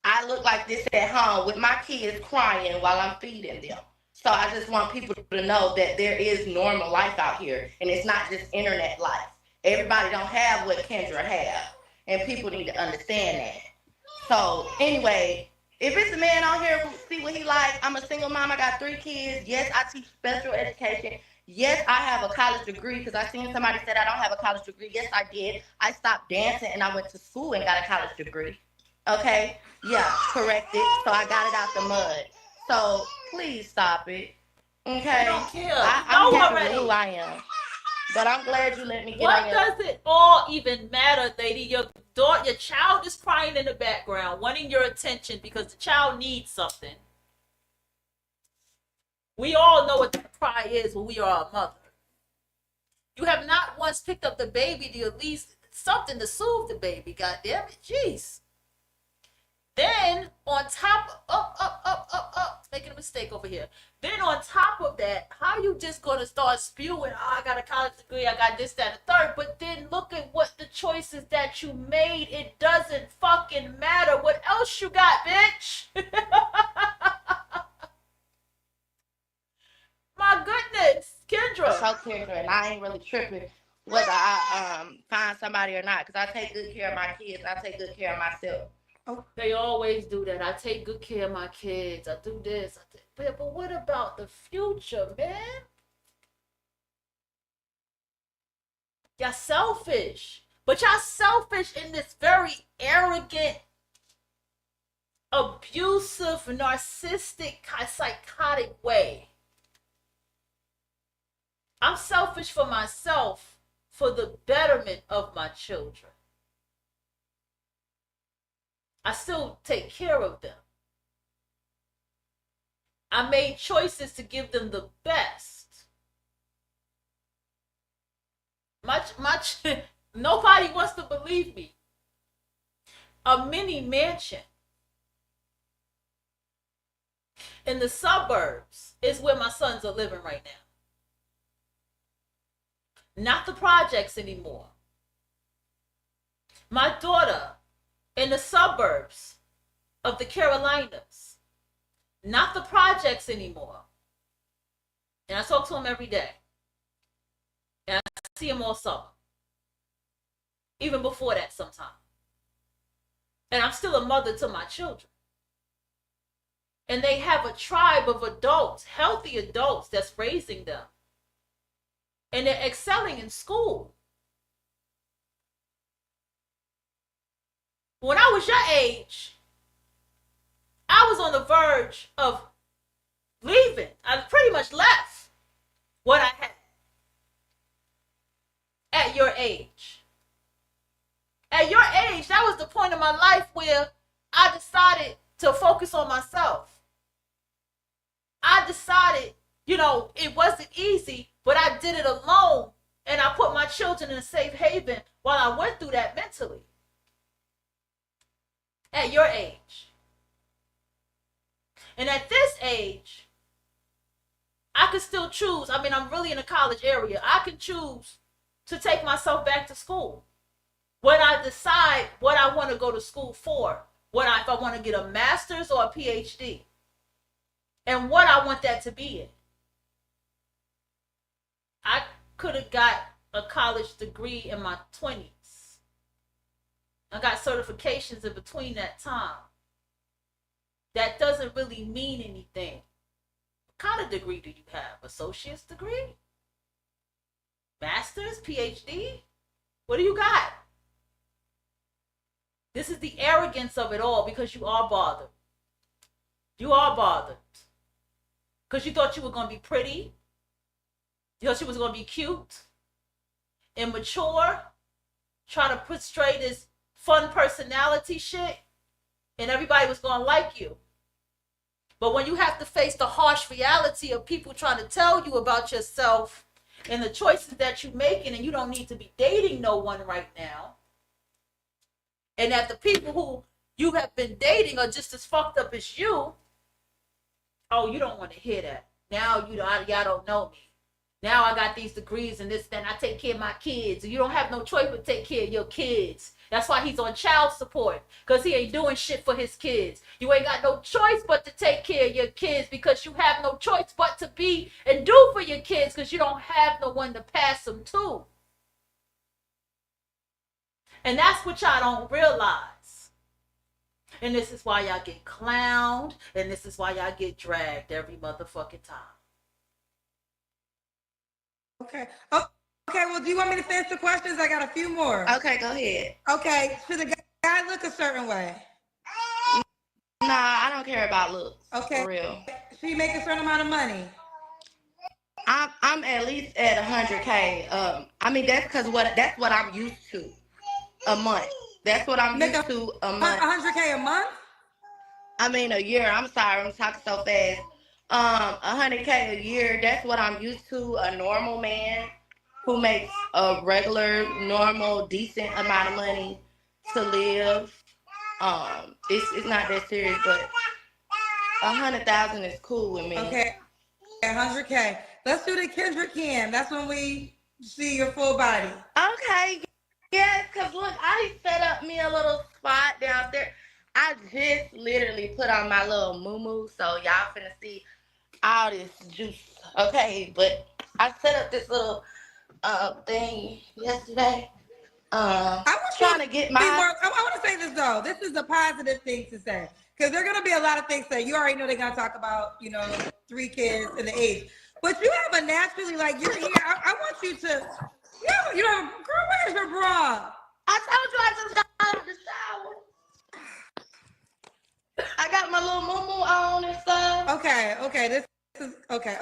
[SPEAKER 11] I look like this at home with my kids crying while I'm feeding them. So I just want people to know that there is normal life out here, and it's not just internet life. Everybody don't have what Kendra have, and people need to understand that. So anyway, if it's a man out here who see what he like, I'm a single mom, I got 3 kids. Yes, I teach special education. Yes, I have a college degree, because I seen somebody said I don't have a college degree. Yes, I did. I stopped dancing and I went to school and got a college degree. Okay? Yeah, corrected. So I got it out the mud. So please stop it. Okay?
[SPEAKER 1] I don't care.
[SPEAKER 11] I'm happy with who I am. But I'm glad you let me get on your...
[SPEAKER 1] What does it all even matter, lady? Your child is crying in the background, wanting your attention because the child needs something. We all know what the cry is when we are a mother. You have not once picked up the baby to at least something to soothe the baby. God damn it, jeez. Then on top, making a mistake over here. Then on top of that, how you just gonna start spewing? Oh, I got a college degree, I got this, that, and the third. But then look at what the choices that you made. It doesn't fucking matter. What else you got, bitch? My goodness, Kendra.
[SPEAKER 11] So Kendra, and I ain't really tripping whether I find somebody or not, because I take good care of my kids. I take good care of myself.
[SPEAKER 1] They always do that. I take good care of my kids. I do this. But what about the future, man? Y'all selfish. But y'all selfish in this very arrogant, abusive, narcissistic, psychotic way. I'm selfish for myself for the betterment of my children. I still take care of them. I made choices to give them the best. Nobody wants to believe me. A mini mansion in the suburbs is where my sons are living right now. Not the projects anymore. My daughter in the suburbs of the Carolinas. Not the projects anymore. And I talk to him every day. And I see him all summer. Even before that sometime. And I'm still a mother to my children. And they have a tribe of adults, healthy adults that's raising them. And they're excelling in school. When I was your age, I was on the verge of leaving. I pretty much left what I had at your age. At your age, that was the point of my life where I decided to focus on myself. I decided, it wasn't easy, but I did it alone. And I put my children in a safe haven while I went through that mentally. At your age. And at this age, I could still choose. I'm really in a college area. I can choose to take myself back to school. When I decide what I want to go to school for. If I want to get a master's or a PhD. and what I want that to be in. I could have got a college degree in my 20s. I got certifications in between that time. That doesn't really mean anything. What kind of degree do you have? Associate's degree? Master's? PhD? What do you got? This is the arrogance of it all because you are bothered. You are bothered. Because you thought you were going to be pretty. You thought you was going to be cute. Immature. Try to put straight this fun personality shit. And everybody was going to like you. But when you have to face the harsh reality of people trying to tell you about yourself and the choices that you're making, and you don't need to be dating no one right now, and that the people who you have been dating are just as fucked up as you, oh, you don't want to hear that. Now y'all don't know me. Now I got these degrees and this, then I take care of my kids. And you don't have no choice but take care of your kids. That's why he's on child support, because he ain't doing shit for his kids. You ain't got no choice but to take care of your kids, because you have no choice but to be and do for your kids, because you don't have no one to pass them to. And that's what y'all don't realize. And this is why y'all get clowned, and this is why y'all get dragged every motherfucking time.
[SPEAKER 4] Okay. Oh, okay, well, do you want me to finish the questions? I got a few more.
[SPEAKER 11] Okay, go ahead.
[SPEAKER 4] Okay, should the guy look a certain way?
[SPEAKER 11] Nah, I don't care about looks.
[SPEAKER 4] Okay.
[SPEAKER 11] For real.
[SPEAKER 4] Should he make a certain amount of money?
[SPEAKER 11] I'm at least at 100K. I mean, that's what I'm used to a month. That's what I'm used to a month.
[SPEAKER 4] 100K a month?
[SPEAKER 11] I mean, a year. I'm sorry, I'm talking so fast. 100K a year. That's what I'm used to. A normal man who makes a regular, normal, decent amount of money to live. It's not that serious, but 100,000 is cool with me.
[SPEAKER 4] Okay, 100K. Let's do the Kendrick cam. That's when we see your full body.
[SPEAKER 11] Okay. Yes, because look, I set up me a little spot downstairs. I just literally put on my little moo-moo, so y'all finna see all this juice. Okay, but I set up this little thing yesterday.
[SPEAKER 4] I want to say this though. This is a positive thing to say, because there are gonna be a lot of things that you already know they're gonna talk about. 3 kids and the age, but you have a naturally, like, you're here. I want you to. You know, girl, where's your bra?
[SPEAKER 11] I told you I just got out of the shower. I got my little moo-moo on and stuff.
[SPEAKER 4] Okay. This is okay,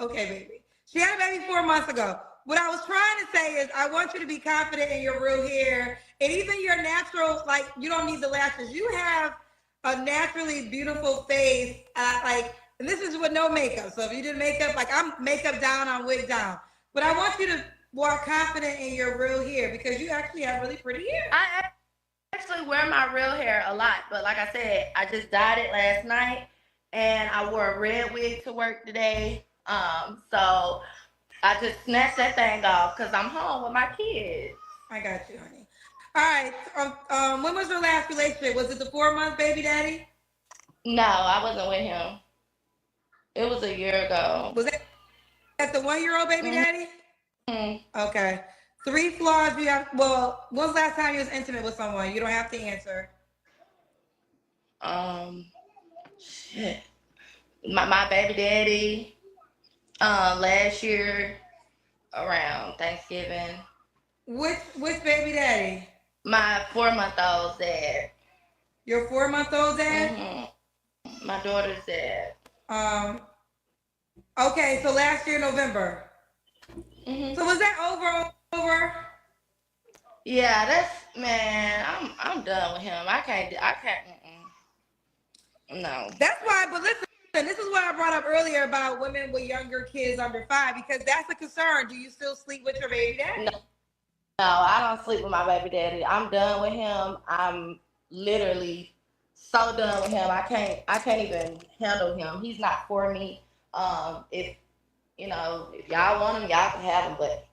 [SPEAKER 4] baby. She had a baby 4 months ago. What I was trying to say is I want you to be confident in your real hair and even your natural, like, you don't need the lashes. You have a naturally beautiful face, and this is with no makeup. So if you did makeup, like, I'm makeup down, I'm wig down. But I want you to walk confident in your real hair, because you actually have really pretty hair.
[SPEAKER 11] I actually wear my real hair a lot, but like I said, I just dyed it last night, and I wore a red wig to work today. So I just snatched that thing off because I'm home with my kids.
[SPEAKER 4] I got you, honey. All right. When was your last relationship? Was it the 4-month baby daddy?
[SPEAKER 11] No, I wasn't with him. It was a year ago.
[SPEAKER 4] Was that the 1-year-old baby daddy?
[SPEAKER 11] Mm-hmm.
[SPEAKER 4] Okay. 3 flaws you have. Well, when was the last time you was intimate with someone? You don't have to answer.
[SPEAKER 11] Shit. My baby daddy. Last year around Thanksgiving.
[SPEAKER 4] Which baby daddy?
[SPEAKER 11] My 4-month-old dad.
[SPEAKER 4] Your 4-month-old dad?
[SPEAKER 11] Mm-hmm. My daughter's dad.
[SPEAKER 4] Okay, so last year November.
[SPEAKER 11] Mm-hmm.
[SPEAKER 4] So was that over?
[SPEAKER 11] Yeah, I'm done with him. I can't. No.
[SPEAKER 4] That's why. But listen, this is what I brought up earlier about women with younger kids under 5, because that's a concern. Do you still sleep with your baby daddy?
[SPEAKER 11] No, I don't sleep with my baby daddy. I'm done with him. I'm literally so done with him. I can't even handle him. He's not for me. If y'all want him, y'all can have him, but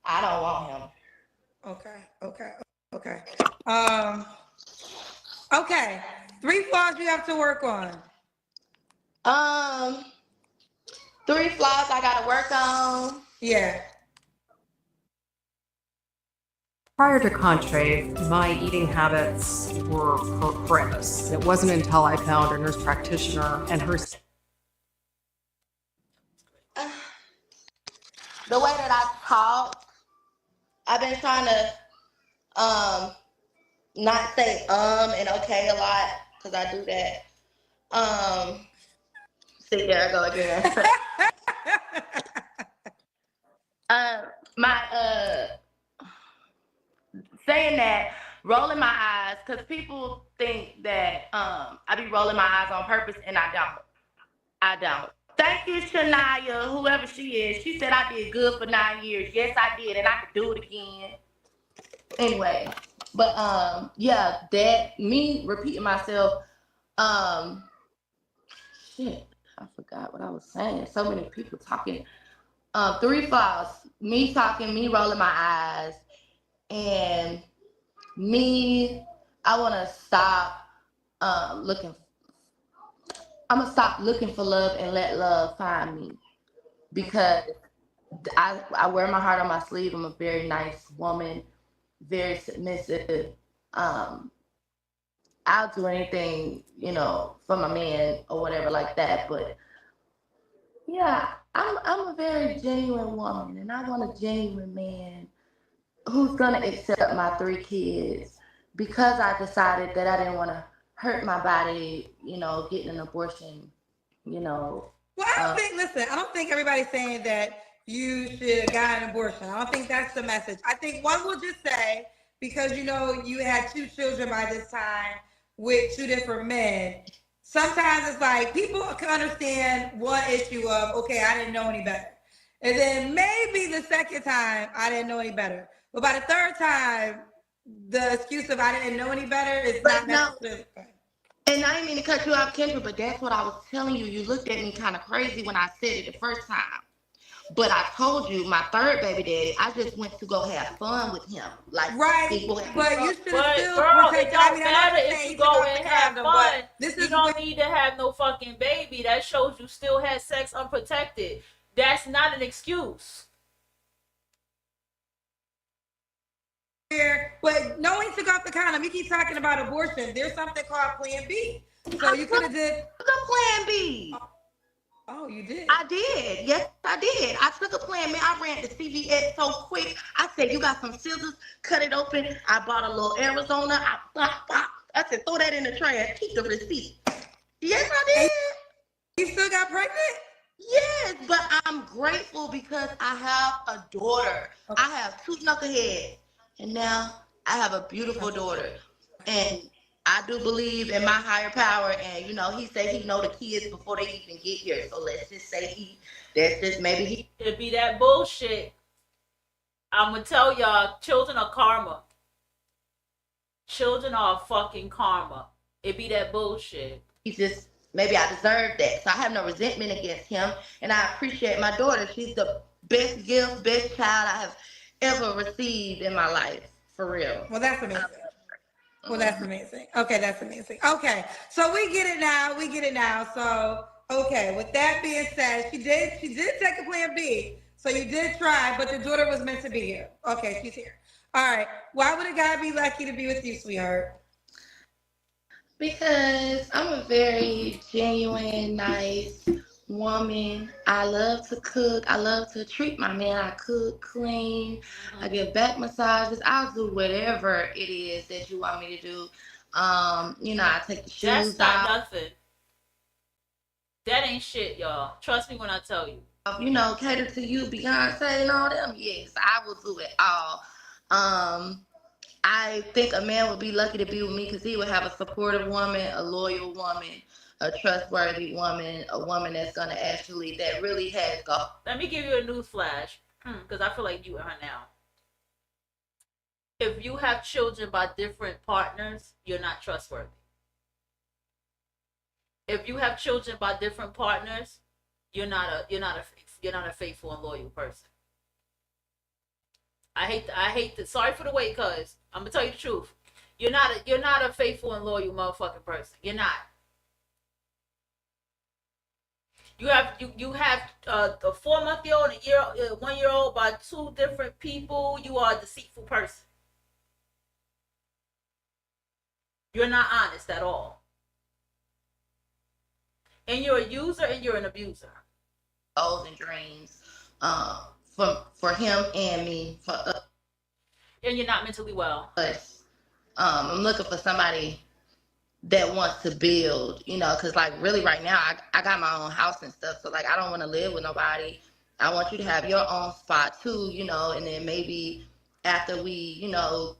[SPEAKER 11] I don't want him.
[SPEAKER 4] Okay. Okay. 3 flaws you have to work on.
[SPEAKER 11] 3 flaws I gotta work on.
[SPEAKER 4] Yeah.
[SPEAKER 14] Prior to Contrave, my eating habits were horrendous. It wasn't until I found a nurse practitioner and her.
[SPEAKER 11] The way that I talk, I've been trying to not say and okay a lot, because I do that. See, there I go again. Saying that, rolling my eyes, because people think that I be rolling my eyes on purpose, and I don't. Thank you, Shania, whoever she is. She said I did good for 9 years. Yes, I did, and I could do it again. Anyway, but yeah, that me repeating myself. Shit, I forgot what I was saying. So many people talking. 3 flaws: me talking, me rolling my eyes, and me. I want to stop looking. I'm gonna stop looking for love and let love find me, because I wear my heart on my sleeve. I'm a very nice woman, very submissive. I'll do anything, for my man or whatever like that. But yeah, I'm a very genuine woman, and I want a genuine man who's gonna accept my 3 kids, because I decided that I didn't want to hurt my body, getting an abortion,
[SPEAKER 4] Well, I don't think everybody's saying that you should have gotten an abortion. I don't think that's the message. I think one will just say, because you had 2 children by this time with 2 different men. Sometimes it's like people can understand one issue of, okay, I didn't know any better. And then maybe the second time I didn't know any better. But by the third time, the excuse of I didn't know any better is not necessary.
[SPEAKER 11] And I didn't mean to cut you off, Kendra, but that's what I was telling you. You looked at me kind of crazy when I said it the first time. But I told you, my 3rd baby daddy, I just went to go have fun with him. Like,
[SPEAKER 4] right.
[SPEAKER 11] People
[SPEAKER 4] but you should still
[SPEAKER 1] girl,
[SPEAKER 4] protect.
[SPEAKER 1] it don't matter if you go and have fun. You don't need to have no fucking baby. That shows you still had sex unprotected. That's not an excuse.
[SPEAKER 4] But no one took off the condom. You keep talking about abortion. There's something called Plan B. So you could have did
[SPEAKER 11] the Plan B.
[SPEAKER 4] Oh, you did?
[SPEAKER 11] I did. Yes, I did. I took a Plan B. I ran to CVS so quick. I said, "You got some scissors? Cut it open." I bought a little Arizona. I said, "Throw that in the trash. Keep the receipt." Yes, I did.
[SPEAKER 4] You still got pregnant?
[SPEAKER 11] Yes, but I'm grateful because I have a daughter. Okay. I have 2 knuckleheads, and now I have a beautiful daughter. And I do believe in my higher power, and he said he know the kids before they even get here. So let's just say
[SPEAKER 1] It be that bullshit. I'm gonna tell y'all, children are karma. Children are fucking karma. It be that bullshit.
[SPEAKER 11] Maybe I deserve that. So I have no resentment against him, and I appreciate my daughter. She's the best gift, best child I have ever received in my life, for real.
[SPEAKER 4] Well, that's amazing. That's amazing. Okay, that's amazing. Okay, so we get it now. So, okay, with that being said, she did take a Plan B. So you did try, but the daughter was meant to be here. Okay, she's here. All right. Why would a guy be lucky to be with you, sweetheart?
[SPEAKER 11] Because I'm a very genuine, nice woman. I love to cook. I love to treat my man. I cook, clean. I give back massages. I'll do whatever it is that you want me to do. I take the shoes
[SPEAKER 1] That's not
[SPEAKER 11] out.
[SPEAKER 1] nothing. That ain't shit, y'all. Trust me when I tell you.
[SPEAKER 11] Cater to you, Beyonce and all them. Yes, I will do it all. I think a man would be lucky to be with me because he would have a supportive woman, a loyal woman, a trustworthy woman, a woman that's going to actually, that really has go.
[SPEAKER 1] Let me give you a news flash, because I feel like you and her now. If you have children by different partners, you're not trustworthy. If you have children by different partners, you're not a faithful and loyal person. I hate that. Sorry for the wait, cuz I'm gonna tell you the truth. You're not a faithful and loyal motherfucking person. You're not. You have a 4-month-old and a 1-year-old by two different people. You are a deceitful person. You're not honest at all. And you're a user and you're an abuser.
[SPEAKER 11] Goals and dreams, for him and me, for us.
[SPEAKER 1] And you're not mentally well.
[SPEAKER 11] I'm looking for somebody that wants to build, you know, because like really right now I got my own house and stuff, so like I don't want to live with nobody. I want you to have your own spot too, you know, and then maybe after we, you know,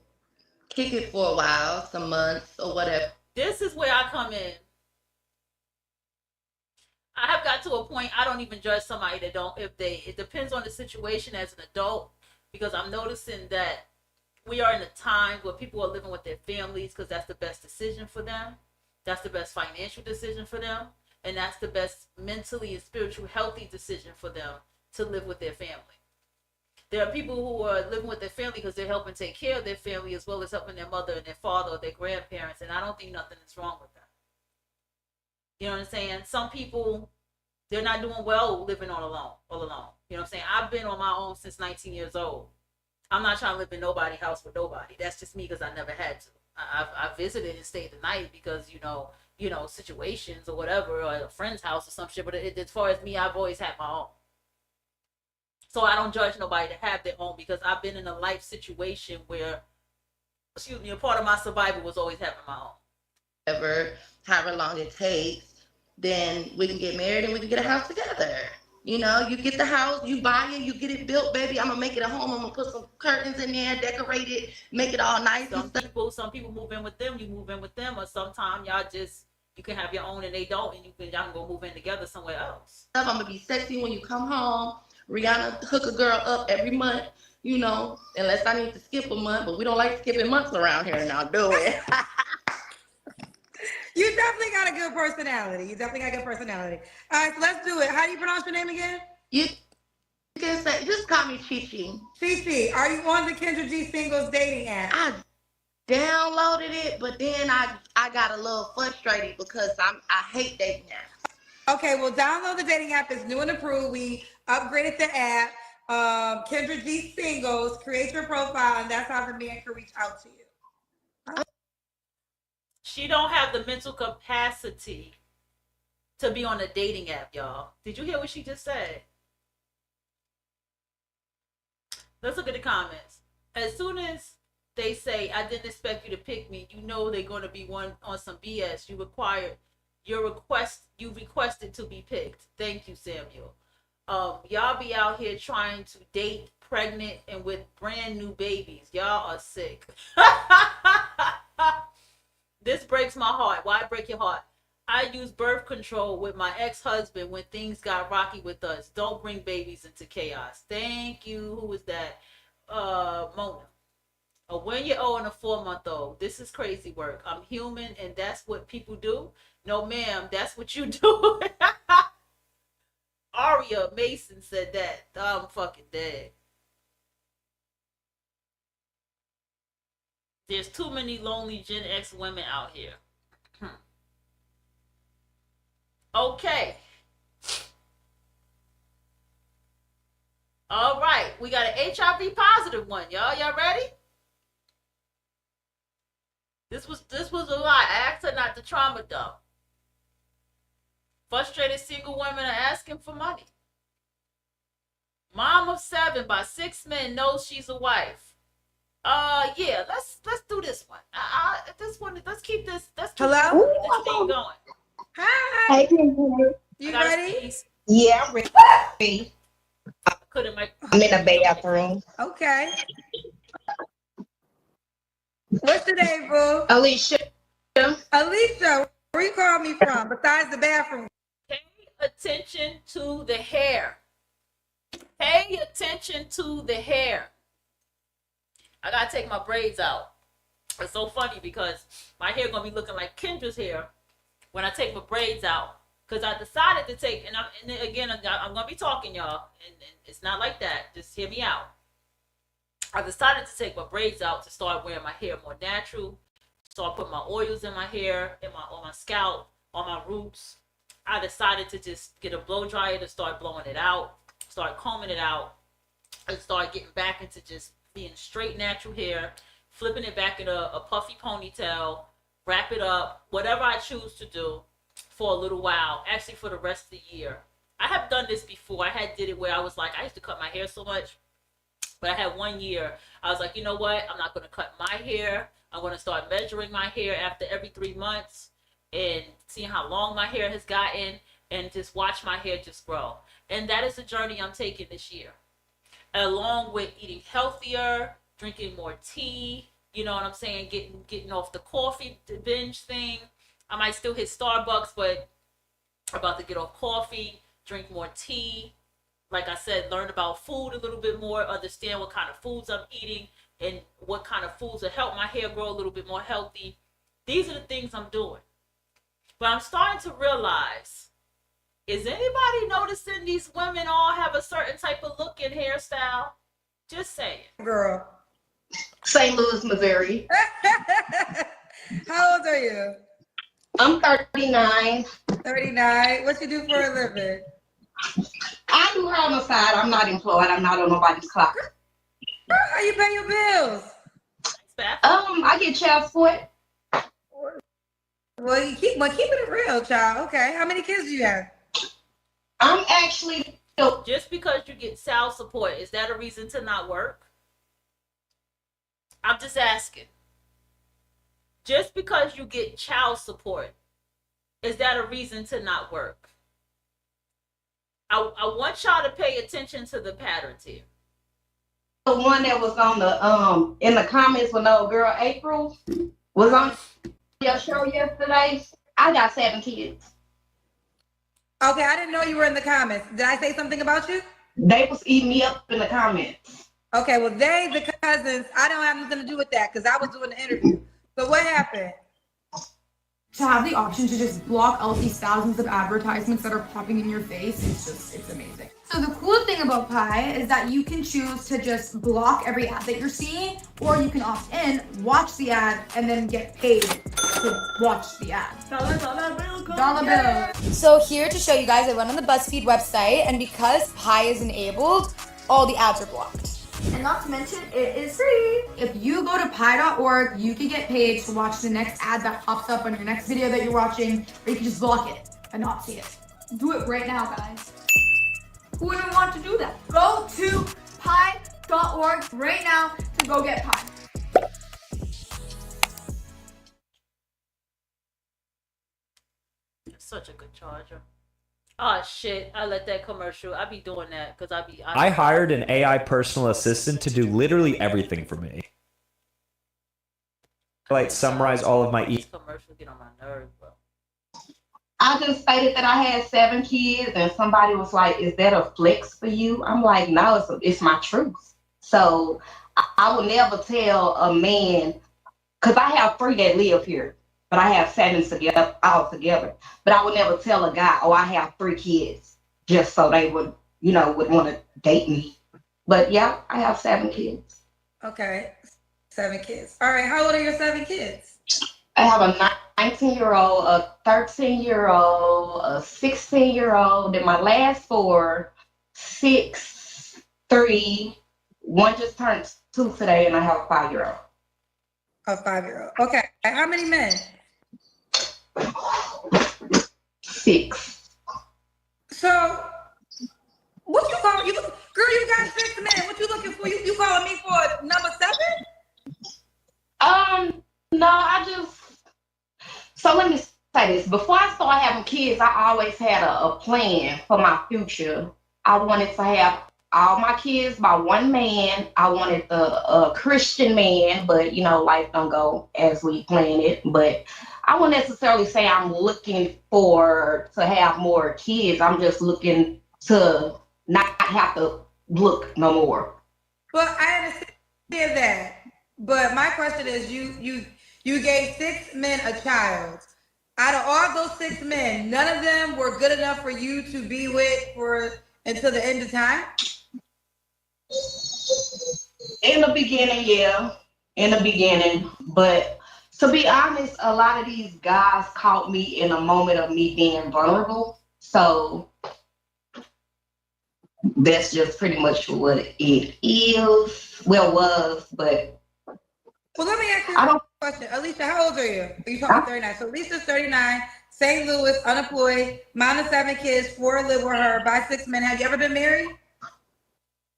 [SPEAKER 11] kick it for a while, some months or whatever.
[SPEAKER 1] This is where I come in. I have got to a point I don't even judge somebody that don't, it depends on the situation as an adult, because I'm noticing that we are in a time where people are living with their families because that's the best decision for them. That's the best financial decision for them. And that's the best mentally and spiritually healthy decision for them to live with their family. There are people who are living with their family because they're helping take care of their family as well as helping their mother and their father or their grandparents. And I don't think nothing is wrong with that. You know what I'm saying? Some people, they're not doing well living all alone. You know what I'm saying? I've been on my own since 19 years old. I'm not trying to live in nobody's house with nobody. That's just me because I never had to. I visited and stayed the night because, you know, situations or whatever, or a friend's house or some shit. But as far as me, I've always had my own. So I don't judge nobody to have their own because I've been in a life situation where, a part of my survival was always having my own.
[SPEAKER 11] However long it takes, then we can get married and we can get a house together. You know, you get the house, you buy it, you get it built, baby. I'm gonna make it a home. I'm gonna put some curtains in there, decorate it, make it all nice.
[SPEAKER 1] Some people move in with them, you move in with them, or sometimes you can have your own and they don't, and y'all can go move in together somewhere else.
[SPEAKER 11] I'm gonna be sexy when you come home. Rihanna hook a girl up every month, you know, unless I need to skip a month, but we don't like skipping months around here, and I'll do it.
[SPEAKER 4] You definitely got a good personality. All right, so let's do it. How do you pronounce your name again?
[SPEAKER 11] You can say, just call me Chichi.
[SPEAKER 4] Chichi, are you on the Kendra G Singles dating app?
[SPEAKER 11] I downloaded it, but then I got a little frustrated because I hate dating apps.
[SPEAKER 4] Okay, well, download the dating app. It's new and approved. We upgraded the app. Kendra G Singles, create your profile, and that's how the man can reach out to you.
[SPEAKER 1] She don't have the mental capacity to be on a dating app, y'all. Did you hear what she just said? Let's look at the comments. As soon as they say, I didn't expect you to pick me, you know they're going to be one on some BS. You requested to be picked. Thank you, Samuel. Y'all be out here trying to date pregnant and with brand new babies. Y'all are sick. This breaks my heart. Why break your heart? I used birth control with my ex-husband when things got rocky with us. Don't bring babies into chaos. Thank you. Who was that? Mona. A 1-year-old and a 4-month-old. This is crazy work. I'm human and that's what people do? No, ma'am. That's what you do. Aria Mason said that. I'm fucking dead. There's too many lonely Gen X women out here. Okay. All right. We got an HIV positive one, y'all. Y'all ready? This was a lot. I asked her not to trauma dump. Frustrated single women are asking for money. Mom of 7 by 6 men knows she's a wife. Yeah, let's do this one. This one, let's keep this.
[SPEAKER 4] Hello?
[SPEAKER 1] This thing going.
[SPEAKER 4] Hi.
[SPEAKER 15] Hey,
[SPEAKER 4] You ready?
[SPEAKER 15] Yeah, I'm ready. I'm in the bathroom.
[SPEAKER 4] Okay. What's your name, boo?
[SPEAKER 15] Alicia.
[SPEAKER 4] Alicia, where you call me from besides the bathroom?
[SPEAKER 1] Pay attention to the hair. Pay attention to the hair. I gotta take my braids out. It's so funny because my hair gonna be looking like Kendra's hair when I take my braids out. Because I decided to take, and again, I'm gonna be talking, y'all, and it's not like that. Just hear me out. I decided to take my braids out to start wearing my hair more natural. So I put my oils in my hair, on my scalp, on my roots. I decided to just get a blow dryer to start blowing it out, start combing it out, and start getting back into just being straight natural hair, flipping it back in a puffy ponytail, wrap it up, whatever I choose to do for a little while, actually for the rest of the year. I have done this before. I did it where I was like, I used to cut my hair so much, but I had 1 year, I was like, you know what? I'm not going to cut my hair. I'm going to start measuring my hair after every 3 months and seeing how long my hair has gotten and just watch my hair just grow. And that is the journey I'm taking this year, along with eating healthier, drinking more tea, you know what I'm saying, getting off the coffee binge thing. I might still hit Starbucks, but I'm about to get off coffee, drink more tea. Like I said, learn about food a little bit more, understand what kind of foods I'm eating and what kind of foods will help my hair grow a little bit more healthy. These are the things I'm doing. But I'm starting to realize, is anybody noticing these women all have a certain type of look and hairstyle? Just saying.
[SPEAKER 4] Girl.
[SPEAKER 15] St. Louis, Missouri.
[SPEAKER 4] How old are you?
[SPEAKER 15] I'm 39.
[SPEAKER 4] 39. What you do for a living?
[SPEAKER 15] I do her on the side. I'm not employed. I'm not on nobody's clock.
[SPEAKER 4] How you pay your bills?
[SPEAKER 15] I get child support.
[SPEAKER 4] Well, keeping it real, child. Okay. How many kids do you have?
[SPEAKER 15] I'm actually...
[SPEAKER 1] Just because you get child support, is that a reason to not work? I'm just asking. Just because you get child support, is that a reason to not work? I want y'all to pay attention to the patterns here.
[SPEAKER 15] The one that was on the in the comments when old girl April was on your show yesterday. I got 7 kids.
[SPEAKER 4] Okay, I didn't know you were in the comments. Did I say something about you?
[SPEAKER 15] They was eating me up in the comments.
[SPEAKER 4] Okay, well, the cousins, I don't have nothing to do with that because I was doing the interview. So what happened?
[SPEAKER 16] To have the option to just block all these thousands of advertisements that are popping in your face, it's amazing. So the cool thing about Pi is that you can choose to just block every ad that you're seeing, or you can opt in, watch the ad, and then get paid to watch the ad. Dollar bill.
[SPEAKER 17] So here to show you guys, I went on the BuzzFeed website, and because Pi is enabled, all the ads are blocked.
[SPEAKER 16] And not to mention, it is free. If you go to pi.org, you can get paid to watch the next ad that pops up on your next video that you're watching, or you can just block it and not see it. Do it right now, guys. Who wouldn't want to do that? Go to pi.org right now to go get Pi.
[SPEAKER 1] Such a good charger. Oh shit, I let that commercial. I be doing that because
[SPEAKER 18] I hired an AI personal assistant to do literally everything for me. Like summarize all of my
[SPEAKER 1] commercials get on my nerves, bro.
[SPEAKER 15] I just stated that I had 7 kids and somebody was like, is that a flex for you? I'm like, no, it's my truth. So I would never tell a man, because I have 3 that live here, but I have 7 together, all together. But I would never tell a guy, oh, I have 3 kids, just so they would want to date me. But yeah, I have 7 kids.
[SPEAKER 4] Okay, 7 kids. All right, how old are your 7 kids?
[SPEAKER 15] I have a 19-year-old, a 13-year-old, a 16-year-old, then my last 4, 6, 3, 1 just turned 2 today, and I have a 5-year-old.
[SPEAKER 4] A 5-year-old. Okay, how many men?
[SPEAKER 15] 6.
[SPEAKER 4] So, what you call you? Girl, you got 6 men. What you looking for? You calling me for number 7?
[SPEAKER 15] No, so let me say this. Before I started having kids, I always had a plan for my future. I wanted to have all my kids by one man. I wanted a Christian man, but life don't go as we planned it. But I wouldn't necessarily say I'm looking to have more kids. I'm just looking to not have to look no more.
[SPEAKER 4] Well, I understand that, but my question is, you gave 6 men a child. Out of all those 6 men, none of them were good enough for you to be with until the end of time?
[SPEAKER 15] In the beginning, yeah. In the beginning. But To be honest, a lot of these guys caught me in a moment of me being vulnerable. So that's just pretty much what it is. Well, was, but.
[SPEAKER 4] Well, let me ask you a question. Alicia, how old are you? You told me 39. So Alicia's 39, St. Louis, unemployed, mom of 7 kids, 4 live with her, by 6 men. Have you ever been married?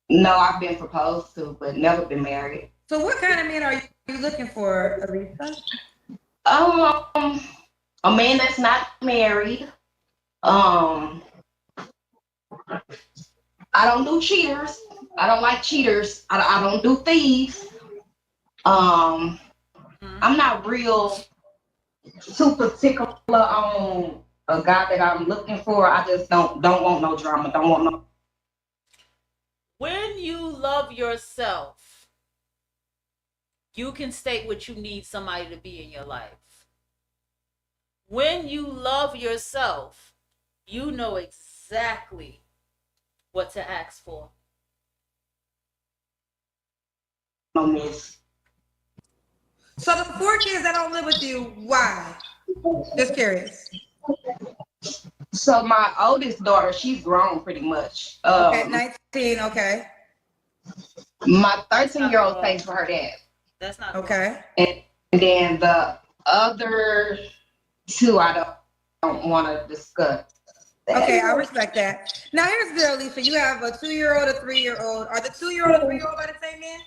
[SPEAKER 15] No, I've been proposed to, but never been married.
[SPEAKER 4] So what kind of man are you looking for, Alicia?
[SPEAKER 15] A man that's not married. I don't do cheaters. I don't like cheaters. I don't do thieves. I'm not real too particular on a guy that I'm looking for. I just don't want no drama. Don't want no.
[SPEAKER 1] When you love yourself, you can state what you need somebody to be in your life. When you love yourself, you know exactly what to ask for.
[SPEAKER 15] No, miss.
[SPEAKER 4] So the 4 kids that don't live with you, why? Just curious.
[SPEAKER 15] So my oldest daughter, she's grown pretty much.
[SPEAKER 4] Okay, 19, okay.
[SPEAKER 15] My 13-year-old stays for her dad.
[SPEAKER 1] That's not
[SPEAKER 4] okay.
[SPEAKER 15] And then the other 2, I don't want to discuss.
[SPEAKER 4] Okay, I respect that. Now here's the deal, Lisa. You have a 2-year-old, a 3-year-old. Are the 2-year-old and 3-year-old by the same man?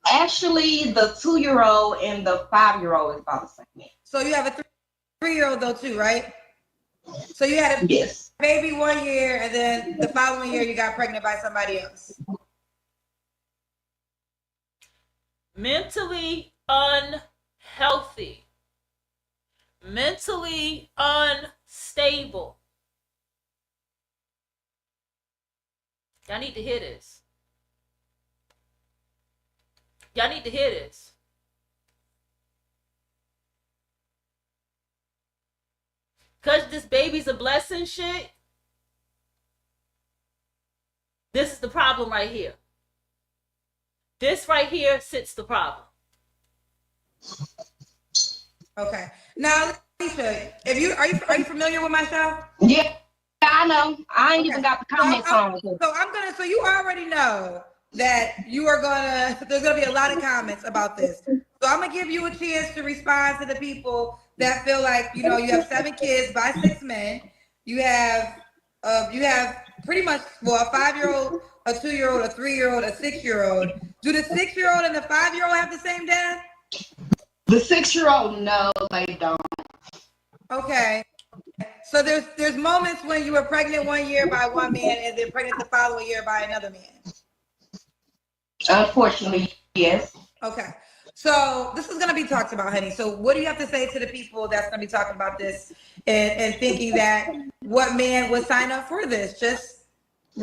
[SPEAKER 15] Actually, the 2-year-old and the 5-year-old is about the same man.
[SPEAKER 4] So you have a 3-year-old though too, right? So you had a baby 1 year, and then the following year you got pregnant by somebody else.
[SPEAKER 1] Mentally unhealthy, mentally unstable. Y'all need to hear this. Y'all need to hear this. Because this baby's a blessing shit. This is the problem right here. This right here sits the problem.
[SPEAKER 4] Okay. Now, Alicia, are you familiar with my show?
[SPEAKER 15] Yeah, I know. I ain't even got the comments on it.
[SPEAKER 4] So you already know that there's gonna be a lot of comments about this. So I'm gonna give you a chance to respond to the people that feel like, you have 7 kids by 6 men. You have pretty much, a 5-year-old, a 2-year-old, a 3-year-old, a 6-year-old. Do the 6-year-old and the 5-year-old have the same dad?
[SPEAKER 15] The 6-year-old, no, they don't.
[SPEAKER 4] Okay. So there's moments when you were pregnant 1 year by one man and then pregnant the following year by another man.
[SPEAKER 15] Unfortunately, yes.
[SPEAKER 4] Okay. So this is going to be talked about, honey. So what do you have to say to the people that's going to be talking about this and thinking that what man would sign up for this?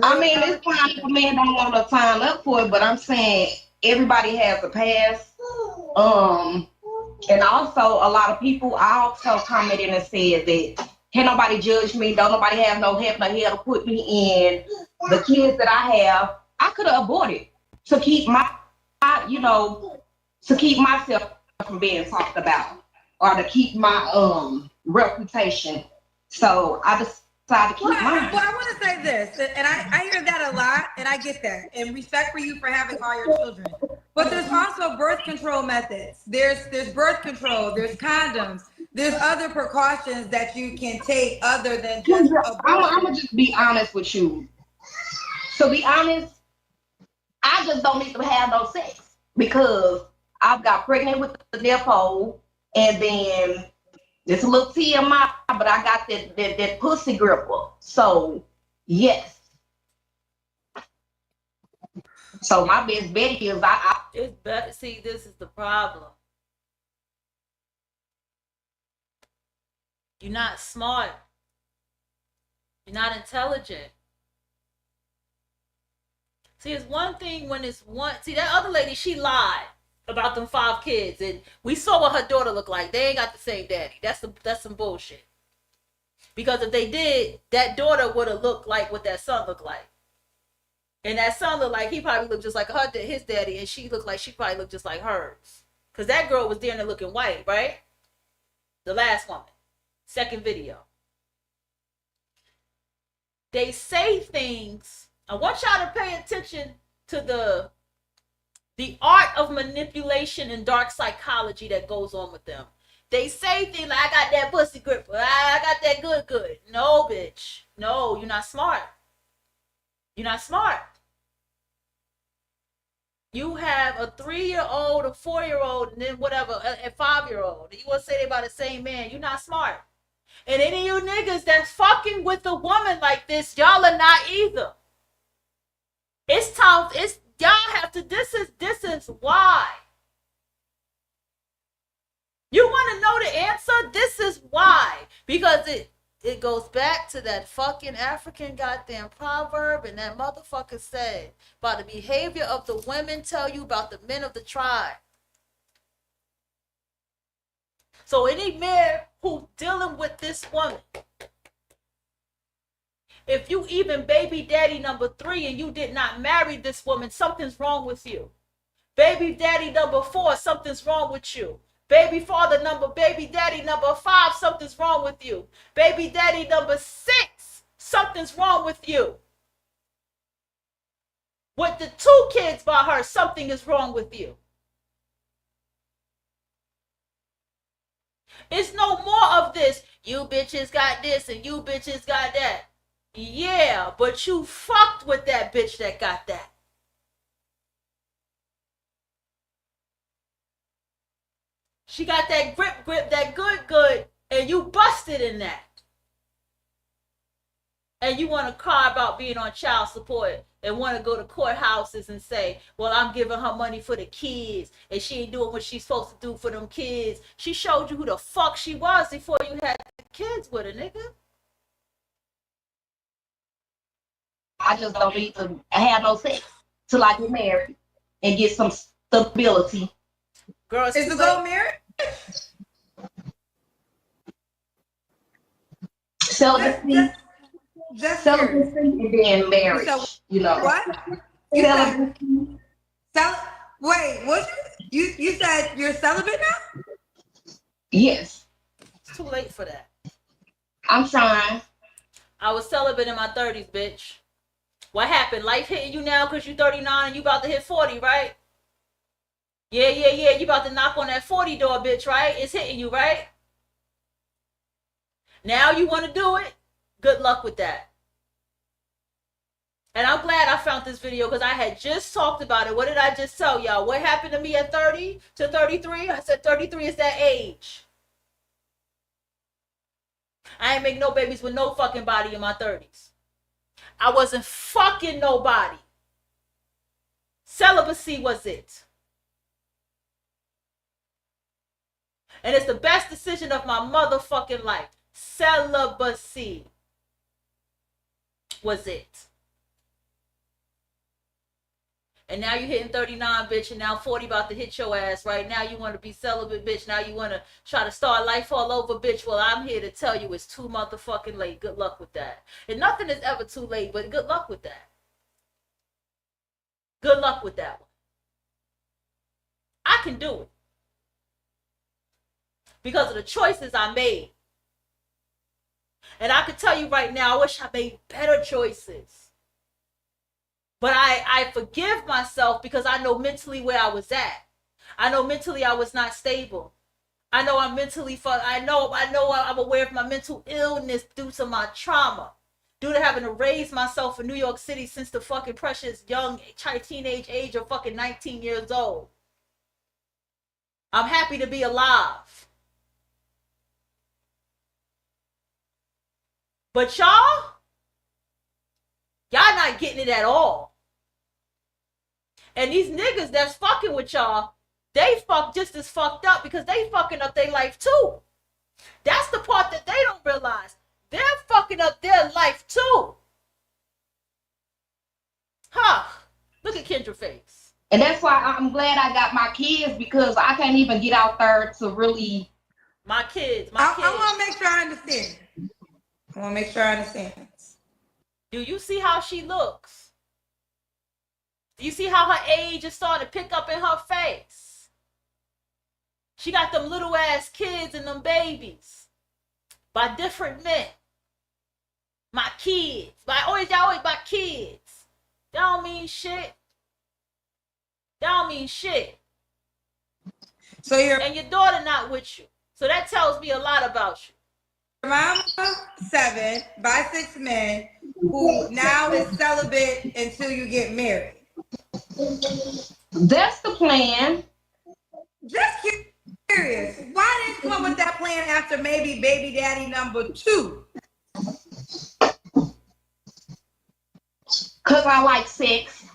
[SPEAKER 15] I mean, it's fine if a man don't want to sign up for it, but I'm saying everybody has a past. And also a lot of people also commented and said that can't nobody judge me, don't nobody have no heaven or hell to put me in. The kids that I have, I could have aborted to keep to keep myself from being talked about or to keep my reputation. So I decided to keep mine.
[SPEAKER 4] Well, I want to say this, and I hear that a lot, and I get that, and respect for you for having all your children. But there's also birth control methods. There's birth control. There's condoms. There's other precautions that you can take other than just
[SPEAKER 15] I'm gonna just be honest with you. To be honest, I just don't need to have no sex because I've got pregnant with the nipple, and then it's a little TMI, but I got that pussy gripper. So yes. So my best bet is
[SPEAKER 1] It's better. See, this is the problem. You're not smart. You're not intelligent. See, it's one thing when it's one. See, that other lady, she lied about them 5 kids, and we saw what her daughter looked like. They ain't got the same daddy. That's some bullshit. Because if they did, that daughter would have looked like what that son looked like. And that son looked like he probably looked just like his daddy, and she looked like she probably looked just like hers. Because that girl was there and looking white, right? The last woman. Second video. They say things. I want y'all to pay attention to the art of manipulation and dark psychology that goes on with them. They say things like, I got that pussy grip. I got that good. No, bitch. No, you're not smart. You're not smart. You have a 3-year-old, a 4-year-old, and then whatever, a 5-year-old. You want to say they about the same man. You're not smart. And any of you niggas that's fucking with a woman like this, y'all are not either. It's time. Y'all have to. This is why. You want to know the answer? This is why. Because it goes back to that fucking African goddamn proverb, and that motherfucker said about the behavior of the women tell you about the men of the tribe. So any man who dealing with this woman, if you even baby daddy number 3 and you did not marry this woman, something's wrong with you. Baby daddy number 4, something's wrong with you. Baby daddy number 5, something's wrong with you. Baby daddy number 6, something's wrong with you. With the 2 kids by her, something is wrong with you. It's no more of this, you bitches got this and you bitches got that. Yeah, but you fucked with that bitch that got that. She got that grip, that good, and you busted in that. And you want to cry about being on child support and want to go to courthouses and say, well, I'm giving her money for the kids and she ain't doing what she's supposed to do for them kids. She showed you who the fuck she was before you had the kids with her, nigga.
[SPEAKER 15] I just don't need to have no sex till I get married and get some stability.
[SPEAKER 1] Girl,
[SPEAKER 4] is the goal marriage?
[SPEAKER 15] Celibacy.
[SPEAKER 4] Just
[SPEAKER 15] celibacy and then marriage. You know.
[SPEAKER 4] What? You said, wait, what? You said you're celibate now?
[SPEAKER 15] Yes.
[SPEAKER 1] It's too late for that.
[SPEAKER 15] I'm trying.
[SPEAKER 1] I was celibate in my 30s, bitch. What happened? Life hitting you now because you're 39 and you about to hit 40, right? Yeah. You about to knock on that 40 door, bitch, right? It's hitting you, right? Now you want to do it? Good luck with that. And I'm glad I found this video because I had just talked about it. What did I just tell y'all? What happened to me at 30 to 33? I said 33 is that age. I ain't make no babies with no fucking body in my 30s. I wasn't fucking nobody. Celibacy was it. And it's the best decision of my motherfucking life. Celibacy was it. And now you're hitting 39, bitch, and now 40 about to hit your ass. Right now you want to be celibate, bitch. Now you want to try to start life all over, bitch. Well, I'm here to tell you it's too motherfucking late. Good luck with that. And nothing is ever too late, but good luck with that. Good luck with that one. I can do it. Because of the choices I made. And I can tell you right now, I wish I made better choices. But I forgive myself because I know mentally where I was at. I know mentally I was not stable. I know I'm mentally I know I'm aware of my mental illness due to my trauma. Due to having to raise myself in New York City since the fucking precious young teenage age of fucking 19 years old. I'm happy to be alive. But y'all not getting it at all. And these niggas that's fucking with y'all, they fuck just as fucked up because they fucking up their life too. That's the part that they don't realize. They're fucking up their life too. Huh. Look at Kendra face.
[SPEAKER 15] And that's why I'm glad I got my kids because I can't even get out there to really.
[SPEAKER 1] My kids.
[SPEAKER 4] I want to make sure I understand. I want to make sure I understand.
[SPEAKER 1] Do you see how she looks? Do you see how her age is starting to pick up in her face? She got them little ass kids and them babies by different men. My kids. Y'all always my kids. That don't mean shit. That don't mean shit.
[SPEAKER 4] So
[SPEAKER 1] and your daughter not with you. So that tells me a lot about you.
[SPEAKER 4] Your mama 7 by 6 men who now is celibate until you get married.
[SPEAKER 15] That's the plan.
[SPEAKER 4] Just curious, why didn't you come up with that plan after maybe baby daddy number 2?
[SPEAKER 15] Cause I like sex.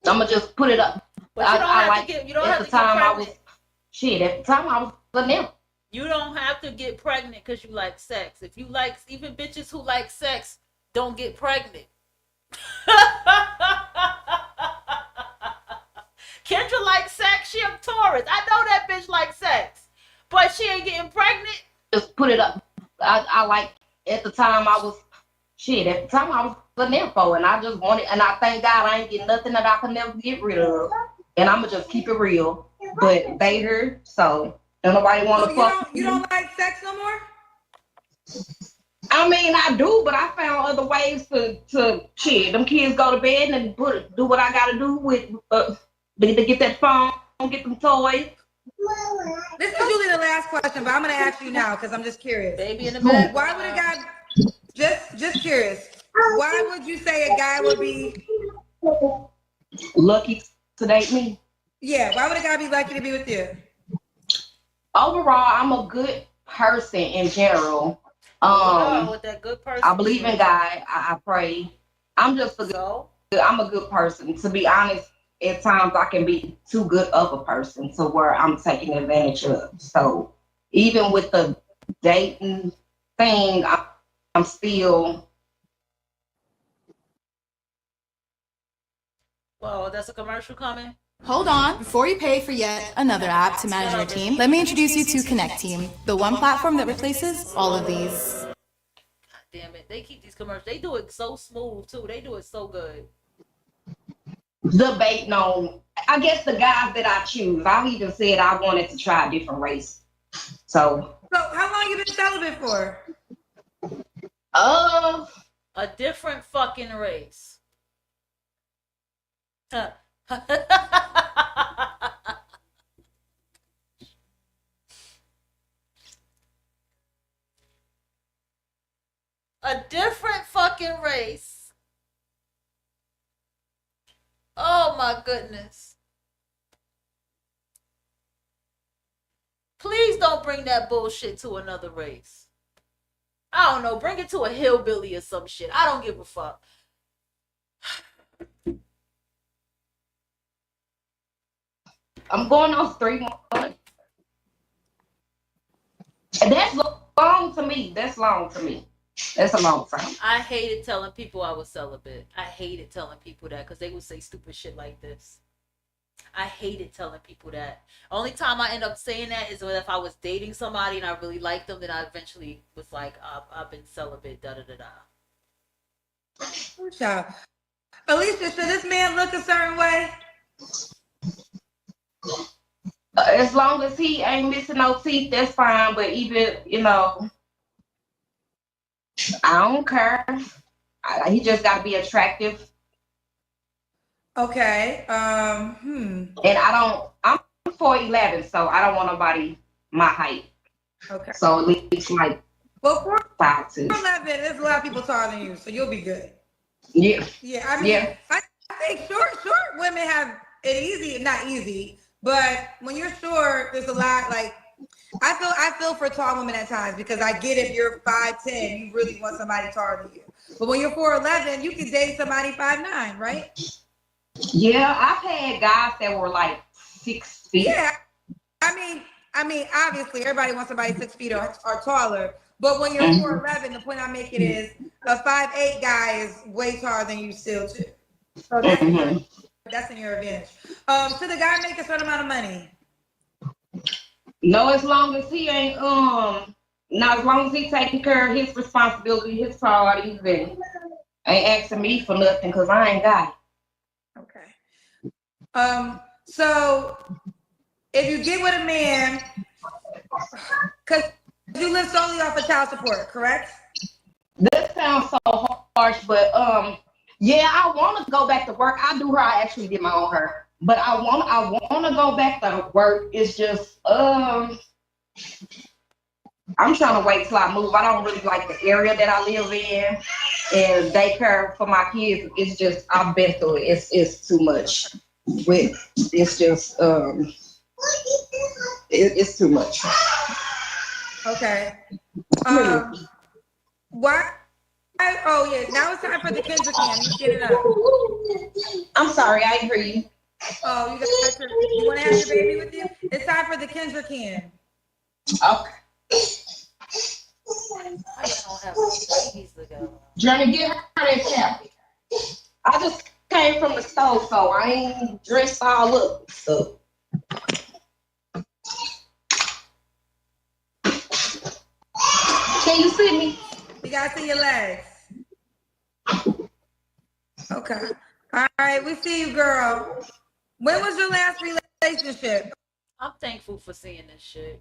[SPEAKER 15] I'ma just put it up.
[SPEAKER 1] But you don't have to get. You don't have to get pregnant.
[SPEAKER 15] At the time I was vanilla.
[SPEAKER 1] You don't have to get pregnant because you like sex. If you like, even bitches who like sex don't get pregnant. Kendra likes sex. She a Taurus. I know that bitch likes sex, but she ain't getting pregnant.
[SPEAKER 15] Just put it up. I like. At the time I was vanilla, and I just wanted, and I thank God I ain't getting nothing that I can never get rid of, and I'ma just keep it real. But they her, so don't nobody want to fuck.
[SPEAKER 4] You don't like sex no more?
[SPEAKER 15] I mean, I do, but I found other ways to shit. Them kids go to bed and do what I gotta do with to get that phone, get them toys.
[SPEAKER 4] This is usually the last question, but I'm gonna ask you now because I'm just curious.
[SPEAKER 1] Baby in the bed.
[SPEAKER 4] Why would a guy? Just curious. Why would you say a guy would be
[SPEAKER 15] lucky to date me?
[SPEAKER 4] Yeah. Why would a guy be lucky to be with you?
[SPEAKER 15] Overall, I'm a good person in general.
[SPEAKER 1] With that good person,
[SPEAKER 15] I believe in God. I pray. I'm just I'm a good person. To be honest, at times I can be too good of a person to where I'm taking advantage of. So even with the dating thing, I'm still.
[SPEAKER 1] Whoa, that's a commercial coming?
[SPEAKER 17] Hold on, before you pay for yet another app to manage your team, let me introduce you to Connect Team, the one platform that replaces all of these.
[SPEAKER 1] God damn it, they keep these commercials. They do it so smooth too. They do it so good.
[SPEAKER 15] Debating on, I guess the guys that I choose. I even said I wanted to try a different race. So
[SPEAKER 4] how long you been celibate for?
[SPEAKER 1] A different fucking race. Huh. A different fucking race. Oh my goodness. Please don't bring that bullshit to another race. I don't know. Bring it to a hillbilly or some shit. I don't give a fuck.
[SPEAKER 15] I'm going on 3 months. And that's long to me. That's long to me. That's a long time.
[SPEAKER 1] I hated telling people I was celibate. I hated telling people that because they would say stupid shit like this. I hated telling people that. Only time I end up saying that is when if I was dating somebody and I really liked them, then I eventually was like, I've been celibate,
[SPEAKER 4] Child. Alicia, should this man look a certain way?
[SPEAKER 15] As long as he ain't missing no teeth, that's fine. But even, I don't care. He just got to be attractive.
[SPEAKER 4] Okay.
[SPEAKER 15] And I'm 4'11", so I don't want nobody my height.
[SPEAKER 4] Okay.
[SPEAKER 15] So at least like 5'2".
[SPEAKER 4] 4'11", there's a lot of people taller than you, so you'll be good.
[SPEAKER 15] Yeah.
[SPEAKER 4] Yeah, I mean, I think short women have it easy, not easy, but when you're short, there's a lot like, I feel for tall women at times because I get if you're 5'10", you really want somebody taller than you. But when you're 4'11", you can date somebody 5'9", right?
[SPEAKER 15] Yeah, I've had guys that were like 6 feet.
[SPEAKER 4] Yeah, I mean, obviously everybody wants somebody 6 feet or taller. But when you're 4'11", the point I'm making is a 5'8" guy is way taller than you still too. So that's in your advantage. So the guy make a certain amount of money.
[SPEAKER 15] No, as long as he ain't not as long as he taking care of his responsibility, his priorities, and ain't asking me for nothing because I ain't got it.
[SPEAKER 4] Okay. So if you get with a man Because you live solely off of child support, correct?
[SPEAKER 15] This sounds so harsh, but yeah, I want to go back to work. I do her. I actually did my own hair, but I want to go back to work. It's just I'm trying to wait till I move. I don't really like the area that I live in, and daycare for my kids. It's just I've been through it. It's too much. It's just it's too much.
[SPEAKER 4] Okay. Why? Oh yeah. Now it's time for the Kendra Cam. You get it up.
[SPEAKER 15] I'm sorry, I didn't hear you.
[SPEAKER 4] Oh, you want to have your baby with you? It's time for the Kendra Cam.
[SPEAKER 15] Okay.
[SPEAKER 1] I don't have babies to go.
[SPEAKER 15] Journey, get her that tablet. I just came from the stove, so I ain't dressed all up. So. Can you see me?
[SPEAKER 4] You gotta see your legs. Okay. All right, we see you, girl. When was your last relationship?
[SPEAKER 1] I'm thankful for seeing this shit.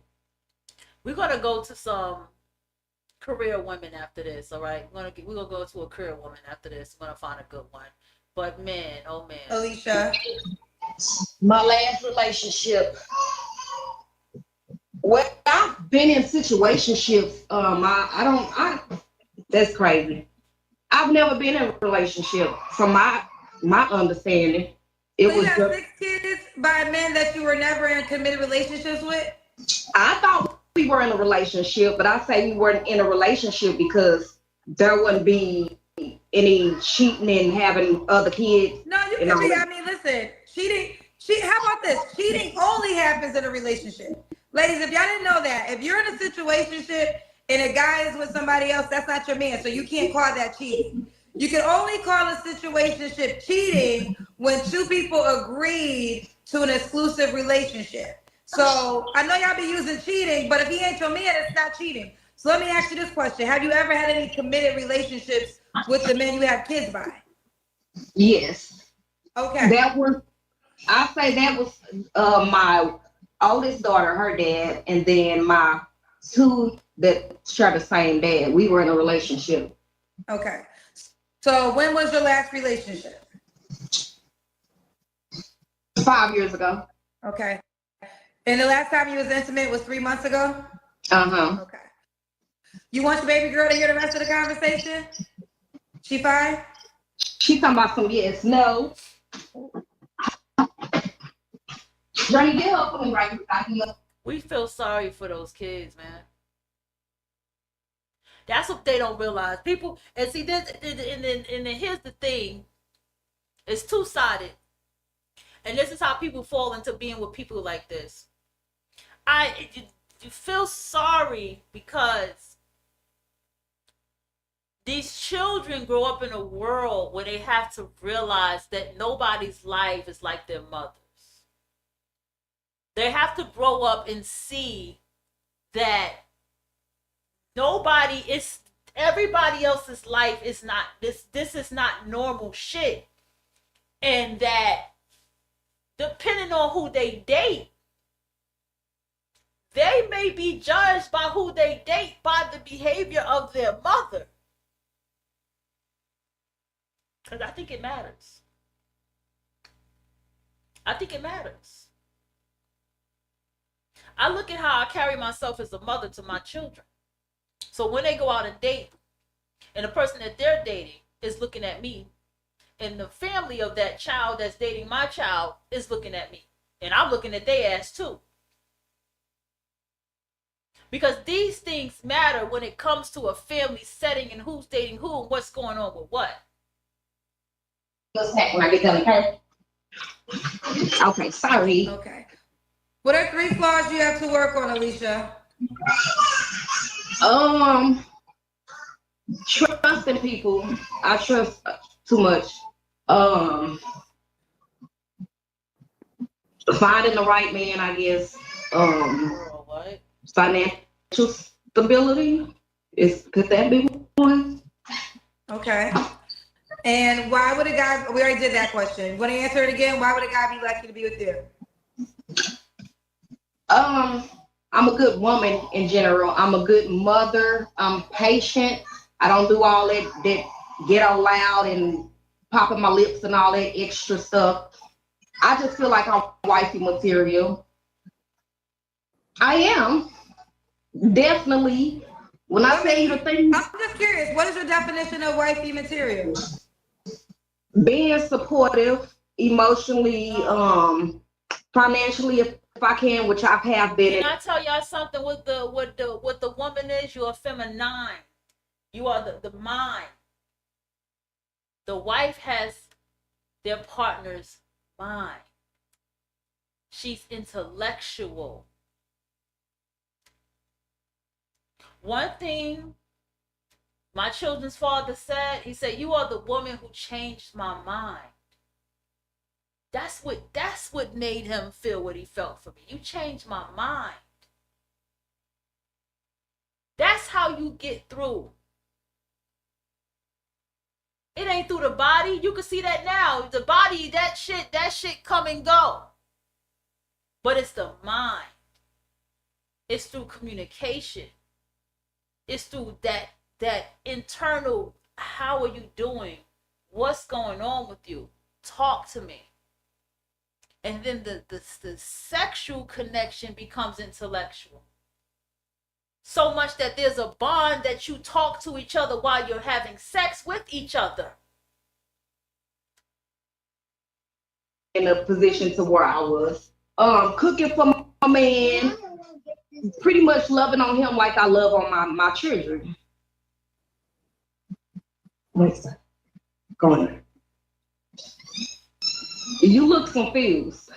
[SPEAKER 1] We're gonna go to some career women after this, all right? We're gonna go to a career woman after this. We're gonna find a good one. But man, oh man.
[SPEAKER 4] Alicia.
[SPEAKER 15] My last relationship. Well, I've been in situationships. That's crazy. I've never been in a relationship. From my understanding, it was.
[SPEAKER 4] You had 6 kids by men that you were never in committed relationships with?
[SPEAKER 15] I thought we were in a relationship, but I say we weren't in a relationship because there wouldn't be any cheating and having other kids.
[SPEAKER 4] No, you can be. I mean, listen, cheating. How about this? Cheating only happens in a relationship. Ladies, if y'all didn't know that, if you're in a situationship and a guy is with somebody else, that's not your man, so you can't call that cheating. You can only call a situationship cheating when 2 people agreed to an exclusive relationship. So I know y'all be using cheating, but if he ain't your man, it's not cheating. So let me ask you this question. Have you ever had any committed relationships with the men you have kids by?
[SPEAKER 15] Yes.
[SPEAKER 4] Okay.
[SPEAKER 15] I say that was my oldest daughter, her dad, and then my 2 that share the same dad. We were in a relationship.
[SPEAKER 4] Okay. So when was your last relationship?
[SPEAKER 15] 5 years ago.
[SPEAKER 4] Okay. And the last time you was intimate was 3 months ago?
[SPEAKER 15] Uh-huh.
[SPEAKER 4] Okay. You want your baby girl to hear the rest of the conversation? She fine?
[SPEAKER 15] She talking about some yes, no. Johnny, get up for me right here.
[SPEAKER 1] We feel sorry for those kids, man. That's what they don't realize. People, and see this, and then here's the thing. It's two-sided. And this is how people fall into being with people like this. You feel sorry because these children grow up in a world where they have to realize that nobody's life is like their mother's. They have to grow up and see that everybody else's life is not, this is not normal shit. And that depending on who they date, they may be judged by who they date by the behavior of their mother. Because I think it matters. I think it matters. I look at how I carry myself as a mother to my children. So when they go out and date, and the person that they're dating is looking at me, and the family of that child that's dating my child is looking at me, and I'm looking at their ass too. Because these things matter when it comes to a family setting and who's dating who and what's going on with what.
[SPEAKER 15] When I get done, okay? Okay, sorry.
[SPEAKER 4] Okay. What are 3 flaws you have to work on, Alicia?
[SPEAKER 15] Trusting people. I trust too much. Finding the right man, I guess. Financial stability. Could that be one?
[SPEAKER 4] Okay. And why would a guy, we already did that question. Want to answer it again? Why would a guy be lucky to be with you?
[SPEAKER 15] I I'm a good woman in general. I'm a good mother. I'm patient. I don't do all that get all loud and popping my lips and all that extra stuff. I just feel like I'm wifey material. I am. Definitely. When I say the things.
[SPEAKER 4] I'm just curious, what is your definition of wifey material?
[SPEAKER 15] Being supportive, emotionally, financially, if I can, which I have been.
[SPEAKER 1] Can I tell y'all something? What the woman is? You are feminine. You are the mind. The wife has their partner's mind. She's intellectual. One thing my children's father said, he said, "You are the woman who changed my mind." That's what made him feel what he felt for me. You changed my mind. That's how you get through. It ain't through the body. You can see that now. The body, that shit come and go. But it's the mind. It's through communication. It's through that internal, how are you doing? What's going on with you? Talk to me. And then the sexual connection becomes intellectual. So much that there's a bond that you talk to each other while you're having sex with each other.
[SPEAKER 15] In a position to where I was cooking for my man, pretty much loving on him like I love on my children. What's that? Go on. You look confused.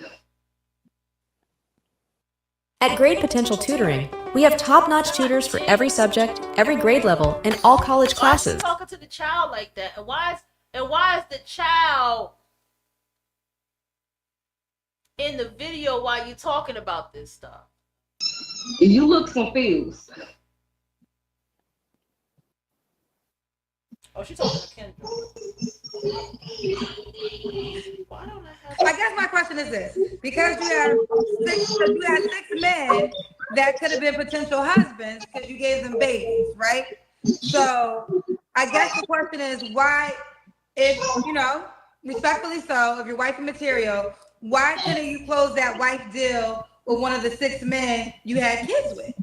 [SPEAKER 8] At Grade Potential Tutoring, we have top-notch tutors for every subject, every grade level, and all college classes.
[SPEAKER 1] Why is she talking to the child like that? And why is the child in the video while you talking about this stuff?
[SPEAKER 15] You look confused.
[SPEAKER 1] Oh, she's talking to Kendra. Why don't
[SPEAKER 4] I guess my question is this: because you had six men that could have been potential husbands because you gave them babies, right? So I guess the question is why, if respectfully so, if you're wife material, why couldn't you close that wife deal with one of the 6 men you had kids with?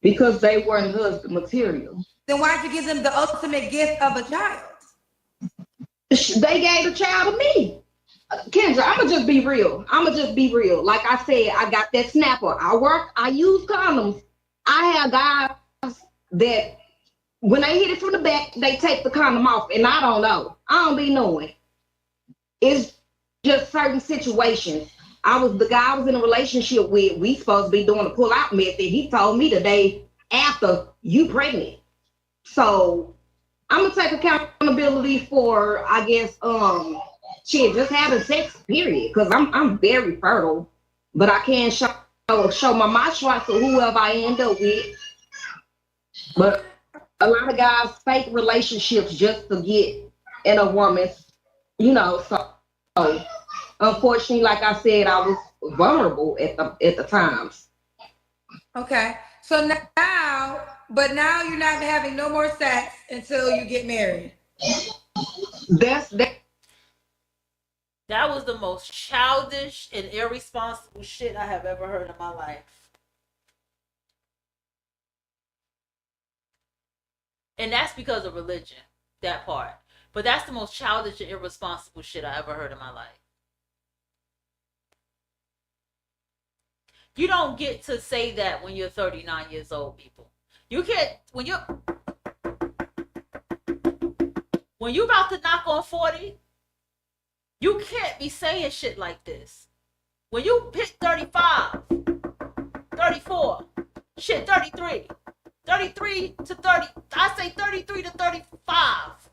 [SPEAKER 15] Because they weren't husband material.
[SPEAKER 4] Then why'd you give them the ultimate gift of a child?
[SPEAKER 15] They gave the child to me. Kendra, I'ma just be real. Like I said, I got that snapper. I use condoms. I have guys that when they hit it from the back, they take the condom off, and I don't know. I don't be knowing. It's just certain situations. The guy I was in a relationship with, we supposed to be doing a pull-out method. He told me the day after, you pregnant. So I'm gonna take accountability for, I guess, just having sex, period. Because I'm very fertile, but I can't show my moisturizer to whoever I end up with. But a lot of guys fake relationships just to get in a woman's, so unfortunately, like I said, I was vulnerable at the times.
[SPEAKER 4] Okay, so now you're not having no more sex until you get married.
[SPEAKER 1] That was the most childish and irresponsible shit I have ever heard in my life. And that's because of religion, that part. But that's the most childish and irresponsible shit I ever heard in my life. You don't get to say that when you're 39 years old, people. You can't, when you're about to knock on 40, you can't be saying shit like this. When you hit 35, 34, 33, 33 to 30, I say 33 to 35.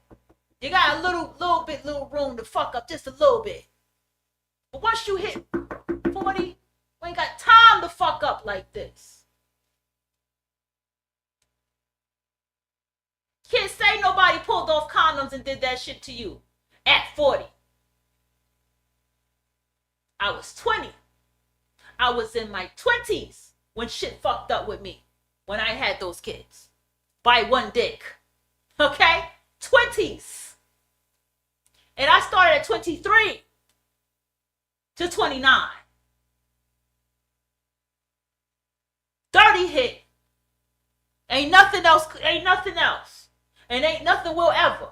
[SPEAKER 1] You got a little room to fuck up just a little bit. But once you hit 40, you ain't got time to fuck up like this. Can't say nobody pulled off condoms and did that shit to you at 40. I was 20. I was in my 20s when shit fucked up with me, when I had those kids. By one dick. Okay? 20s. And I started at 23 to 29. 30 hit. Ain't nothing else. Ain't nothing else. And ain't nothing will ever.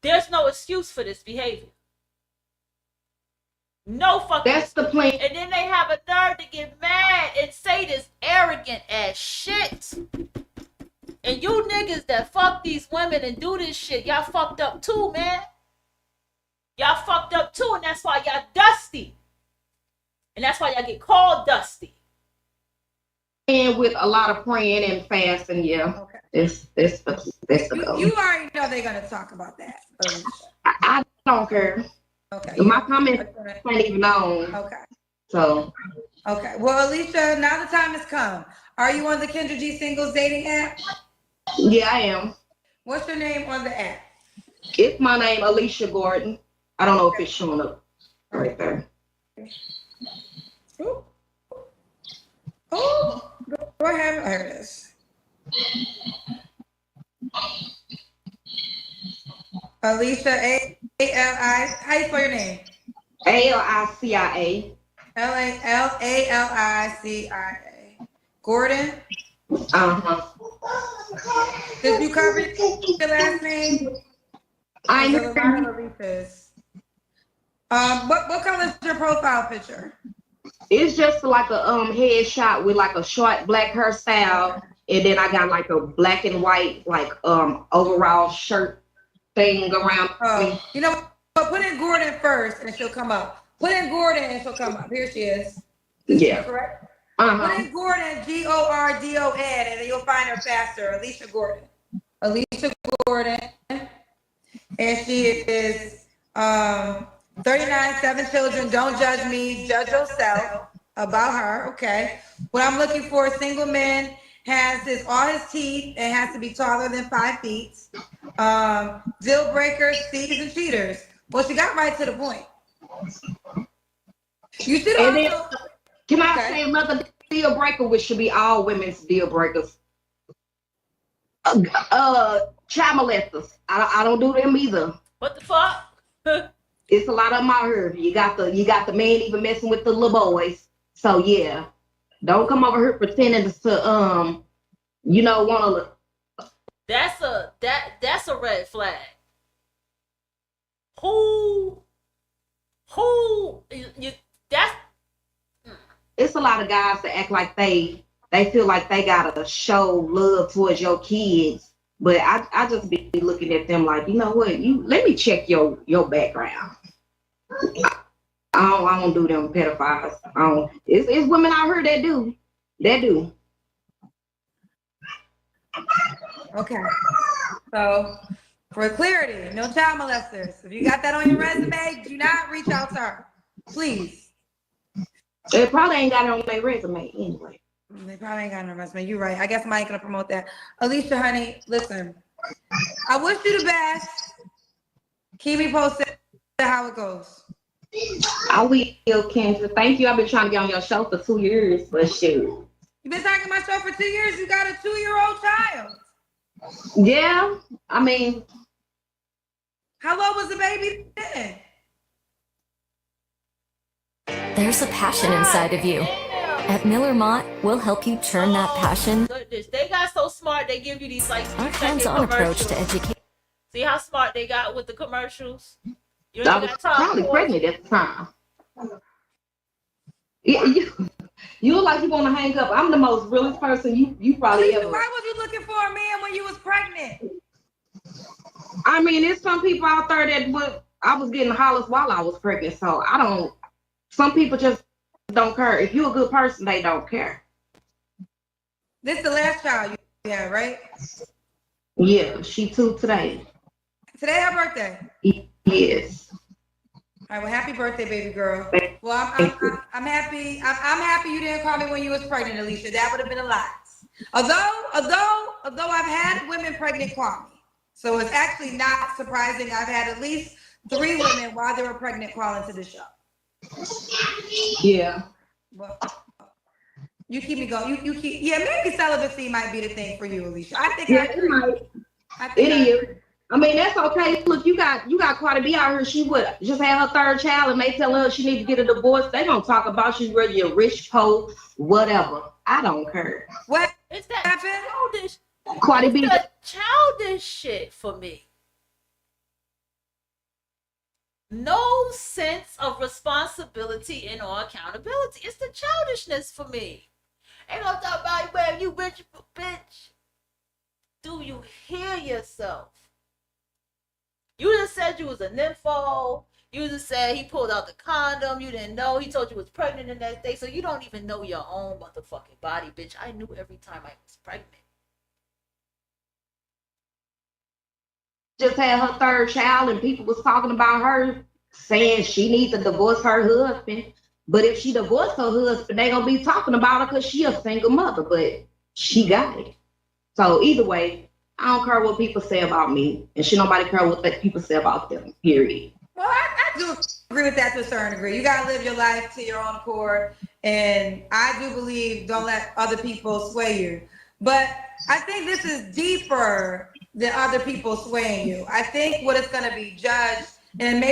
[SPEAKER 1] There's no excuse for this behavior. No fucking.
[SPEAKER 15] That's the plan.
[SPEAKER 1] And then they have a nerve to get mad and say this arrogant ass shit. And you niggas that fuck these women and do this shit, y'all fucked up too, man. Y'all fucked up too, and that's why y'all dusty. And that's why y'all get called dusty.
[SPEAKER 15] And with a lot of praying and fasting, yeah.
[SPEAKER 4] Okay.
[SPEAKER 15] It's the goal.
[SPEAKER 4] You already know they're gonna talk about that.
[SPEAKER 15] I don't care.
[SPEAKER 4] Okay.
[SPEAKER 15] My comments ain't even on.
[SPEAKER 4] Okay.
[SPEAKER 15] So.
[SPEAKER 4] Okay. Well, Alicia, now the time has come. Are you on the Kendra G Singles dating app?
[SPEAKER 15] Yeah, I am.
[SPEAKER 4] What's your name on the app?
[SPEAKER 15] It's my name, Alicia Gordon. I don't know if it's showing up right there.
[SPEAKER 4] Ooh. Oh, go ahead. There it is. Alicia, A-L-I. How you spell your name?
[SPEAKER 15] A-L-I-C-I-A.
[SPEAKER 4] L-A-L-A-L-I-C-I-A. Gordon?
[SPEAKER 15] Uh-huh.
[SPEAKER 4] Did you cover your last name?
[SPEAKER 15] I
[SPEAKER 4] know. What color is your profile picture?
[SPEAKER 15] It's just like a headshot with like a short black hairstyle, and then I got like a black and white like overall shirt thing around me.
[SPEAKER 4] You know, but put in Gordon first, and she'll come up. Put in Gordon, and she'll come up. Here she is.
[SPEAKER 15] Yeah.
[SPEAKER 4] Correct.
[SPEAKER 15] Uh-huh.
[SPEAKER 4] Put in Gordon, Gordon, and then you'll find her faster. Alicia Gordon. Alicia Gordon, and she is 39, 7 children. Don't judge me, judge yourself. About her, okay. What I'm looking for, a single man, has all his teeth and has to be taller than 5 feet. Deal breakers, thieves, and cheaters. Well, she got right to the point. You should also.
[SPEAKER 15] Can I say another deal breaker, which should be all women's deal breakers? Child molesters. I don't do them either.
[SPEAKER 1] What the fuck?
[SPEAKER 15] It's a lot of them out here. You got the man even messing with the little boys. So yeah, don't come over here pretending to want to.
[SPEAKER 1] That's a red flag. Who you that's.
[SPEAKER 15] It's a lot of guys that act like they feel like they gotta show love towards your kids, but I just be looking at them like, you know what, let me check your background. I don't do them pedophiles. It's women out here that do.
[SPEAKER 4] Okay. So for clarity, no child molesters. If you got that on your resume, do not reach out to her. Please.
[SPEAKER 15] They probably ain't got it on their resume anyway.
[SPEAKER 4] They probably ain't got it on their resume. You're right. I guess I'm not gonna promote that. Alicia, honey, listen. I wish you the best. Keep me posted how it goes.
[SPEAKER 15] I will, Kendra. Thank you. I've been trying to get on your show for 2 years, but shoot.
[SPEAKER 4] You've been talking my show for 2 years. You got a 2-year-old child.
[SPEAKER 15] Yeah, I mean.
[SPEAKER 4] How old was the baby then?
[SPEAKER 8] There's a passion inside of you. At Miller Mott, we'll help you turn that passion.
[SPEAKER 1] Goodness, they got so smart. They give you these like
[SPEAKER 8] Our hands-on approach to education.
[SPEAKER 1] See how smart they got with the commercials.
[SPEAKER 15] I was probably pregnant at the time. You look like you want to hang up. I'm the most realest person you probably ever.
[SPEAKER 4] Why was you looking for a man when you was pregnant?
[SPEAKER 15] I mean, there's some people out there that I was getting hollers while I was pregnant, so I don't. Some people just don't care. If you're a good person, they don't care.
[SPEAKER 4] This is the last child you had, right?
[SPEAKER 15] Yeah, she 2 today.
[SPEAKER 4] Today her birthday.
[SPEAKER 15] Yes.
[SPEAKER 4] All right. Well, happy birthday, baby girl. Well, I'm happy. I'm happy you didn't call me when you was pregnant, Alicia. That would have been a lot. Although I've had women pregnant call me, so it's actually not surprising. I've had at least 3 women while they were pregnant call into the show.
[SPEAKER 15] Yeah.
[SPEAKER 4] Well, you keep me going. You keep. Yeah, maybe celibacy might be the thing for you, Alicia. I think
[SPEAKER 15] Yeah,
[SPEAKER 4] I
[SPEAKER 15] it
[SPEAKER 4] agree.
[SPEAKER 15] might.
[SPEAKER 4] I think
[SPEAKER 15] It
[SPEAKER 4] I
[SPEAKER 15] is.
[SPEAKER 4] agree.
[SPEAKER 15] I mean, that's okay. Look, you got Cardi B out here. She would just had her third child, and they tell her she need to get a divorce. They gonna talk about she's really a rich, poor, whatever. I don't care.
[SPEAKER 4] What
[SPEAKER 1] It's that
[SPEAKER 4] happened?
[SPEAKER 1] childish.
[SPEAKER 15] Cardi
[SPEAKER 1] It's
[SPEAKER 15] B.
[SPEAKER 1] the childish shit for me. No sense of responsibility and or accountability. It's the childishness for me. Ain't no talk about where you rich bitch. Do you hear yourself? You just said you was a nympho. You just said he pulled out the condom. You didn't know. He told you was pregnant the next day. So you don't even know your own motherfucking body, bitch. I knew every time I was pregnant.
[SPEAKER 15] Just had her third child, and people was talking about her saying she needs to divorce her husband. But if she divorced her husband, they gonna be talking about her because she a single mother. But she got it. So either way, I don't care what people say about me, and she nobody care what people say about them. Period.
[SPEAKER 4] Well, I do agree with that to a certain degree. You gotta live your life to your own accord, and I do believe don't let other people sway you. But I think this is deeper than other people swaying you. I think what it's gonna be judged, and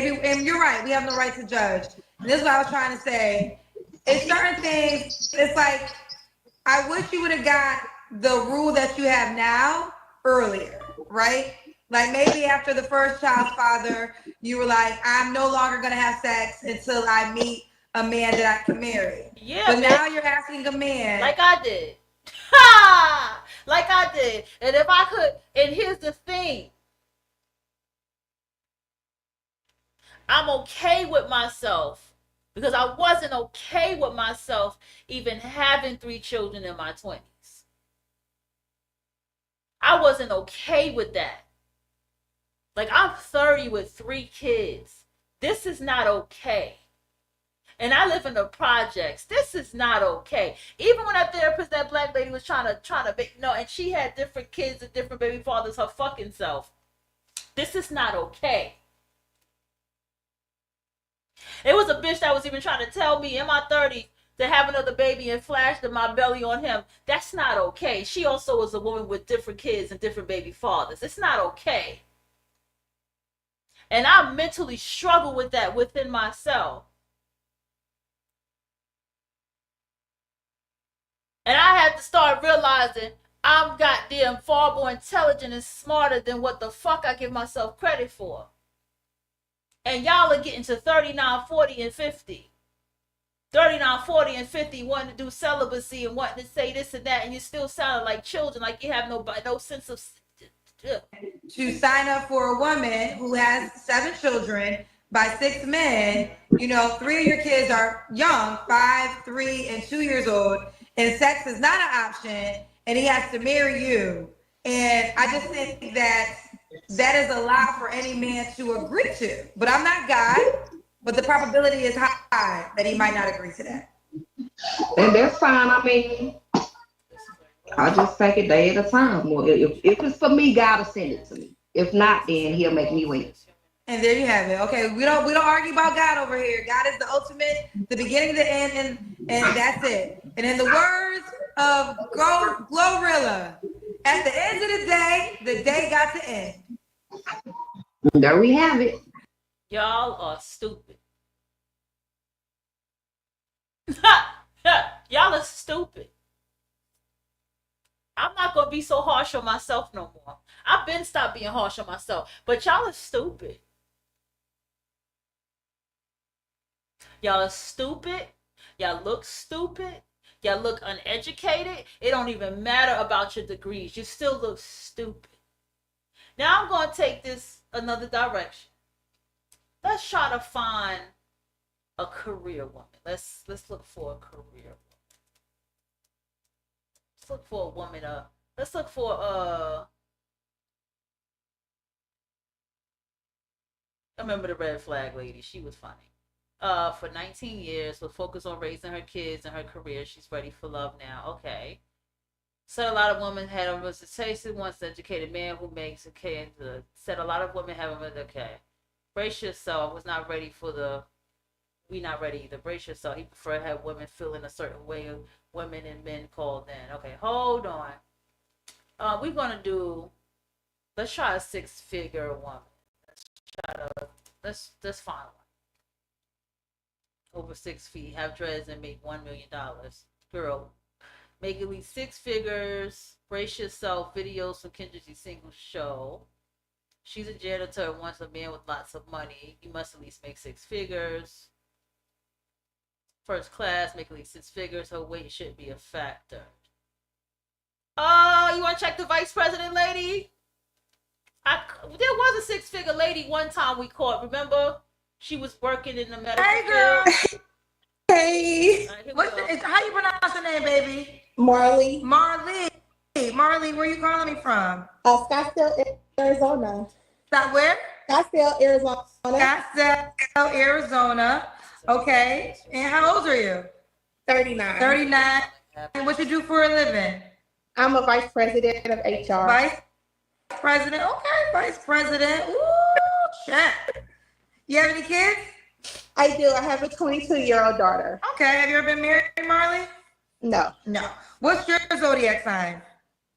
[SPEAKER 4] you're right. We have no right to judge. And this is what I was trying to say. It's certain things. It's like I wish you would have got the rule that you have now earlier, right? Like maybe after the first child's father, you were like, I'm no longer gonna have sex until I meet a man that I can marry.
[SPEAKER 1] Yeah,
[SPEAKER 4] but
[SPEAKER 1] man.
[SPEAKER 4] now you're asking a man.
[SPEAKER 1] Like I did. Ha! Like I did. And if I could, and here's the thing. I'm okay with myself because I wasn't okay with myself even having 3 children in my 20s. I wasn't okay with that. Like, I'm 30 with 3 kids. This is not okay. And I live in the projects. This is not okay. Even when that therapist, that black lady was trying to make, and she had different kids and different baby fathers, her fucking self. This is not okay. It was a bitch that was even trying to tell me in my 30s to have another baby and flashed my belly on him. That's not okay. She also was a woman with different kids and different baby fathers. It's not okay. And I mentally struggle with that within myself. And I had to start realizing I'm goddamn far more intelligent and smarter than what the fuck I give myself credit for. And y'all are getting to 39, 40, and 50. 39, 40, and 50 wanting to do celibacy and wanting to say this and that, and you still sound like children, like you have no sense of...
[SPEAKER 4] To sign up for a woman who has 7 children by 6 men, 3 of your kids are young, 5, 3, and 2 years old, and sex is not an option, and he has to marry you. And I just think that is a lot for any man to agree to. But I'm not God, but the probability is high that he might not agree to that.
[SPEAKER 15] And that's fine. I mean, I just take a day at a time. Well, if it's for me, God will send it to me. If not, then he'll make me wait.
[SPEAKER 4] And there you have it. Okay, we don't argue about God over here. God is the ultimate, the beginning, the end, and that's it. And in the words of Glorilla, at the end of the day got to end.
[SPEAKER 15] There we have it.
[SPEAKER 1] Y'all are stupid. Y'all are stupid. I'm not going to be so harsh on myself no more. I've been stopped being harsh on myself. But y'all are stupid. Y'all are stupid. Y'all look stupid. Y'all look uneducated. It don't even matter about your degrees. You still look stupid. Now I'm going to take this another direction. Let's try to find a career woman. Let's look for a career woman. Let's look for a woman. Let's look for I remember the red flag lady. She was funny. For 19 years, was focused on raising her kids and her career. She's ready for love now. Okay. Said a lot of women had a reputation. Once educated man who makes okay. Said a lot of women have a okay. Brace yourself. Was not ready for the we not ready either. Brace yourself. He prefer to have women feeling a certain way, women and men called in. Okay, hold on. We're gonna do. Let's try a 6-figure woman. Let's find one over 6 feet, have dreads, and make $1 million. Girl, make at least 6 figures. Brace yourself. Videos from Kendrick's single show. She's a janitor and wants a man with lots of money. You must at least make 6 figures. First class, make at least 6 figures. Her weight shouldn't be a factor. Oh, you want to check the vice president lady? There was a 6-figure lady one time we caught. Remember? She was working in the medical field.
[SPEAKER 4] Hey.
[SPEAKER 1] Right,
[SPEAKER 4] How you pronounce your name, baby?
[SPEAKER 19] Marley.
[SPEAKER 4] Marley, where you calling me from?
[SPEAKER 19] Scottsdale, Arizona.
[SPEAKER 4] That where?
[SPEAKER 19] Scottsdale, Arizona.
[SPEAKER 4] Scottsdale, Arizona. Okay. And how old are you?
[SPEAKER 19] 39.
[SPEAKER 4] 39. And what you do for a living?
[SPEAKER 19] I'm a vice president of HR.
[SPEAKER 4] Vice president. Okay, vice president. Ooh, check. You have any kids?
[SPEAKER 19] I do. I have a 22-year-old daughter.
[SPEAKER 4] Okay. Have you ever been married, Marley?
[SPEAKER 19] No.
[SPEAKER 4] No. What's your zodiac sign?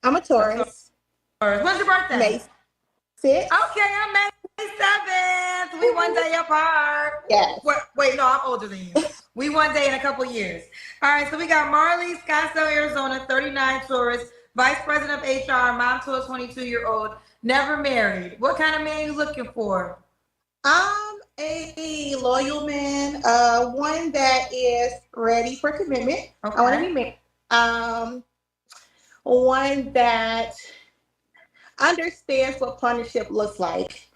[SPEAKER 19] I'm a Taurus.
[SPEAKER 4] When's your birthday?
[SPEAKER 19] May 6th.
[SPEAKER 4] Okay, I'm May 7th. We one day apart.
[SPEAKER 19] Yes.
[SPEAKER 4] Wait, no, I'm older than you. We one day in a couple years. All right, so we got Marley, Scottsdale, Arizona, 39, Taurus, vice president of HR, mom to a 22-year-old, never married. What kind of man you looking for?
[SPEAKER 19] A loyal man, one that is ready for commitment.
[SPEAKER 4] Okay.
[SPEAKER 19] I want to be married. One that understands what partnership looks like.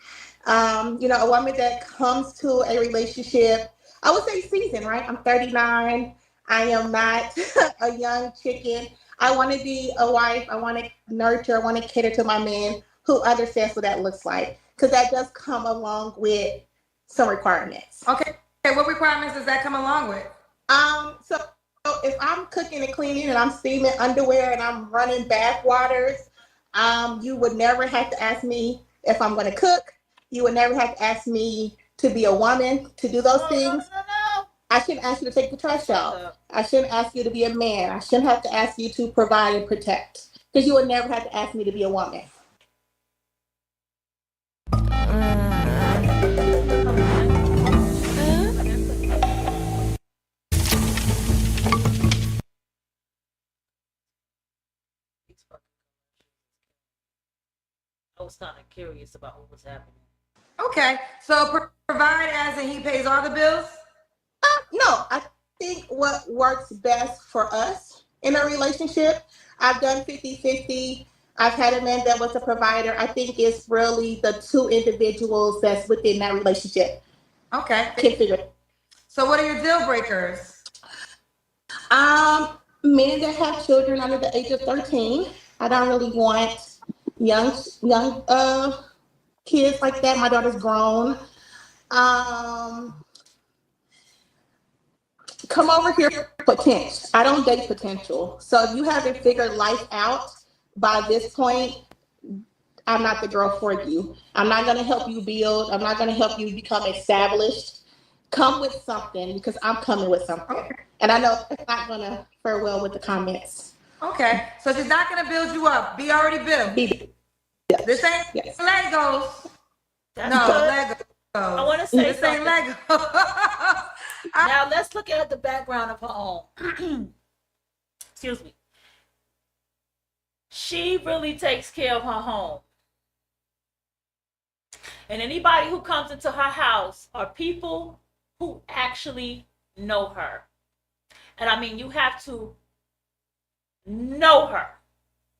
[SPEAKER 19] A woman that comes to a relationship, I would say seasoned, right? I'm 39. I am not a young chicken. I want to be a wife. I want to nurture. I want to cater to my man who understands what that looks like. Because that does come along with some requirements.
[SPEAKER 4] Okay. What requirements does that come along with?
[SPEAKER 19] So if I'm cooking and cleaning and I'm steaming underwear and I'm running bath waters, you would never have to ask me if I'm going to cook. You would never have to ask me to be a woman, to do those things.
[SPEAKER 1] No.
[SPEAKER 19] I shouldn't ask you to take the trash out. I shouldn't ask you to be a man. I shouldn't have to ask you to provide and protect. Because you would never have to ask me to be a woman.
[SPEAKER 1] I was kind of curious about what was happening.
[SPEAKER 4] Okay, so provide as in he pays all the bills?
[SPEAKER 19] No, I think what works best for us in a relationship, I've done 50-50. I've had a man that was a provider. I think it's really the two individuals that's within that relationship.
[SPEAKER 4] Okay.
[SPEAKER 19] Can figure it.
[SPEAKER 4] So what are your deal breakers?
[SPEAKER 19] Men that have children under the age of 13. I don't really want young kids like that. My daughter's grown. Come over here for potential. I don't date potential. So if you haven't figured life out by this point, I'm not the girl for you. I'm not going to help you build. I'm not going to help you become established. Come with something because I'm coming with something. Okay. And I know it's not going to fare well with the comments.
[SPEAKER 4] Okay. So she's not going to build you up. Be already built.
[SPEAKER 19] Yes.
[SPEAKER 4] This ain't Legos.
[SPEAKER 1] That's
[SPEAKER 4] no,
[SPEAKER 1] good.
[SPEAKER 4] Legos.
[SPEAKER 1] I want to say
[SPEAKER 4] this ain't Legos.
[SPEAKER 1] Now let's look at the background of her home. Excuse me. She really takes care of her home. And anybody who comes into her house are people who actually know her. And I mean, you have to know her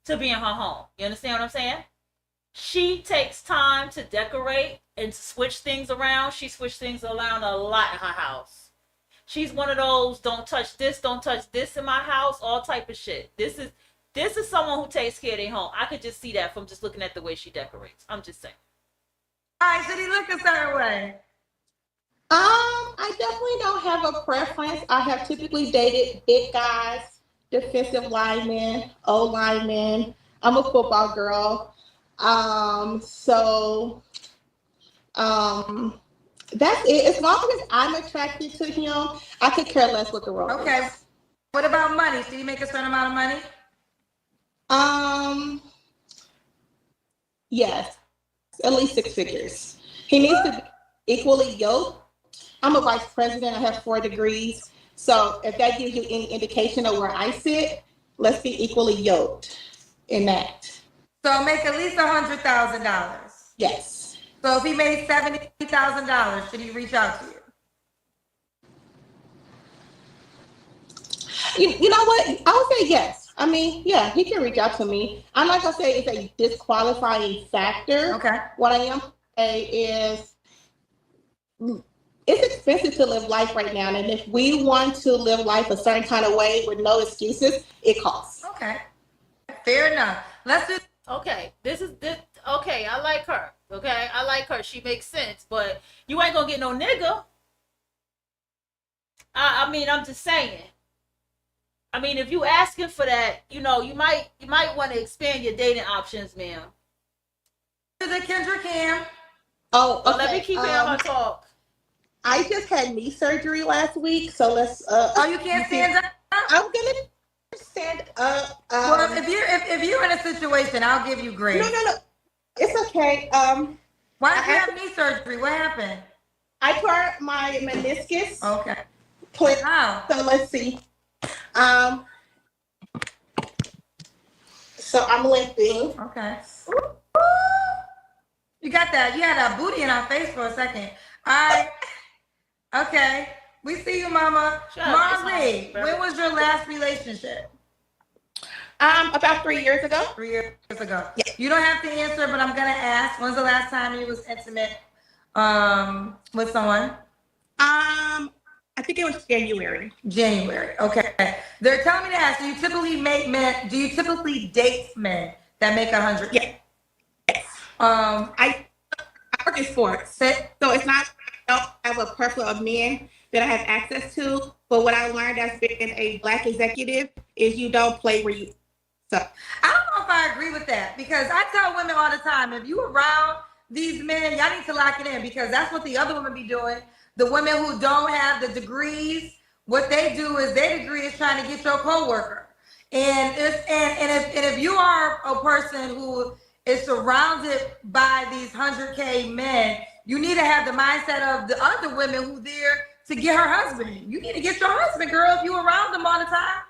[SPEAKER 1] to be in her home. You understand what I'm saying? She takes time to decorate and to switch things around. She switched things around a lot in her house. She's one of those, don't touch this in my house, all type of shit. This is someone who takes care of their home. I could just see that from just looking at the way she decorates. I'm just saying.
[SPEAKER 4] Why should he look a certain way?
[SPEAKER 19] I definitely don't have a preference. I have typically dated big guys, defensive linemen, O-linemen. I'm a football girl. That's it. As long as I'm attracted to him, I could care less what the role
[SPEAKER 4] Okay.
[SPEAKER 19] is.
[SPEAKER 4] What about money? Did he make a certain amount of money?
[SPEAKER 19] Yes, at least 6 figures. He needs to be equally yoked. I'm a vice president. I have 4 degrees. So if that gives you any indication of where I sit, let's be equally yoked in that.
[SPEAKER 4] So make at least $100,000.
[SPEAKER 19] Yes.
[SPEAKER 4] So if he made $70,000, should he reach out to you?
[SPEAKER 19] You know what? I would say yes. I mean, yeah, he can reach out to me. I'm not gonna say it's a disqualifying factor.
[SPEAKER 4] Okay.
[SPEAKER 19] What I am say is it's expensive to live life right now, and if we want to live life a certain kind of way with no excuses, it costs.
[SPEAKER 4] Okay. Fair enough. Let's do.
[SPEAKER 1] Okay, this. Okay, I like her. Okay, I like her. She makes sense, but you ain't gonna get no nigga. I mean, I'm just saying. I mean, if you asking for that, you might want to expand your dating options, ma'am.
[SPEAKER 4] Is it Kendra Cam?
[SPEAKER 19] Oh, okay.
[SPEAKER 1] But let me keep hearing her talk.
[SPEAKER 19] I just had knee surgery last week, so let's.
[SPEAKER 4] Oh, you can't stand up?
[SPEAKER 19] I'm gonna stand up.
[SPEAKER 4] Well, if you're in a situation, I'll give you grace.
[SPEAKER 19] No. It's okay.
[SPEAKER 4] Why did you have knee surgery? What happened?
[SPEAKER 19] I tore my meniscus.
[SPEAKER 4] Okay.
[SPEAKER 19] Wow. So let's see. So I'm limping.
[SPEAKER 4] Okay. You got that? You had that booty in our face for a second. All right. Okay. We see you, Mama. Marley, when was your last relationship?
[SPEAKER 19] About 3 years ago.
[SPEAKER 4] 3 years ago.
[SPEAKER 19] Yeah.
[SPEAKER 4] You don't have to answer, but I'm gonna ask. When's the last time you was intimate with someone?
[SPEAKER 19] I think it was January.
[SPEAKER 4] January. Okay. They're telling me to ask. Do you typically date men that make 100?
[SPEAKER 19] Yeah. Yes. I work in sports, so it's not. I don't have a plethora of men that I have access to. But what I learned as being a Black executive is you don't play where you. So
[SPEAKER 4] I don't know if I agree with that, because I tell women all the time, if you around these men, y'all need to lock it in, because that's what the other women be doing. The women who don't have the degrees, what they do is their degree is trying to get your coworker. And if you are a person who is surrounded by these 100K men, you need to have the mindset of the other women who there to get her husband. You need to get your husband, girl, if you around them all the time.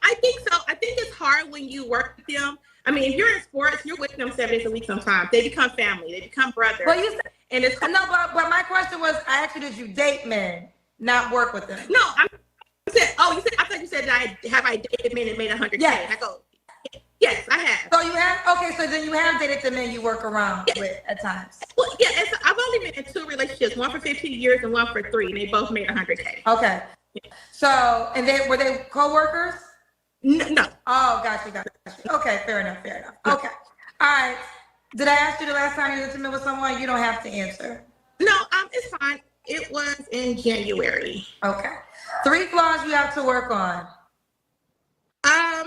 [SPEAKER 19] I think so. I think it's hard when you work with them. I mean, if you're in sports, you're with them 7 days a week sometimes. They become family. They become brothers.
[SPEAKER 4] Well, you said, and it's no, but my question was, I asked you, did you date men, not work with them?
[SPEAKER 19] No, I thought you said have I dated men and made 100K?
[SPEAKER 4] Yes.
[SPEAKER 19] I go, yes, I have.
[SPEAKER 4] So you have, okay, so then you have dated the men you work around with at times.
[SPEAKER 19] Well, yeah, I've only been in 2 relationships, one for 15 years and one for 3, and they both made 100K.
[SPEAKER 4] Okay. So, and were they co-workers?
[SPEAKER 19] No.
[SPEAKER 4] Oh, gotcha. Okay, fair enough. Okay. All right. Did I ask you the last time you were intimate with someone? You don't have to answer.
[SPEAKER 19] No, it's fine. It was in January.
[SPEAKER 4] Okay. 3 flaws you have to work on.
[SPEAKER 19] I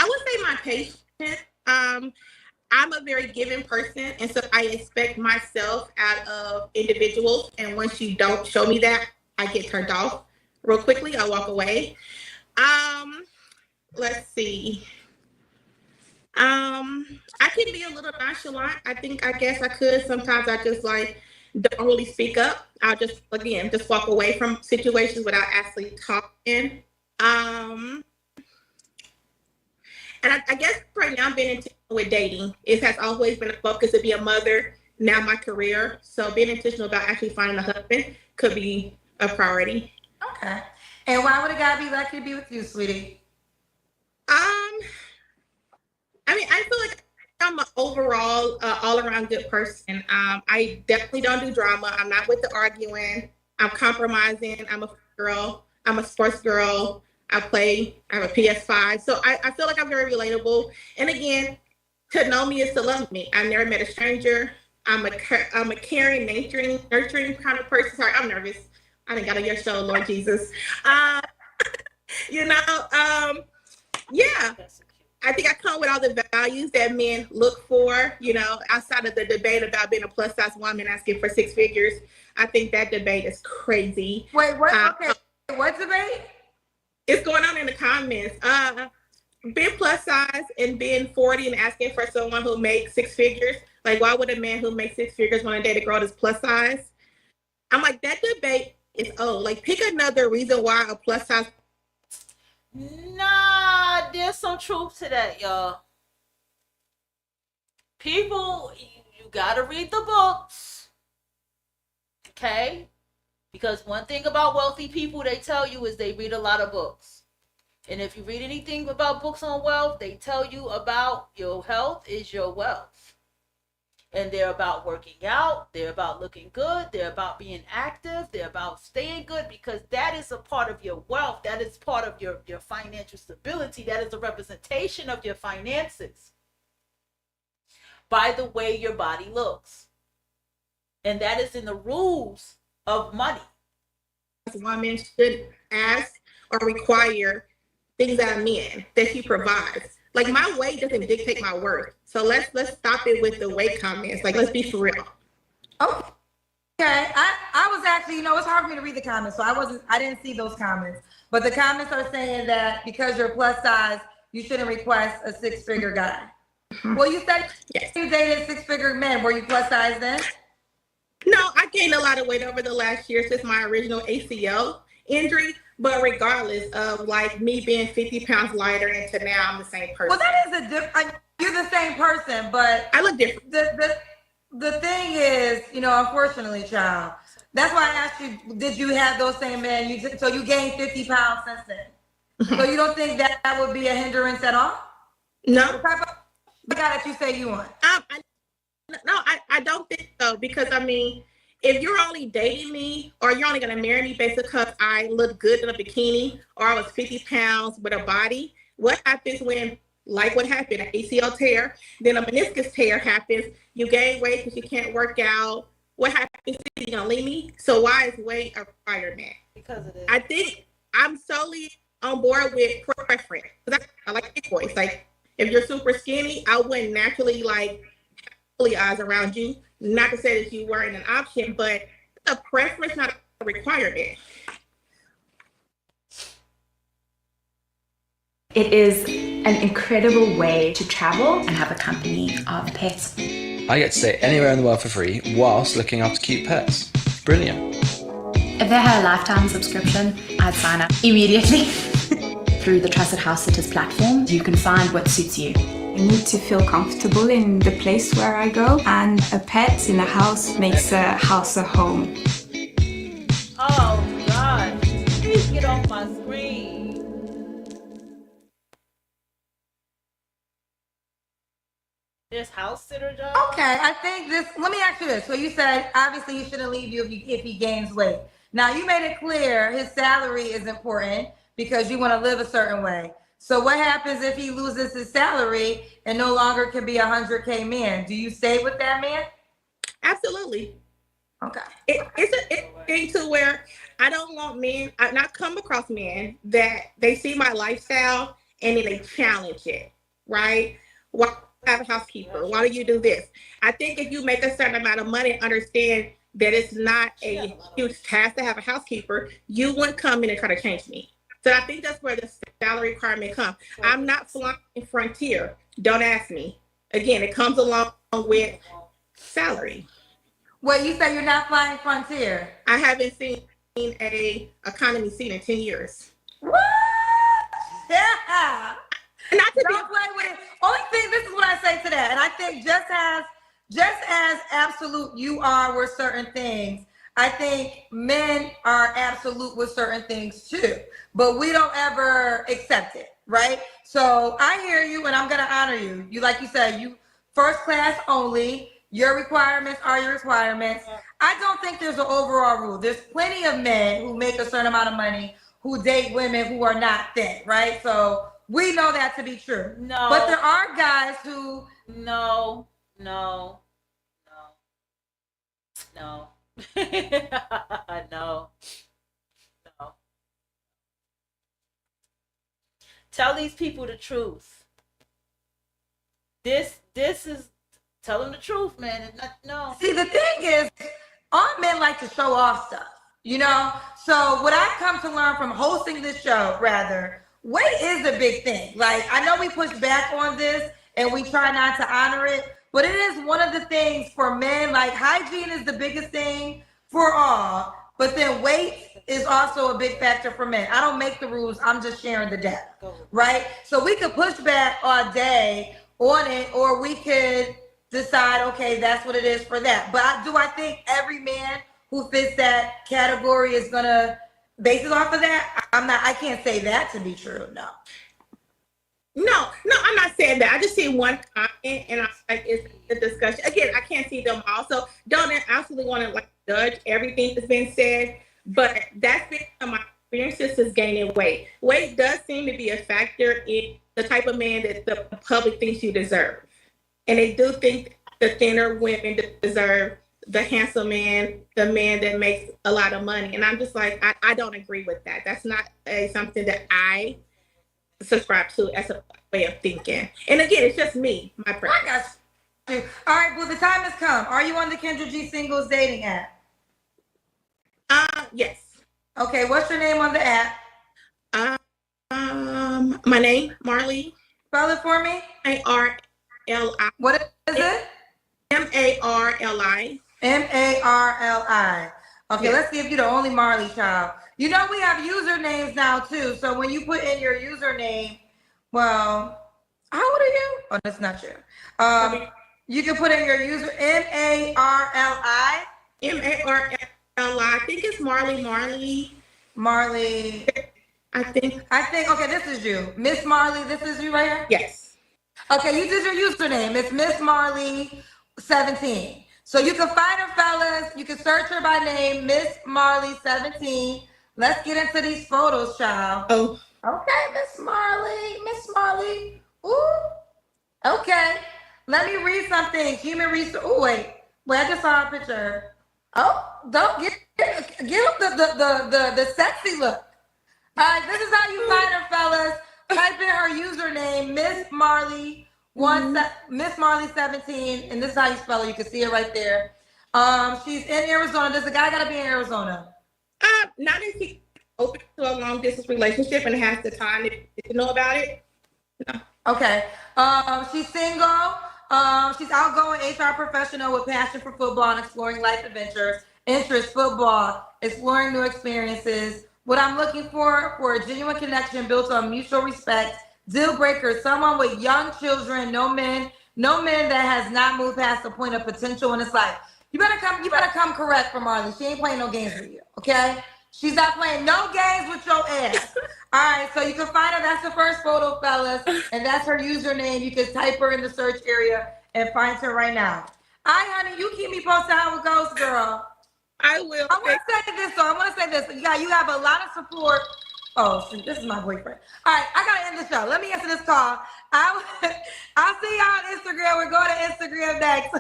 [SPEAKER 19] would say my patience. I'm a very giving person, and so I expect myself out of individuals. And once you don't show me that, I get turned off real quickly. I walk away. Let's see. I can be a little nonchalant. I guess I could. Sometimes I just don't really speak up. I'll just walk away from situations without actually talking. And I guess right now I'm being intentional with dating. It has always been a focus to be a mother, now my career. So being intentional about actually finding a husband could be a priority.
[SPEAKER 4] Okay. And why would a guy be lucky to be with you, sweetie?
[SPEAKER 19] I mean, I feel like I'm an overall, all-around good person. I definitely don't do drama. I'm not with the arguing. I'm compromising. I'm a girl. I'm a sports girl. I have a PS5. So I feel like I'm very relatable. And again, to know me is to love me. I've never met a stranger. I'm a caring, nurturing kind of person. Sorry, I'm nervous. I didn't got on your show, Lord Jesus. Yeah. I think I come with all the values that men look for, you know, outside of the debate about being a plus size woman asking for six figures. I think that debate is crazy.
[SPEAKER 4] Wait, what? Okay, what debate?
[SPEAKER 19] It's going on in the comments. Being plus size and being 40 and asking for someone who makes six figures. Like, why would a man who makes six figures want to date a girl that's plus size? I'm like, that debate is old. Like, pick another reason why a plus size.
[SPEAKER 1] Nah, there's some truth to that, y'all. People, you gotta read the books. Okay? Because one thing about wealthy people, they tell you, is they read a lot of books. And if you read anything about books on wealth, they tell you about your health is your wealth. And they're about working out. They're about looking good. They're about being active. They're about staying good, because that is a part of your wealth. That is part of your financial stability. That is a representation of your finances by the way your body looks. And that is in the rules of money.
[SPEAKER 19] Women should ask or require things out of men that he provides. Like, my weight doesn't dictate my worth. So let's stop it with the weight comments. Like, let's be for real.
[SPEAKER 4] Okay. I was actually, it's hard for me to read the comments, so I didn't see those comments. But the comments are saying that because you're plus size, you shouldn't request a six-figure guy. Well, you said you dated six-figure men. Were you plus size then?
[SPEAKER 19] No, I gained a lot of weight over the last year since my original ACL injury. But regardless of, like, me being 50 pounds lighter into now I'm the same person.
[SPEAKER 4] Well, that is a different. You're the same person, but
[SPEAKER 19] I look different.
[SPEAKER 4] The thing is, unfortunately, child. That's why I asked you, did you have those same men? So you gained 50 pounds since then. So you don't think that would be a hindrance at all?
[SPEAKER 19] No.
[SPEAKER 4] What type of guy that you say you want?
[SPEAKER 19] I don't think so, because I mean, if you're only dating me or you're only going to marry me based because I look good in a bikini or I was 50 pounds with a body, what happens when, like what happened, an ACL tear, then a meniscus tear happens, you gain weight because you can't work out. What happens? You're going to leave me? So why is weight a requirement?
[SPEAKER 1] Because it is.
[SPEAKER 19] I think I'm solely on board with preference. I like big boys. Like, if you're super skinny, I wouldn't naturally like eyes around you. Not to say that you weren't an option, but a preference, not a requirement.
[SPEAKER 20] It is an incredible way to travel and have a company of pets.
[SPEAKER 6] I get to stay anywhere in the world for free whilst looking after cute pets. Brilliant.
[SPEAKER 20] If they had a lifetime subscription, I'd sign up immediately. Through the Trusted House Sitters platform, you can find what suits you.
[SPEAKER 21] I need to feel comfortable in the place where I go, and a pet in a house makes a house a home.
[SPEAKER 1] Oh God, please get off my screen. This house sitter job?
[SPEAKER 4] Okay, I think let me ask you this. So you said, obviously he shouldn't leave you if he gains weight. Now you made it clear his salary is important because you want to live a certain way. So what happens if he loses his salary and no longer can be a 100K man? Do you stay with that man?
[SPEAKER 19] Absolutely.
[SPEAKER 4] Okay.
[SPEAKER 19] It's a thing to where I don't want men, I not come across men that they see my lifestyle and then they challenge it, right? Why do you have a housekeeper? Why do you do this? I think if you make a certain amount of money, understand that it's not a huge task to have a housekeeper, you wouldn't come in and try to change me. So I think that's where the salary requirement comes. I'm not flying Frontier. Don't ask me. Again, it comes along with salary.
[SPEAKER 4] Well, you say you're not flying Frontier.
[SPEAKER 19] I haven't seen a economy seat in 10 years.
[SPEAKER 4] What? Yeah. Don't play with it. Only thing, this is what I say to that. And I think just as absolute you are with certain things, I think men are absolute with certain things too, but we don't ever accept it, right? So I hear you and I'm gonna honor you. You, like you said, you first class only, your requirements are your requirements. I don't think there's an overall rule. There's plenty of men who make a certain amount of money who date women who are not thin, right? So we know that to be true.
[SPEAKER 1] No.
[SPEAKER 4] But there are guys who...
[SPEAKER 1] No. No. Tell these people the truth. this is tell them the truth, man. And no.
[SPEAKER 4] See, the thing is, all men like to show off stuff, you know? So what I've come to learn from hosting this show, rather, weight is a big thing. Like, I know we push back on this and we try not to honor it, but it is one of the things for men. Like, hygiene is the biggest thing for all, but then weight is also a big factor for men. I don't make the rules, I'm just sharing the data, right? So we could push back all day on it, or we could decide, okay, that's what it is for that. But I think every man who fits that category is gonna base it off of that? I can't say that to be true, no.
[SPEAKER 19] No, I'm not saying that. I just see one comment and I was like, it's a discussion. Again, I can't see them also. Don't absolutely want to like judge everything that's been said, but that's been my experiences is gaining weight. Weight does seem to be a factor in the type of man that the public thinks you deserve. And they do think the thinner women deserve the handsome man, the man that makes a lot of money. And I'm just like, I don't agree with that. That's not something that I subscribe to as a way of thinking. And again, it's just me, my preference.
[SPEAKER 4] I got you. All right, well, the time has come. Are you on the Kendra G Singles dating app?
[SPEAKER 19] Yes.
[SPEAKER 4] Okay, what's your name on the app?
[SPEAKER 19] My name, Marley.
[SPEAKER 4] Spell it for me.
[SPEAKER 19] A-R-L-I.
[SPEAKER 4] What is it?
[SPEAKER 19] M-A-R-L-I.
[SPEAKER 4] M-A-R-L-I. Okay,
[SPEAKER 19] Yes.
[SPEAKER 4] let's see if you're the only Marley child. You know we have usernames now too. So when you put in your username, well, how old are you? Oh, that's not you. You can put in your user M-A-R-L-I.
[SPEAKER 19] M-A-R-L-I. I think it's Marley.
[SPEAKER 4] Marley.
[SPEAKER 19] I think.
[SPEAKER 4] Okay, this is you. Miss Marley, this is you right here?
[SPEAKER 19] Yes.
[SPEAKER 4] Okay, you did your username. It's Miss Marley 17. So you can find her, fellas. You can search her by name, Miss Marley 17. Let's get into these photos, child.
[SPEAKER 19] Oh.
[SPEAKER 4] Okay, Miss Marley. Ooh. Okay. Let me read something. Human resource. Oh, wait, I just saw a picture. Oh, don't give the sexy look. All right, this is how you find her, fellas. Type in her username, Miss Marley Miss Marley 17, and this is how you spell her. You can see it right there. She's in Arizona. Does the guy gotta be in Arizona?
[SPEAKER 19] Not if he's open to a long distance relationship and has the time to know about it. No.
[SPEAKER 4] Okay. She's single. She's outgoing HR professional with passion for football and exploring life adventures. Interest, football, exploring new experiences. What I'm looking for a genuine connection built on mutual respect. Deal breaker, someone with young children, no men that has not moved past the point of potential in his life. You better come correct for Marley. She ain't playing no games with you, okay? She's not playing no games with your ass. All right, so you can find her. That's the first photo, fellas, and that's her username. You can type her in the search area and find her right now. All right, honey, you keep me posted how it goes, girl.
[SPEAKER 19] I will.
[SPEAKER 4] I want to say this, though. You have a lot of support. Oh, see, this is my boyfriend. All right, I got to end the show. Let me answer this call. I'll see y'all on Instagram. We're going to Instagram next. All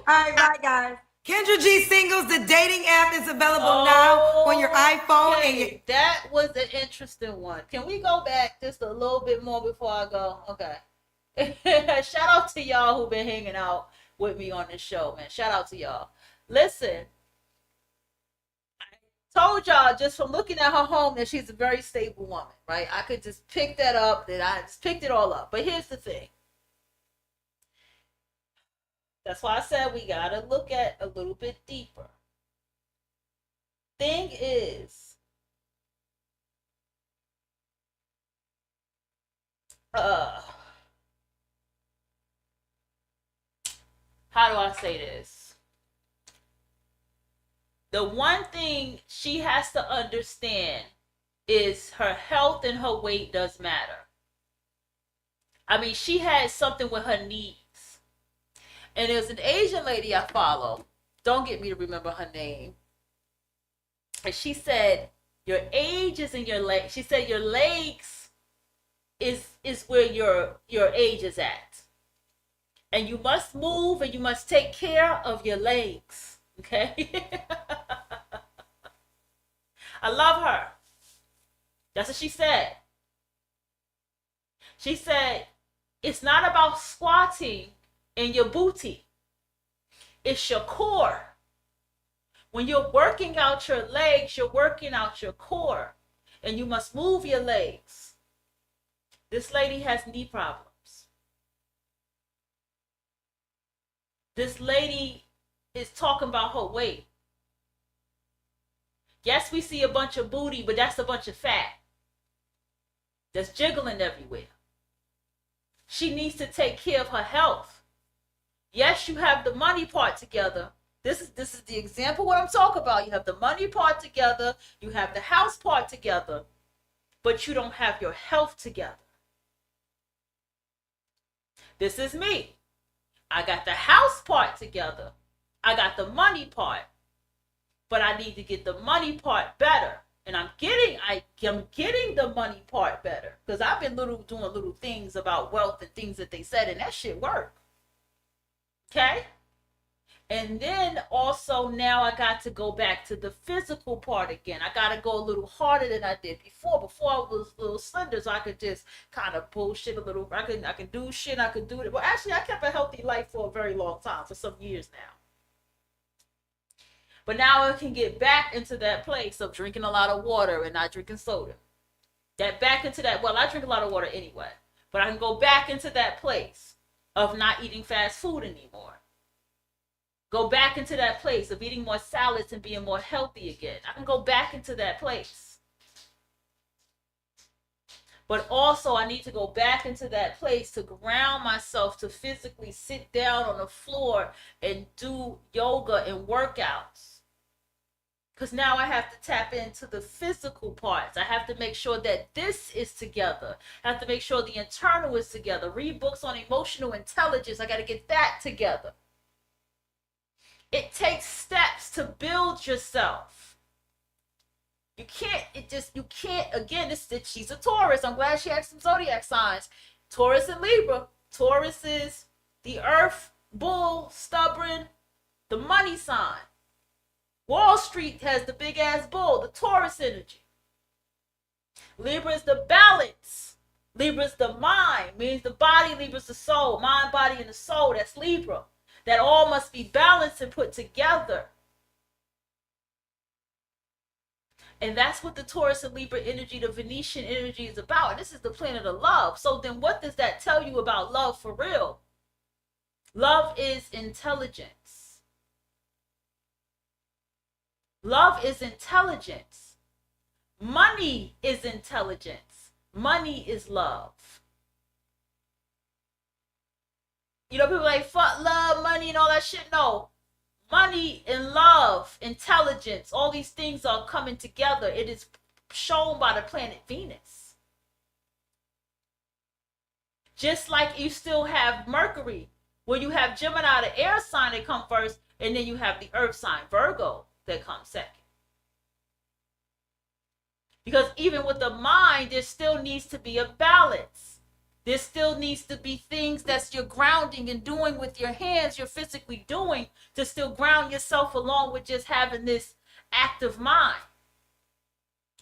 [SPEAKER 4] right, bye, guys. Kendra G Singles, the dating app is available now on your iPhone.
[SPEAKER 1] Okay. That was an interesting one. Can we go back just a little bit more before I go? Okay. Shout out to y'all who've been hanging out with me on this show, man. Shout out to y'all. Listen. Told y'all just from looking at her home that she's a very stable woman, right? I could just pick that up, that I just picked it all up. But here's the thing. That's why I said we gotta look at a little bit deeper. Thing is, how do I say this? The one thing she has to understand is her health and her weight does matter. I mean, she had something with her knees. And there's an Asian lady I follow. Don't get me to remember her name. And she said, your age is in your legs. She said your legs is where your age is at. And you must move and you must take care of your legs. Okay? I love her. That's what she said. She said, It's not about squatting in your booty. It's your core. When you're working out your legs, you're working out your core. And you must move your legs. This lady has knee problems. This lady is talking about her weight. Yes, we see a bunch of booty, but that's a bunch of fat that's jiggling everywhere. She needs to take care of her health. Yes, you have the money part together. This is the example what I'm talking about. You have the money part together, you have the house part together, but you don't have your health together. This is me. I got the house part together. I got the money part. But I need to get the money part better. And I'm getting the money part better. Because I've been doing little things about wealth and things that they said, and that shit worked. Okay? And then also now I got to go back to the physical part again. I got to go a little harder than I did before. Before I was a little slender, so I could just kind of bullshit a little. I can do shit. I could do it. Well, actually, I kept a healthy life for a very long time, for some years now. But now I can get back into that place of drinking a lot of water and not drinking soda. Well, I drink a lot of water anyway. But I can go back into that place of not eating fast food anymore. Go back into that place of eating more salads and being more healthy again. I can go back into that place. But also I need to go back into that place to ground myself, to physically sit down on the floor and do yoga and workouts. Because now I have to tap into the physical parts. I have to make sure that this is together. I have to make sure the internal is together. Read books on emotional intelligence. I got to get that together. It takes steps to build yourself. You can't, again, she's a Taurus. I'm glad she had some zodiac signs. Taurus and Libra. Taurus is the earth, bull, stubborn, the money sign. Wall Street has the big ass bull, the Taurus energy. Libra is the balance. Libra is the mind, means the body. Libra is the soul, mind, body, and the soul. That's Libra. That all must be balanced and put together. And that's what the Taurus and Libra energy, the Venetian energy is about. And this is the planet of love. So then what does that tell you about love for real? Love is intelligence. Love is intelligence. Money is intelligence. Money is love. You know, people like, fuck love, money, and all that shit. No. Money and love, intelligence, all these things are coming together. It is shown by the planet Venus. Just like you still have Mercury, where you have Gemini, the air sign, that come first, and then you have the earth sign, Virgo, that comes second. Because even with the mind, there still needs to be a balance. There still needs to be things that you're grounding and doing with your hands, you're physically doing to still ground yourself, along with just having this active mind.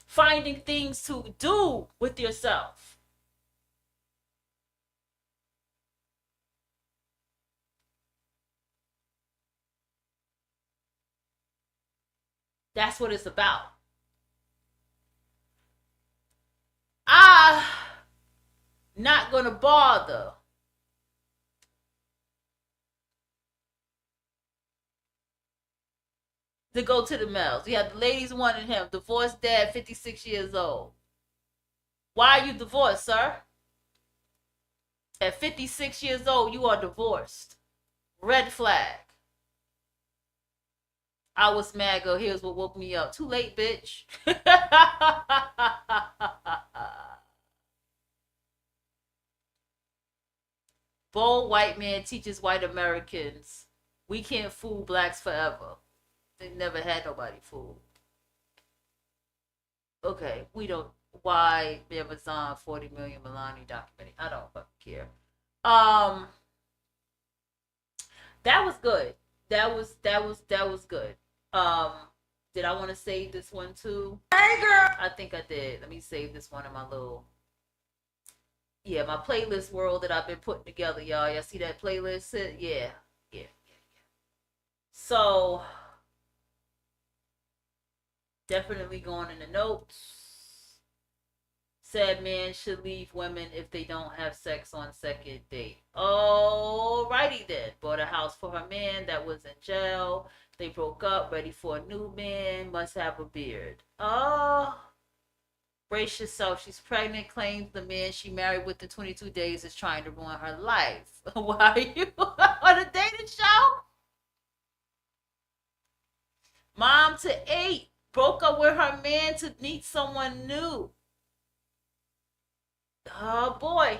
[SPEAKER 1] Finding things to do with yourself. That's what it's about. Not gonna bother to go to the males. You have the ladies wanting him, divorced dad, 56 years old. Why are you divorced, sir? At 56 years old, you are divorced. Red flag. I was mad, girl. Here's what woke me up. Too late, bitch. Bold white man teaches white Americans we can't fool blacks forever. They never had nobody fooled. Okay, we don't. Why Amazon 40 million Milani documentary? I don't fucking care. That was good. That was good. Did I want to save this one too?
[SPEAKER 4] Hey girl.
[SPEAKER 1] I think I did. Let me save this one in my little Yeah, my playlist world that I've been putting together, y'all. Y'all see that playlist? Yeah. So, definitely going in the notes. Said men should leave women if they don't have sex on second date. Alrighty then. Bought a house for her man that was in jail. They broke up, ready for a new man, must have a beard. Oh, brace yourself. She's pregnant, claims the man she married within 22 days is trying to ruin her life. Why are you on a dating show? Mom to 8 broke up with her man to meet someone new. Oh boy.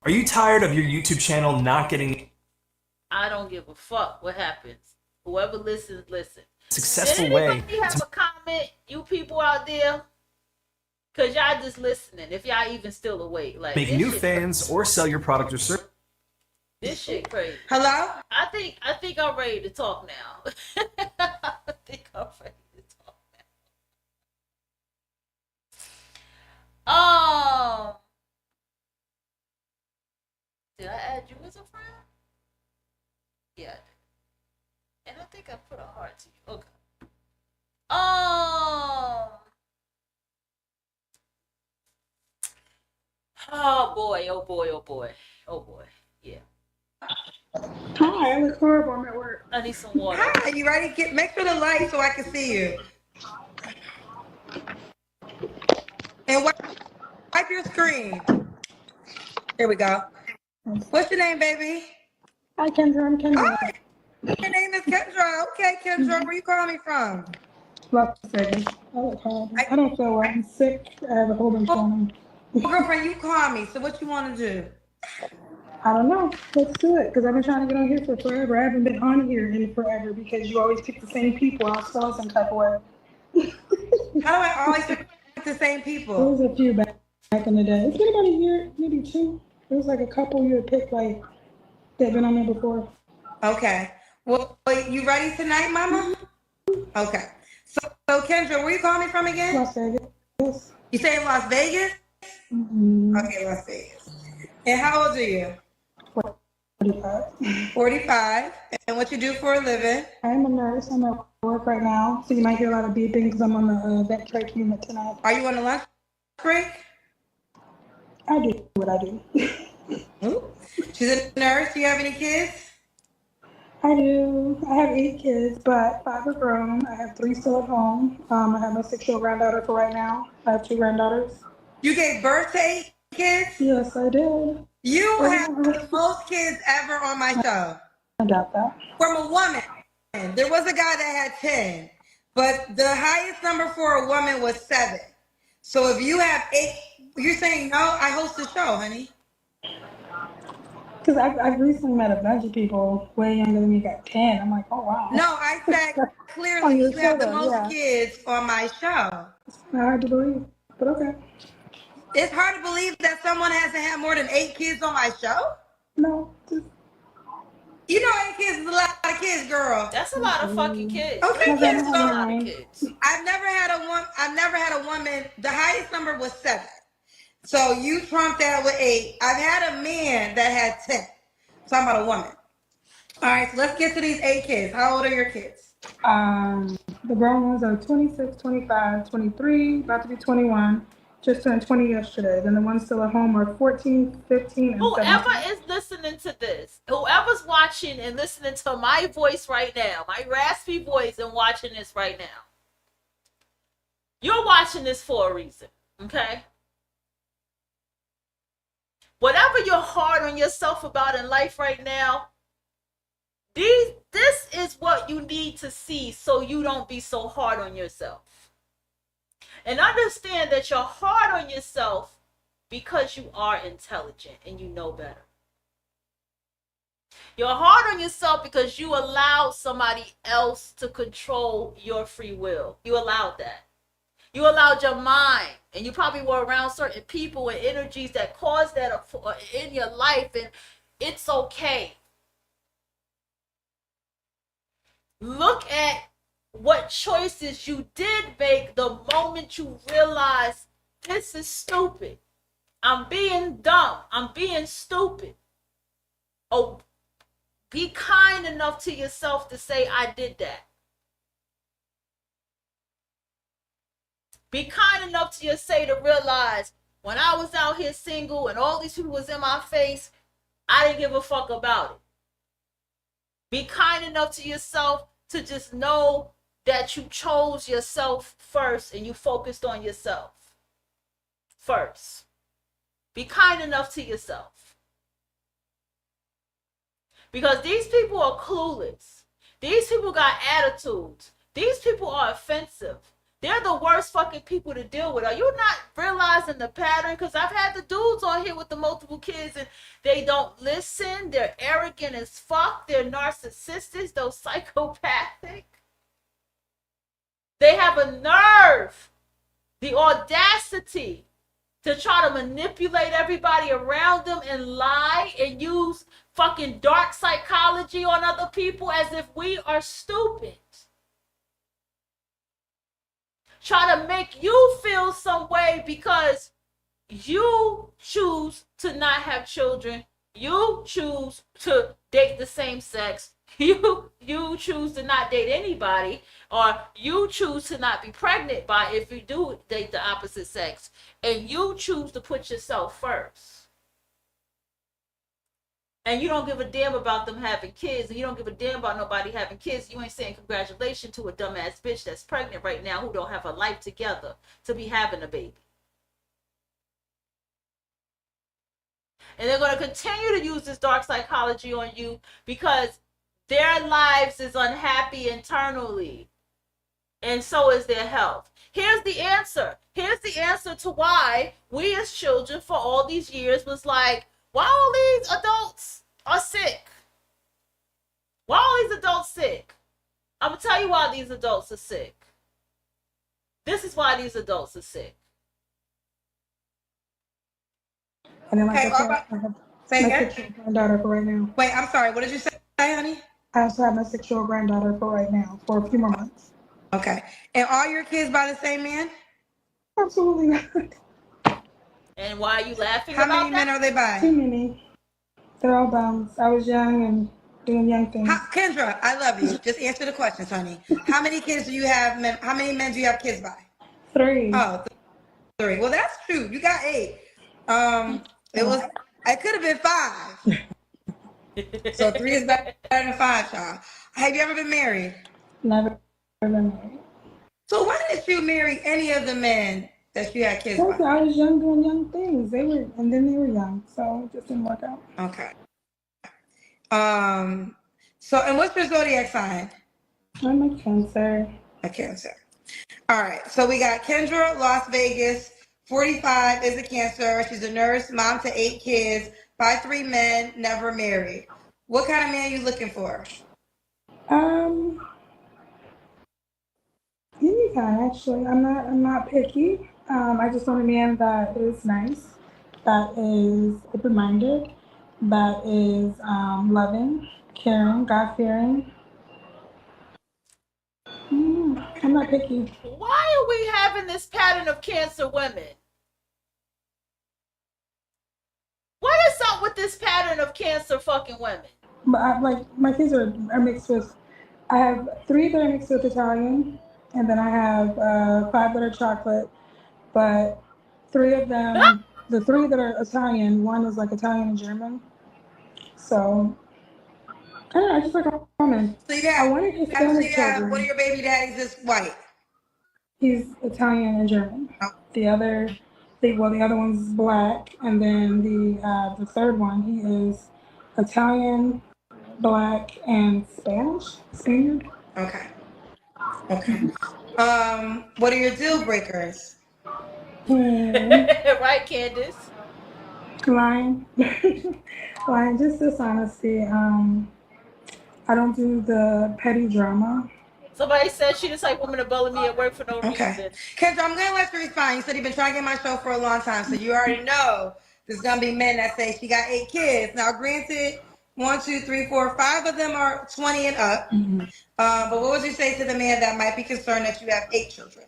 [SPEAKER 2] Are you tired of your YouTube channel not getting
[SPEAKER 1] I don't give a fuck what happens. Whoever listens, listen.
[SPEAKER 2] successful
[SPEAKER 1] Did
[SPEAKER 2] way
[SPEAKER 1] anybody have a comment, you people out there? Cause y'all just listening. If y'all even still awake, like
[SPEAKER 2] make
[SPEAKER 1] this
[SPEAKER 2] new
[SPEAKER 1] shit
[SPEAKER 2] fans
[SPEAKER 1] crazy.
[SPEAKER 2] or sell your product or service?
[SPEAKER 1] This shit crazy.
[SPEAKER 4] Hello?
[SPEAKER 1] I think I'm ready to talk now. I think I'm ready to talk now. Did I add you as a friend? Yeah, I did. And I think I put a heart to you. Okay. Oh boy, oh boy, oh boy. Oh boy. Yeah.
[SPEAKER 22] Hi, I look horrible. I'm at work.
[SPEAKER 1] I need some water.
[SPEAKER 4] Hi, you ready? Make sure the light so I can see you. And wipe your screen. Here we go. What's your name, baby?
[SPEAKER 22] Hi, Kendra. I'm Kendra.
[SPEAKER 4] Hi. Your name is Kendra. Okay, Kendra, where you calling me from?
[SPEAKER 22] Las Vegas. I look horrible. I don't feel well. I'm sick. I have a whole bunch going on.
[SPEAKER 4] Well, girlfriend, you call me. So what you want to do?
[SPEAKER 22] I don't know. Let's do it. Because I've been trying to get on here for forever. I haven't been on here in forever because you always pick the same people. I feel some type of way.
[SPEAKER 4] How do I always pick the same
[SPEAKER 22] There
[SPEAKER 4] people?
[SPEAKER 22] was a few back in the day. It's been about a year, maybe 2. There was like a couple you had picked like that been on there before.
[SPEAKER 4] Okay. Well, you ready tonight, mama? Okay. So Kendra, where you calling me from again?
[SPEAKER 22] Las Vegas.
[SPEAKER 4] You say Las Vegas?
[SPEAKER 22] Mm-hmm.
[SPEAKER 4] Okay, Las Vegas. And how old are you?
[SPEAKER 22] 45.
[SPEAKER 4] 45. And what you do for a living?
[SPEAKER 22] I'm a nurse. I'm at work right now, so you might hear a lot of beeping because I'm on the vet trach unit tonight.
[SPEAKER 4] Are you on the lunch break?
[SPEAKER 22] I do what I do.
[SPEAKER 4] Ooh. She's a nurse. Do you have any kids?
[SPEAKER 22] I do. I have 8 kids, but 5 are grown. I have 3 still at home. I have a 6-year-old granddaughter for right now. I have 2 granddaughters.
[SPEAKER 4] You gave birth to 8 kids?
[SPEAKER 22] Yes, I did.
[SPEAKER 4] You have the most kids ever on my show.
[SPEAKER 22] I got that.
[SPEAKER 4] From a woman. There was a guy that had 10, but the highest number for a woman was 7. So if you have 8, you're saying no, I host the show, honey.
[SPEAKER 22] Because I've recently met a bunch of people way younger than me got 10. I'm like, oh, wow.
[SPEAKER 4] No, I said clearly
[SPEAKER 22] On your
[SPEAKER 4] you have the
[SPEAKER 22] show,
[SPEAKER 4] most
[SPEAKER 22] yeah.
[SPEAKER 4] kids on my show.
[SPEAKER 22] It's hard to believe, but okay.
[SPEAKER 4] It's hard to believe that someone hasn't had more than 8 kids on my show.
[SPEAKER 22] No.
[SPEAKER 4] You know 8 kids is a lot of kids, girl.
[SPEAKER 1] That's a lot of fucking kids.
[SPEAKER 4] Okay,
[SPEAKER 1] That's
[SPEAKER 4] kids.
[SPEAKER 1] a lot of kids.
[SPEAKER 4] I've never had a woman. The highest number was 7. So you trumped that with 8. I've had a man that had 10. Talking about a woman. All right, so let's get to these 8 kids. How old are your kids?
[SPEAKER 22] The grown ones are 26, 25, 23, about to be 21. Just turned 20 yesterday. Then the ones still at home are 14, 15, and
[SPEAKER 1] Whoever
[SPEAKER 22] 17.
[SPEAKER 1] is listening to this, whoever's watching and listening to my voice right now, my raspy voice, and watching this right now, you're watching this for a reason, okay? Whatever you're hard on yourself about in life right now, this is what you need to see so you don't be so hard on yourself. And understand that you're hard on yourself because you are intelligent and you know better. You're hard on yourself because you allowed somebody else to control your free will. You allowed that. You allowed your mind, and you probably were around certain people and energies that caused that in your life, and it's okay. Look at what choices you did make the moment you realize this is stupid. I'm being dumb. I'm being stupid. Oh, be kind enough to yourself to say, I did that. Be kind enough to yourself to realize when I was out here single and all these people was in my face, I didn't give a fuck about it. Be kind enough to yourself to just know that you chose yourself first and you focused on yourself first. Be kind enough to yourself. Because these people are clueless. These people got attitudes. These people are offensive. They're the worst fucking people to deal with. Are you not realizing the pattern? Because I've had the dudes on here with the multiple kids and they don't listen. They're arrogant as fuck. They're narcissists. They're psychopathic. They have a nerve, the audacity to try to manipulate everybody around them and lie and use fucking dark psychology on other people as if we are stupid. Try to make you feel some way because you choose to not have children. You choose to date the same sex. You choose to not date anybody, or you choose to not be pregnant by if you do date the opposite sex, and you choose to put yourself first. And you don't give a damn about them having kids, and you don't give a damn about nobody having kids. You ain't saying congratulations to a dumbass bitch that's pregnant right now who don't have a life together to be having a baby. And they're going to continue to use this dark psychology on you because their lives is unhappy internally. And so is their health. Here's the answer. Here's the answer to why we as children for all these years was like, why all these adults are sick? Why all these adults sick? I'm going to tell you why these adults are sick. This is why these adults are sick.
[SPEAKER 22] And then, like
[SPEAKER 4] Okay,
[SPEAKER 22] I said, I have
[SPEAKER 4] say
[SPEAKER 22] my
[SPEAKER 4] again?
[SPEAKER 22] 6-year-old granddaughter for right now.
[SPEAKER 4] Wait, I'm sorry. What did you say, honey?
[SPEAKER 22] I also have my 6-year-old granddaughter for right now for a few more months.
[SPEAKER 4] Okay. And are your kids by the same man?
[SPEAKER 22] Absolutely not.
[SPEAKER 1] And why are you laughing
[SPEAKER 4] How
[SPEAKER 1] about
[SPEAKER 4] many men are they by?
[SPEAKER 22] Too many. They're all bums. I was young and doing young things.
[SPEAKER 4] Kendra, I love you. Just answer the questions, honey. How many kids do you have? How many men do you have kids by?
[SPEAKER 22] 3.
[SPEAKER 4] Oh, 3. Well, that's true. You got 8. It could have been 5. So 3 is better than 5, child. Have you ever been married?
[SPEAKER 22] Never been married.
[SPEAKER 4] So why didn't you marry any of the men that you had kids
[SPEAKER 22] Because
[SPEAKER 4] by?
[SPEAKER 22] I was young doing young things. They were young, so it just didn't work out.
[SPEAKER 4] Okay. So, and what's your zodiac sign?
[SPEAKER 22] I'm a Cancer.
[SPEAKER 4] A Cancer. All right. So we got Kendra, Las Vegas, 45, is a Cancer. She's a nurse, mom to 8 kids, by 3 men, never married. What kind of man are you looking for?
[SPEAKER 22] Any kind, actually. I'm not picky. I just want a man that is nice, that is open-minded, that is loving, caring, God-fearing. I'm not picky.
[SPEAKER 1] Why are we having this pattern of Cancer women? What is up with this pattern of Cancer fucking women?
[SPEAKER 22] But my kids are mixed with, I have 3 that are mixed with Italian, and then I have 5 that are chocolate, but 3 of them, the 3 that are Italian, one is like Italian and German. So, I don't know, I just like a woman.
[SPEAKER 4] So you got,
[SPEAKER 22] one
[SPEAKER 4] of your baby daddies is white?
[SPEAKER 22] He's Italian and German. The other one's black, and then the third one, he is Italian, black, and Spaniard.
[SPEAKER 4] Okay. What are your deal breakers?
[SPEAKER 1] Right, Candace?
[SPEAKER 22] Lying. Lying, just dishonesty. I don't do the petty drama.
[SPEAKER 1] Somebody said she the type woman to bully me at work for no reason.
[SPEAKER 4] Kendra, I'm going to let you respond. You said you've been trying to get my show for a long time, so you already know there's going to be men that say she got 8 kids. Now, granted, 1, 2, 3, 4, 5 of them are 20 and up. But what would you say to the man that might be concerned that you have 8 children?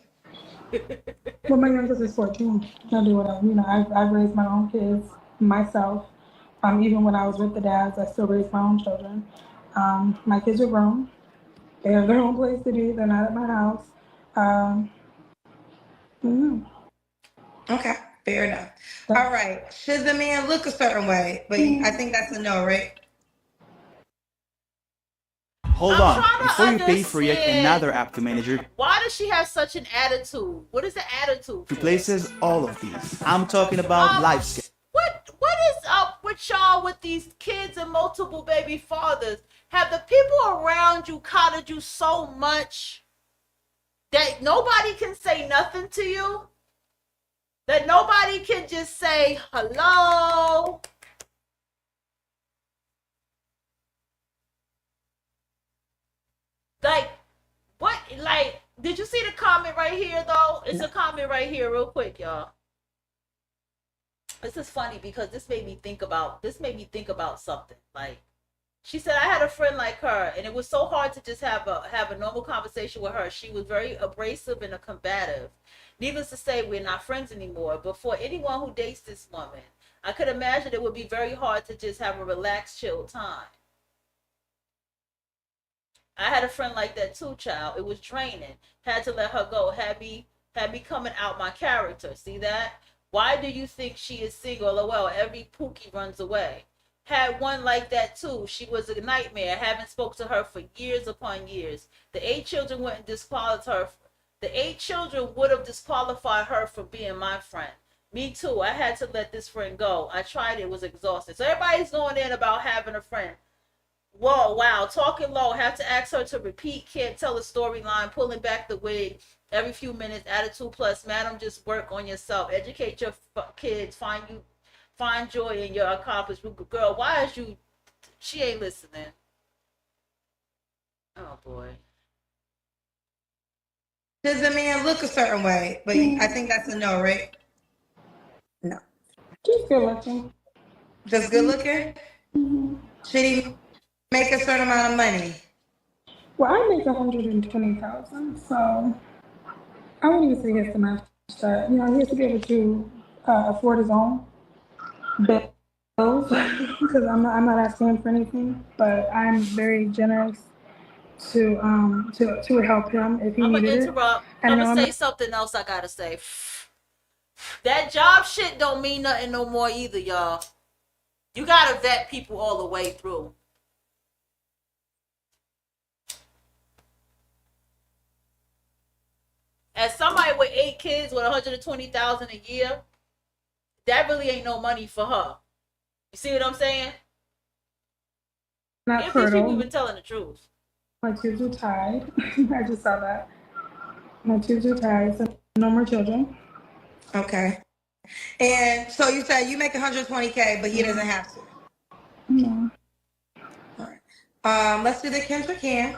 [SPEAKER 22] Well, my youngest is 14. I do whatever. I've raised my own kids myself. Even when I was with the dads, I still raised my own children. My kids are grown. They have their own place to be. They're not at my house. Um, mm,
[SPEAKER 4] Okay, fair enough. All right. Should the man look a certain way? But I think that's a no, right?
[SPEAKER 7] Hold on. Before you pay for yet another app to manage your
[SPEAKER 1] Why does she have such an attitude? What is the attitude?
[SPEAKER 7] replaces all of these. I'm talking about life skills.
[SPEAKER 1] What is up with y'all with these kids and multiple baby fathers? Have the people around you coddled you so much that nobody can say nothing to you? That nobody can just say hello? Like, what? Like, did you see the comment right here, though? It's a comment right here, real quick, y'all. This is funny because this made me think about something. Like, she said, I had a friend like her, and it was so hard to just have a normal conversation with her. She was very abrasive and combative. Needless to say, we're not friends anymore. But for anyone who dates this woman, I could imagine it would be very hard to just have a relaxed, chill time. I had a friend like that too, child. It was draining. Had to let her go. Had me coming out my character. See that? Why do you think she is single? Oh well, every pookie runs away. Had one like that too. She was a nightmare. Haven't spoke to her for years upon years. The 8 children wouldn't disqualify her. The 8 children would have disqualified her from being my friend. Me too. I had to let this friend go. I tried. It was exhausting. So everybody's going in about having a friend. Whoa, wow, talking low. Have to ask her to repeat. Can't tell a storyline. Pulling back the wig every few minutes. Attitude plus. Madam, just work on yourself. Educate your kids. Find joy in your accomplishment. Girl, why is you? She ain't listening. Oh boy.
[SPEAKER 4] Does the man look a certain way? But I think that's a no, right? No.
[SPEAKER 22] Just good looking.
[SPEAKER 4] Just good looking?
[SPEAKER 22] Mm-hmm.
[SPEAKER 4] Should he make a certain amount of money?
[SPEAKER 22] Well, I make $120,000, so I wouldn't even say he has to match that. He has to be able to afford his own bills because I'm not asking him for anything. But I'm very generous to help him if he
[SPEAKER 1] I'm
[SPEAKER 22] needed
[SPEAKER 1] gonna
[SPEAKER 22] it.
[SPEAKER 1] interrupt. I'm gonna say something else I gotta say. That job shit don't mean nothing no more either, y'all. You gotta vet people all the way through. As somebody with 8 kids with $120,000 a year, that really ain't no money for her. You see what I'm saying?
[SPEAKER 22] Not
[SPEAKER 1] If these people
[SPEAKER 22] fertile.
[SPEAKER 1] been telling the truth.
[SPEAKER 22] My tubes are tied. I just saw that. My tubes are tied, so no more children.
[SPEAKER 4] Okay. And so you said you make 120K, but he doesn't have to.
[SPEAKER 22] No.
[SPEAKER 4] All right. Let's do the Kendra Cam.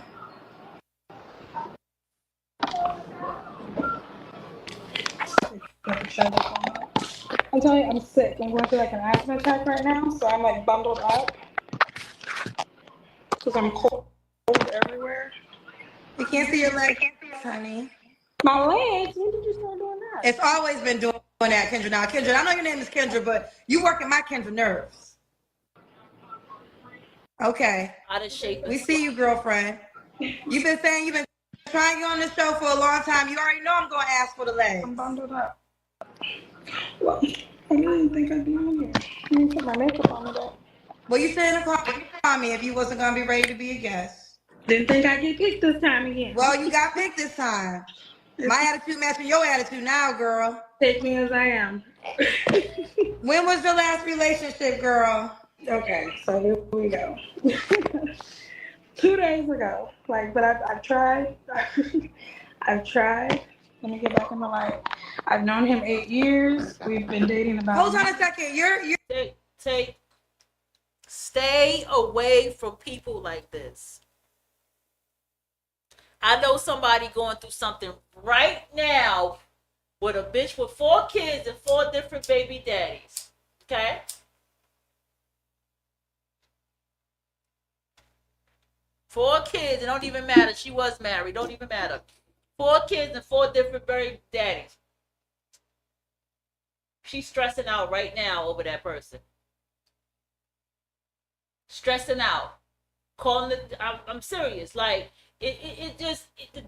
[SPEAKER 22] I'm telling you, I'm sick. I'm going through like an asthma attack right now, so I'm like bundled up because I'm cold everywhere.
[SPEAKER 4] We can't see your legs, honey.
[SPEAKER 22] My legs? When did you start doing that?
[SPEAKER 4] It's always been doing that, Kendra. Now, Kendra, I know your name is Kendra, but you working my Kendra nerves. Okay. We see you, girlfriend. You've been saying you've been trying to get on this show for a long time. You already know I'm going to ask for the legs.
[SPEAKER 22] I'm bundled up. Well, I didn't think I'd be on here. I didn't put my makeup on today.
[SPEAKER 4] Well, you said call me if you wasn't going to be ready to be a guest.
[SPEAKER 22] Didn't think I'd get picked this time again.
[SPEAKER 4] Well, you got picked this time. My attitude matching your attitude now, girl.
[SPEAKER 22] Take me as I am.
[SPEAKER 4] When was your last relationship, girl?
[SPEAKER 22] Okay, so here we go. 2 days ago. But I've tried. I've tried. Let me get back in the light. I've known him 8 years. We've been dating about.
[SPEAKER 4] Hold on a second. You're
[SPEAKER 1] Stay away from people like this. I know somebody going through something right now with a bitch with 4 kids and 4 different baby daddies. Okay? Four kids. It don't even matter. She was married. Don't even matter. 4 kids and 4 different baby daddies. She's stressing out right now over that person. Stressing out. Calling it, I'm serious. Like,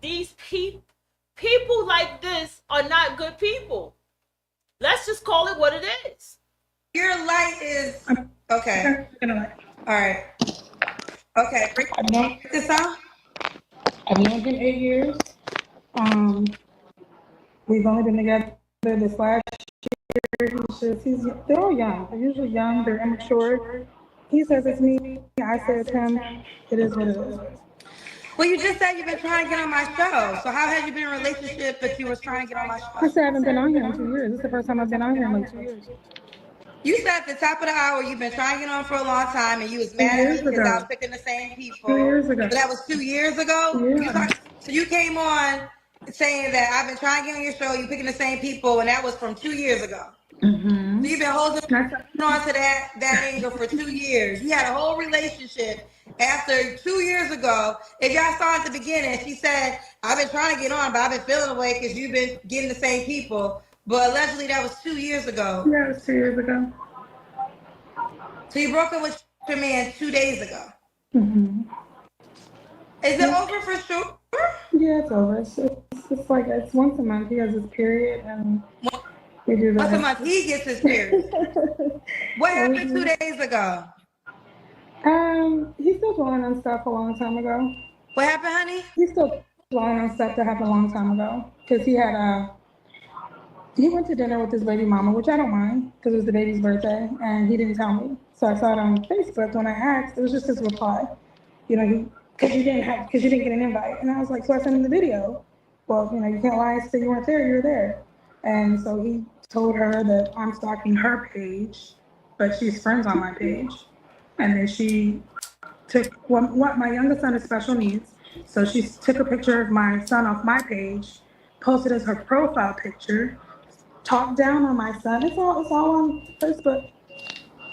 [SPEAKER 1] these people like this are not good people. Let's just call it what it is.
[SPEAKER 4] Your light is okay. All right. Okay. Break this out.
[SPEAKER 22] I've known him 8 years. We've only been together this last year. They're all young. They're usually young. They're immature. He says it's me. I say it's him. It is what it is.
[SPEAKER 4] Well, you just said you've been trying to get on my show. So how have you been in a relationship but you were trying to get on my show?
[SPEAKER 22] I said I haven't been on here in 2 years. This is the first time I've been on here in like 2 years.
[SPEAKER 4] You said at the top of the hour you've been trying to get on for a long time and you was mad at me because I was picking the same people.
[SPEAKER 22] 2 years ago.
[SPEAKER 4] But that was 2 years ago?
[SPEAKER 22] Yeah.
[SPEAKER 4] So you came on saying that I've been trying to get on your show, you picking the same people, and that was from 2 years ago.
[SPEAKER 22] Mm-hmm.
[SPEAKER 4] So you've been holding on to that angle for 2 years. You had a whole relationship after 2 years ago. If y'all saw at the beginning, she said, I've been trying to get on, but I've been feeling away because you've been getting the same people. But allegedly that was 2 years ago.
[SPEAKER 22] Yeah, it was 2 years ago.
[SPEAKER 4] So you broke up with your man 2 days ago.
[SPEAKER 22] Mm-hmm.
[SPEAKER 4] Is it over for sure?
[SPEAKER 22] Yeah, it's over. It's like it's once a month. He has his period, and we do that.
[SPEAKER 4] Once a month he gets his period. What happened 2 days ago?
[SPEAKER 22] He's still dwelling on stuff a long time ago.
[SPEAKER 4] What happened, honey?
[SPEAKER 22] He's still dwelling on stuff that happened a long time ago. Because he went to dinner with his baby mama, which I don't mind, because it was the baby's birthday, and he didn't tell me. So I saw it on Facebook. When I asked, it was just his reply. You know, because you didn't get an invite. And I was like, so I sent him the video. Well, you know, you can't lie and say you weren't there, you were there. And so he told her that I'm stalking her page, but she's friends on my page. And then she took, my youngest son has special needs. So she took a picture of my son off my page, posted as her profile picture, talked down on my son. It's all on Facebook.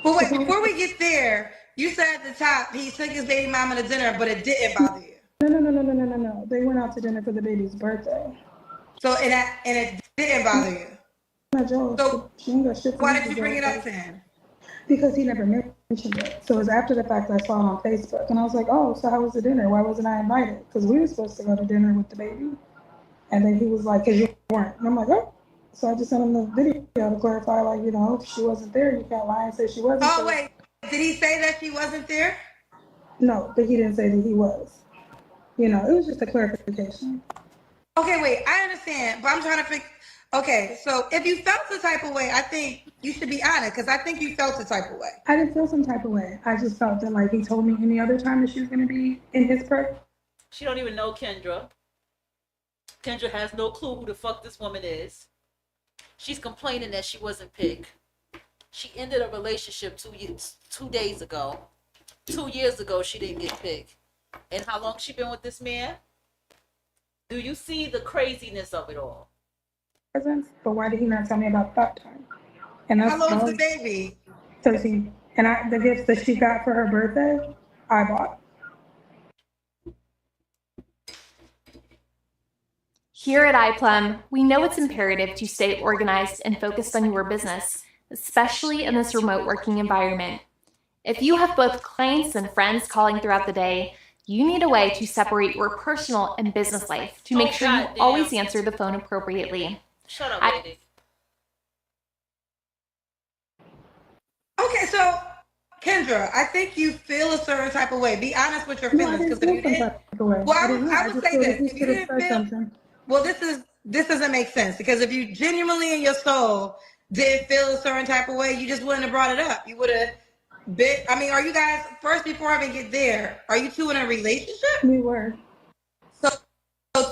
[SPEAKER 4] Well, wait, before we get there, you said at the top he took his baby mama to dinner, but it didn't bother you.
[SPEAKER 22] No. They went out to dinner for the baby's birthday.
[SPEAKER 4] So and it didn't bother you.
[SPEAKER 22] So
[SPEAKER 4] why did you bring it up to him?
[SPEAKER 22] Because he never mentioned it. So it was after the fact that I saw it on Facebook, and I was like, oh, so how was the dinner? Why wasn't I invited? Because we were supposed to go to dinner with the baby. And then he was like, because you weren't. And I'm like, oh. So I just sent him the video to clarify, like, you know, if she wasn't there, you can't lie and say she wasn't.
[SPEAKER 4] Oh, wait. Did he say that she wasn't there?
[SPEAKER 22] No, but he didn't say that he was. You know, it was just a clarification.
[SPEAKER 4] Okay, wait. I understand, but I'm trying to figure. Okay, so if you felt the type of way, I think you should be honest, because I think you felt the type of way.
[SPEAKER 22] I didn't feel some type of way. I just felt that, like, he told me any other time that she was going to be in his presence.
[SPEAKER 1] She don't even know Kendra. Kendra has no clue who the fuck this woman is. She's complaining that she wasn't picked. She ended a relationship 2 days ago. 2 years ago, she didn't get picked. And how long she been with this man? Do you see the craziness of it all?
[SPEAKER 22] But why did he not tell me about that time? And
[SPEAKER 4] how old's the baby?
[SPEAKER 22] 13. And the gifts that she got for her birthday, I bought.
[SPEAKER 9] Here at iPlum, we know it's imperative to stay organized and focused on your business, especially in this remote working environment. If you have both clients and friends calling throughout the day, you need a way to separate your personal and business life to make sure you always answer the phone appropriately.
[SPEAKER 1] Shut up, lady.
[SPEAKER 4] Okay, so Kendra, I think you feel a certain type of way. Be honest with your feelings, because if you didn't, well, I would say this: if you didn't feel, well, this doesn't make sense, because if you genuinely in your soul did feel a certain type of way, you just wouldn't have brought it up. You would have been. I mean, are you guys first before I even get there? Are you two in a relationship?
[SPEAKER 22] We were.
[SPEAKER 4] So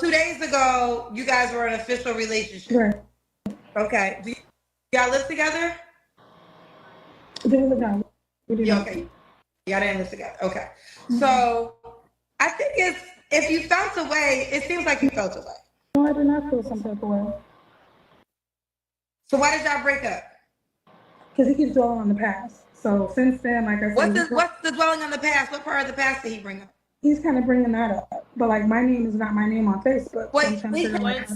[SPEAKER 4] 2 days ago, you guys were in an official relationship.
[SPEAKER 22] Right.
[SPEAKER 4] Okay. Do y'all live together?
[SPEAKER 22] Okay.
[SPEAKER 4] Y'all didn't live together. Okay. Mm-hmm. So I think if you felt a way, it seems like you felt a way.
[SPEAKER 22] No, I did not feel some type of way.
[SPEAKER 4] So why did y'all break up?
[SPEAKER 22] Because he keeps dwelling on the past. So since then, like I said,
[SPEAKER 4] what's the dwelling on the past? What part of the past did he bring up?
[SPEAKER 22] He's kind of bringing that up. But like my name is not my name on Facebook. So I'm
[SPEAKER 4] Wait,
[SPEAKER 22] trying to figure out like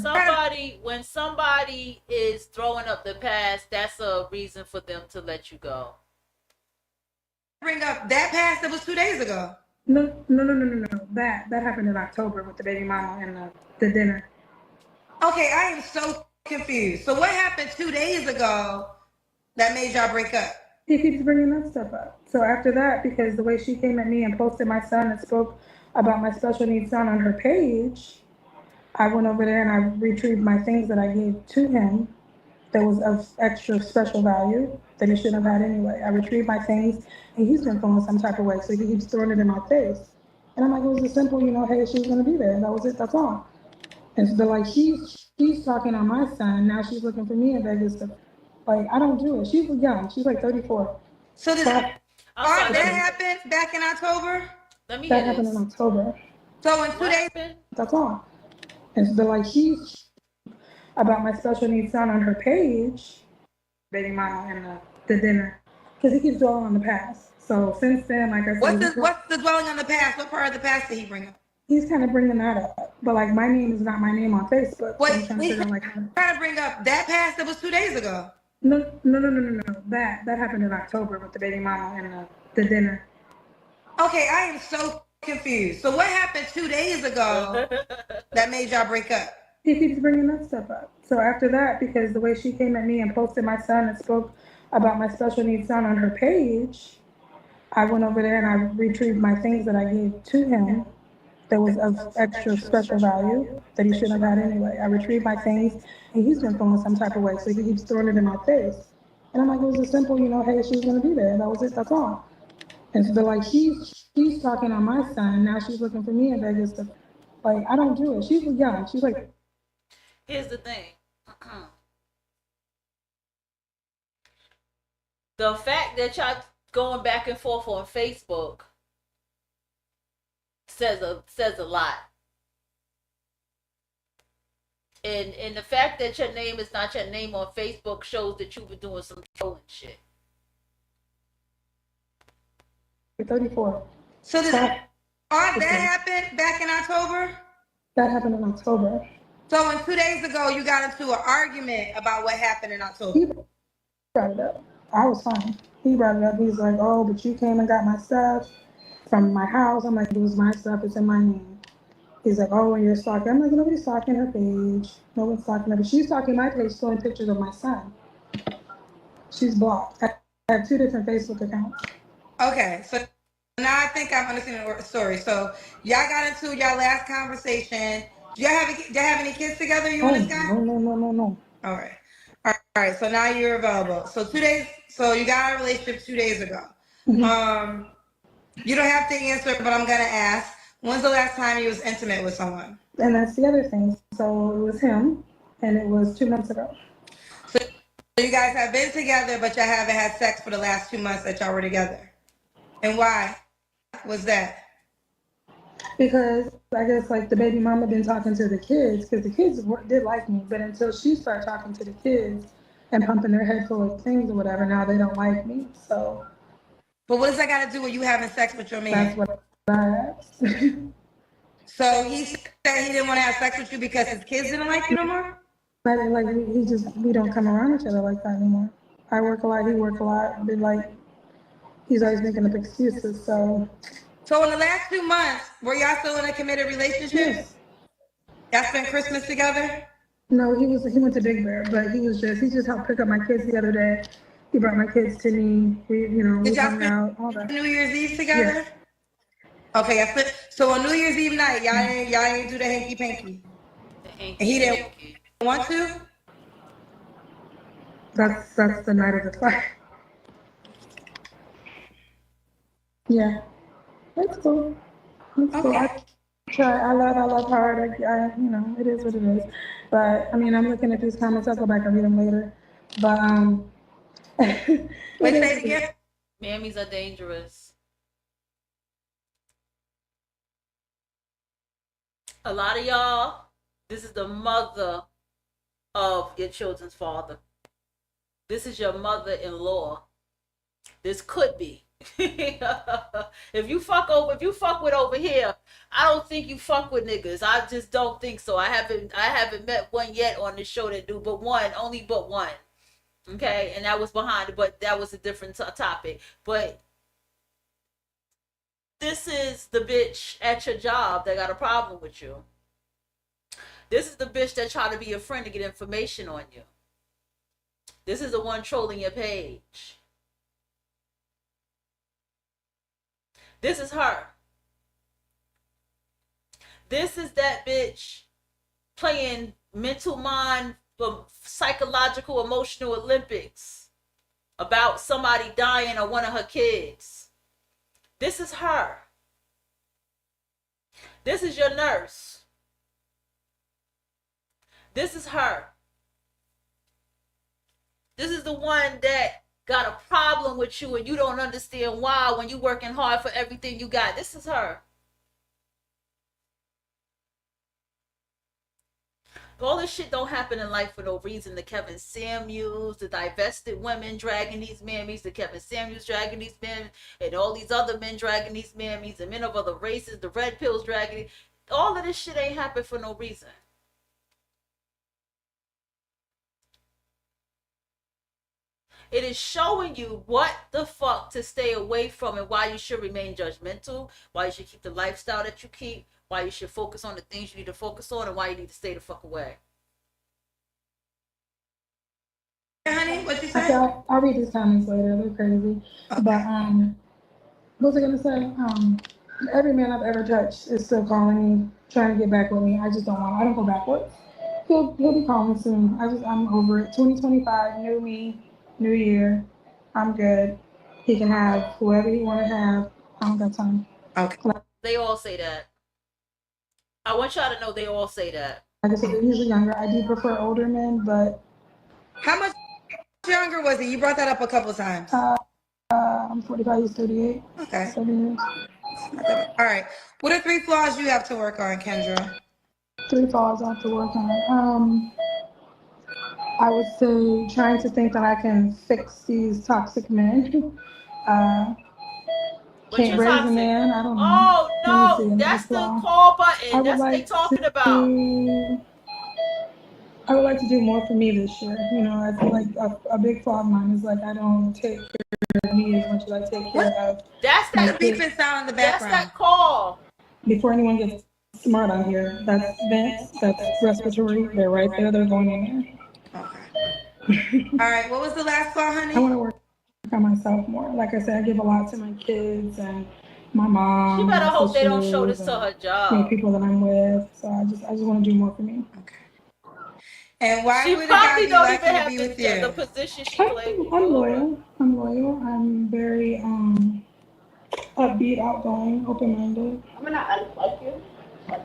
[SPEAKER 1] When somebody is throwing up the past, that's a reason for them to let you go.
[SPEAKER 4] Bring up that past that was 2 days ago.
[SPEAKER 22] No. That happened in October with the baby mama and the dinner.
[SPEAKER 4] Okay, I am so confused. So what happened 2 days ago that made y'all break up?
[SPEAKER 22] He keeps bringing that stuff up. So after that, because the way she came at me and posted my son and spoke about my special needs son on her page, I went over there and I retrieved my things that I gave to him that was of extra special value that he shouldn't have had anyway. I retrieved my things and he's been feeling some type of way, so he keeps throwing it in my face. And I'm like, it was a simple, hey, she was gonna be there. That was it, that's all. And so like she's talking on my son, now she's looking for me in Vegas to, like, I don't do it. She's young, she's like 34.
[SPEAKER 4] So that happened back in October?
[SPEAKER 1] Let me
[SPEAKER 22] That happened in October.
[SPEAKER 4] So in 2 days?
[SPEAKER 22] That's all. And so like she's about my special needs son on her page, baby mama and the dinner, because he keeps dwelling on the past. So since then, like I said,
[SPEAKER 4] what's the dwelling on the past? What part of the past did he bring up?
[SPEAKER 22] he's kind of bringing that up. But like my name is not my name on Facebook.
[SPEAKER 4] Wait,
[SPEAKER 22] so I'm trying to figure out like
[SPEAKER 4] trying to bring up that past that was 2 days ago.
[SPEAKER 22] No. That happened in October with the baby mama and the dinner.
[SPEAKER 4] Okay, I am so confused. So what happened 2 days ago that made y'all break up?
[SPEAKER 22] He keeps bringing that stuff up. So after that, because the way she came at me and posted my son and spoke about my special needs son on her page, I went over there and I retrieved my things that I gave to him that was of extra special value that he shouldn't have had anyway. I retrieved my things and he's been feeling some type of way, so he keeps throwing it in my face. And I'm like, it was a simple, hey, she was gonna be there. That was it, that's all. And so like she's talking on my son, now she's looking for me in Vegas to, like, I don't do it. She's young, she's like.
[SPEAKER 1] Here's the thing. The fact that y'all going back and forth on Facebook says a lot. And the fact that your name is not your name on Facebook shows that you've been doing some trolling shit.
[SPEAKER 22] 34.
[SPEAKER 4] So that happened back in October?
[SPEAKER 22] That happened in October.
[SPEAKER 4] So when 2 days ago you got into an argument about what happened in October?
[SPEAKER 22] He brought it up. I was fine. He brought it up. He's like, oh, but you came and got my stuff from my house. I'm like, it was my stuff. It's in my name. He's like, oh, and you're stalking. I'm like, nobody's stalking her page. No one's stalking her. But she's stalking my page, showing pictures of my son. She's blocked. I have 2 different Facebook accounts.
[SPEAKER 4] Okay, so now I think I'm understanding the story. So y'all got into y'all last conversation. Do y'all have any kids together, you and this guy?
[SPEAKER 22] No.
[SPEAKER 4] All right. So now you're available. So 2 days. So you got a relationship 2 days ago.
[SPEAKER 22] Mm-hmm.
[SPEAKER 4] You don't have to answer, but I'm gonna ask. When's the last time you was intimate with someone?
[SPEAKER 22] And that's the other thing. So it was him, and it was 2 months ago.
[SPEAKER 4] So you guys have been together, but y'all haven't had sex for the last 2 months that y'all were together. And why was that?
[SPEAKER 22] Because I guess like the baby mama been talking to the kids, because the kids did like me, but until she started talking to the kids and pumping their head full of things or whatever, now they don't like me. So.
[SPEAKER 4] But what does that got to do with you having sex with your man?
[SPEAKER 22] That's what I asked.
[SPEAKER 4] So he said he didn't want to have sex with you because his kids didn't like you no more?
[SPEAKER 22] But like we don't come around each other like that anymore. I work a lot, he work a lot, but like he's always making up excuses. So
[SPEAKER 4] in the last 2 months, were y'all still in a committed relationship?
[SPEAKER 22] Yes.
[SPEAKER 4] Y'all spent Christmas together?
[SPEAKER 22] No, he went to Big Bear, but he just helped pick up my kids the other day. He brought my kids to me. We hung out, all that.
[SPEAKER 4] New Year's Eve together?
[SPEAKER 22] Yes.
[SPEAKER 4] Okay, so on New Year's Eve night, y'all ain't do the hanky panky. And he didn't want to?
[SPEAKER 22] That's the night of the fight. Yeah, that's cool. That's cool. I try. I love hard. It is what it is. But I mean, I'm looking at these comments. I'll go back and read them later. But
[SPEAKER 4] Wait, say it again.
[SPEAKER 1] Mammies are dangerous. A lot of y'all, this is the mother of your children's father. This is your mother-in-law. This could be. If you fuck with over here, I don't think you fuck with niggas. I just don't think so. I haven't met one yet on this show that do, but one, only but one. Okay, and that was behind it, but that was a different topic. But this is the bitch at your job that got a problem with you. This is the bitch that tried to be your friend to get information on you. This is the one trolling your page. This is her. This is that bitch playing mental mind for psychological, emotional Olympics about somebody dying or one of her kids. This is her. This is your nurse. This is her. This is the one that got a problem with you and you don't understand why when you working hard for everything you got. This is her. All this shit don't happen in life for no reason. The Kevin Samuels, the divested women dragging these mammies, the Kevin Samuels dragging these men, and all these other men dragging these mammies, the men of other races, the red pills dragging it. All of this shit ain't happen for no reason. It is showing you what the fuck to stay away from and why you should remain judgmental, why you should keep the lifestyle that you keep, why you should focus on the things you need to focus on, and why you need to stay the fuck away.
[SPEAKER 4] Honey, what you say?
[SPEAKER 22] I'll read these comments later. They're crazy.
[SPEAKER 4] Okay.
[SPEAKER 22] But what was I gonna say? Every man I've ever touched is still calling me, trying to get back with me. I just don't want. I don't go backwards. He'll be calling soon. I'm over it. 2025, new me, new year. I'm good. He can have whoever he want to have. I don't got time.
[SPEAKER 4] Okay.
[SPEAKER 1] They all say that. I want y'all to know they all say that.
[SPEAKER 22] Like I said, they're usually younger. I do prefer older men, but
[SPEAKER 4] How much younger was he? You brought that up a couple times.
[SPEAKER 22] I'm 45, he's 38.
[SPEAKER 4] Okay.
[SPEAKER 22] 7 years.
[SPEAKER 4] All right. What are 3 flaws you have to work on, Kendra?
[SPEAKER 22] 3 flaws I have to work on. I would say trying to think that I can fix these toxic men. Can't raise a man. I don't know.
[SPEAKER 1] Oh no, that's the call button. That's what they talking about.
[SPEAKER 22] I would like to do more for me this year. You know, I feel like a big flaw of mine is like I don't take care of me as much as I take care of.
[SPEAKER 1] That's that
[SPEAKER 4] beeping sound in the background.
[SPEAKER 1] That's that call.
[SPEAKER 22] Before anyone gets smart on here, that's vents, that's respiratory. They're right there. They're going in there.
[SPEAKER 4] Okay. All right. What was the last flaw, honey?
[SPEAKER 22] I want to work on myself more. Like I said, I give a lot to my kids and my mom.
[SPEAKER 1] She better
[SPEAKER 22] my
[SPEAKER 1] hope they don't show
[SPEAKER 22] sisters,
[SPEAKER 1] this to her
[SPEAKER 22] and,
[SPEAKER 1] job.
[SPEAKER 22] people that I'm with. So I just want to do more for me.
[SPEAKER 4] Okay. And why
[SPEAKER 1] She
[SPEAKER 4] would a guy
[SPEAKER 1] probably
[SPEAKER 4] be
[SPEAKER 1] don't
[SPEAKER 4] lucky
[SPEAKER 1] even
[SPEAKER 4] to
[SPEAKER 1] have
[SPEAKER 4] be with
[SPEAKER 1] the
[SPEAKER 4] you?
[SPEAKER 1] position she played.
[SPEAKER 22] I'm loyal. I'm very upbeat, outgoing, open-minded.
[SPEAKER 11] I'm gonna unplug you.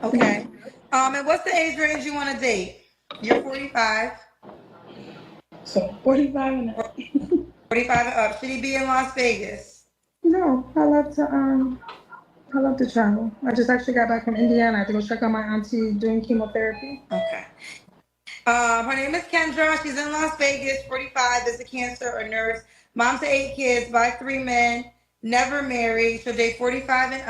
[SPEAKER 4] Okay. And what's the age range you want to date? You're 45.
[SPEAKER 22] So 45 and up.
[SPEAKER 4] 45 and up. Should he be in Las Vegas?
[SPEAKER 22] No, I love to travel. I just actually got back from Indiana. I have to go check on my auntie doing chemotherapy.
[SPEAKER 4] Okay. Her name is Kendra. She's in Las Vegas, 45, is a cancer or nurse. Mom to 8 kids by 3 men, never married. She'll date 45 and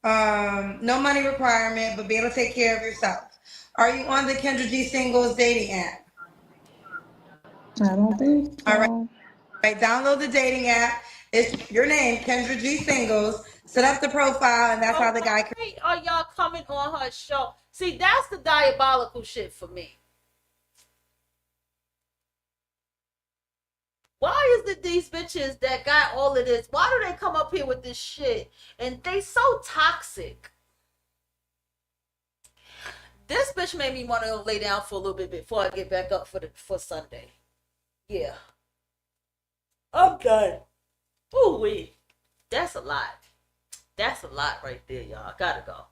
[SPEAKER 4] up. No money requirement, but be able to take care of yourself. Are you on the Kendra G Singles dating app?
[SPEAKER 22] I don't think so.
[SPEAKER 4] All right. Download the dating app. It's your name, Kendra G Singles. Set up the profile, and that's how the guy can.
[SPEAKER 1] Why are y'all coming on her show? See, that's the diabolical shit for me. Why is it these bitches that got all of this? Why do they come up here with this shit? And they so toxic. This bitch made me want to lay down for a little bit before I get back up for Sunday. Yeah. I'm done. Ooh wee. That's a lot. That's a lot right there, y'all. I gotta go.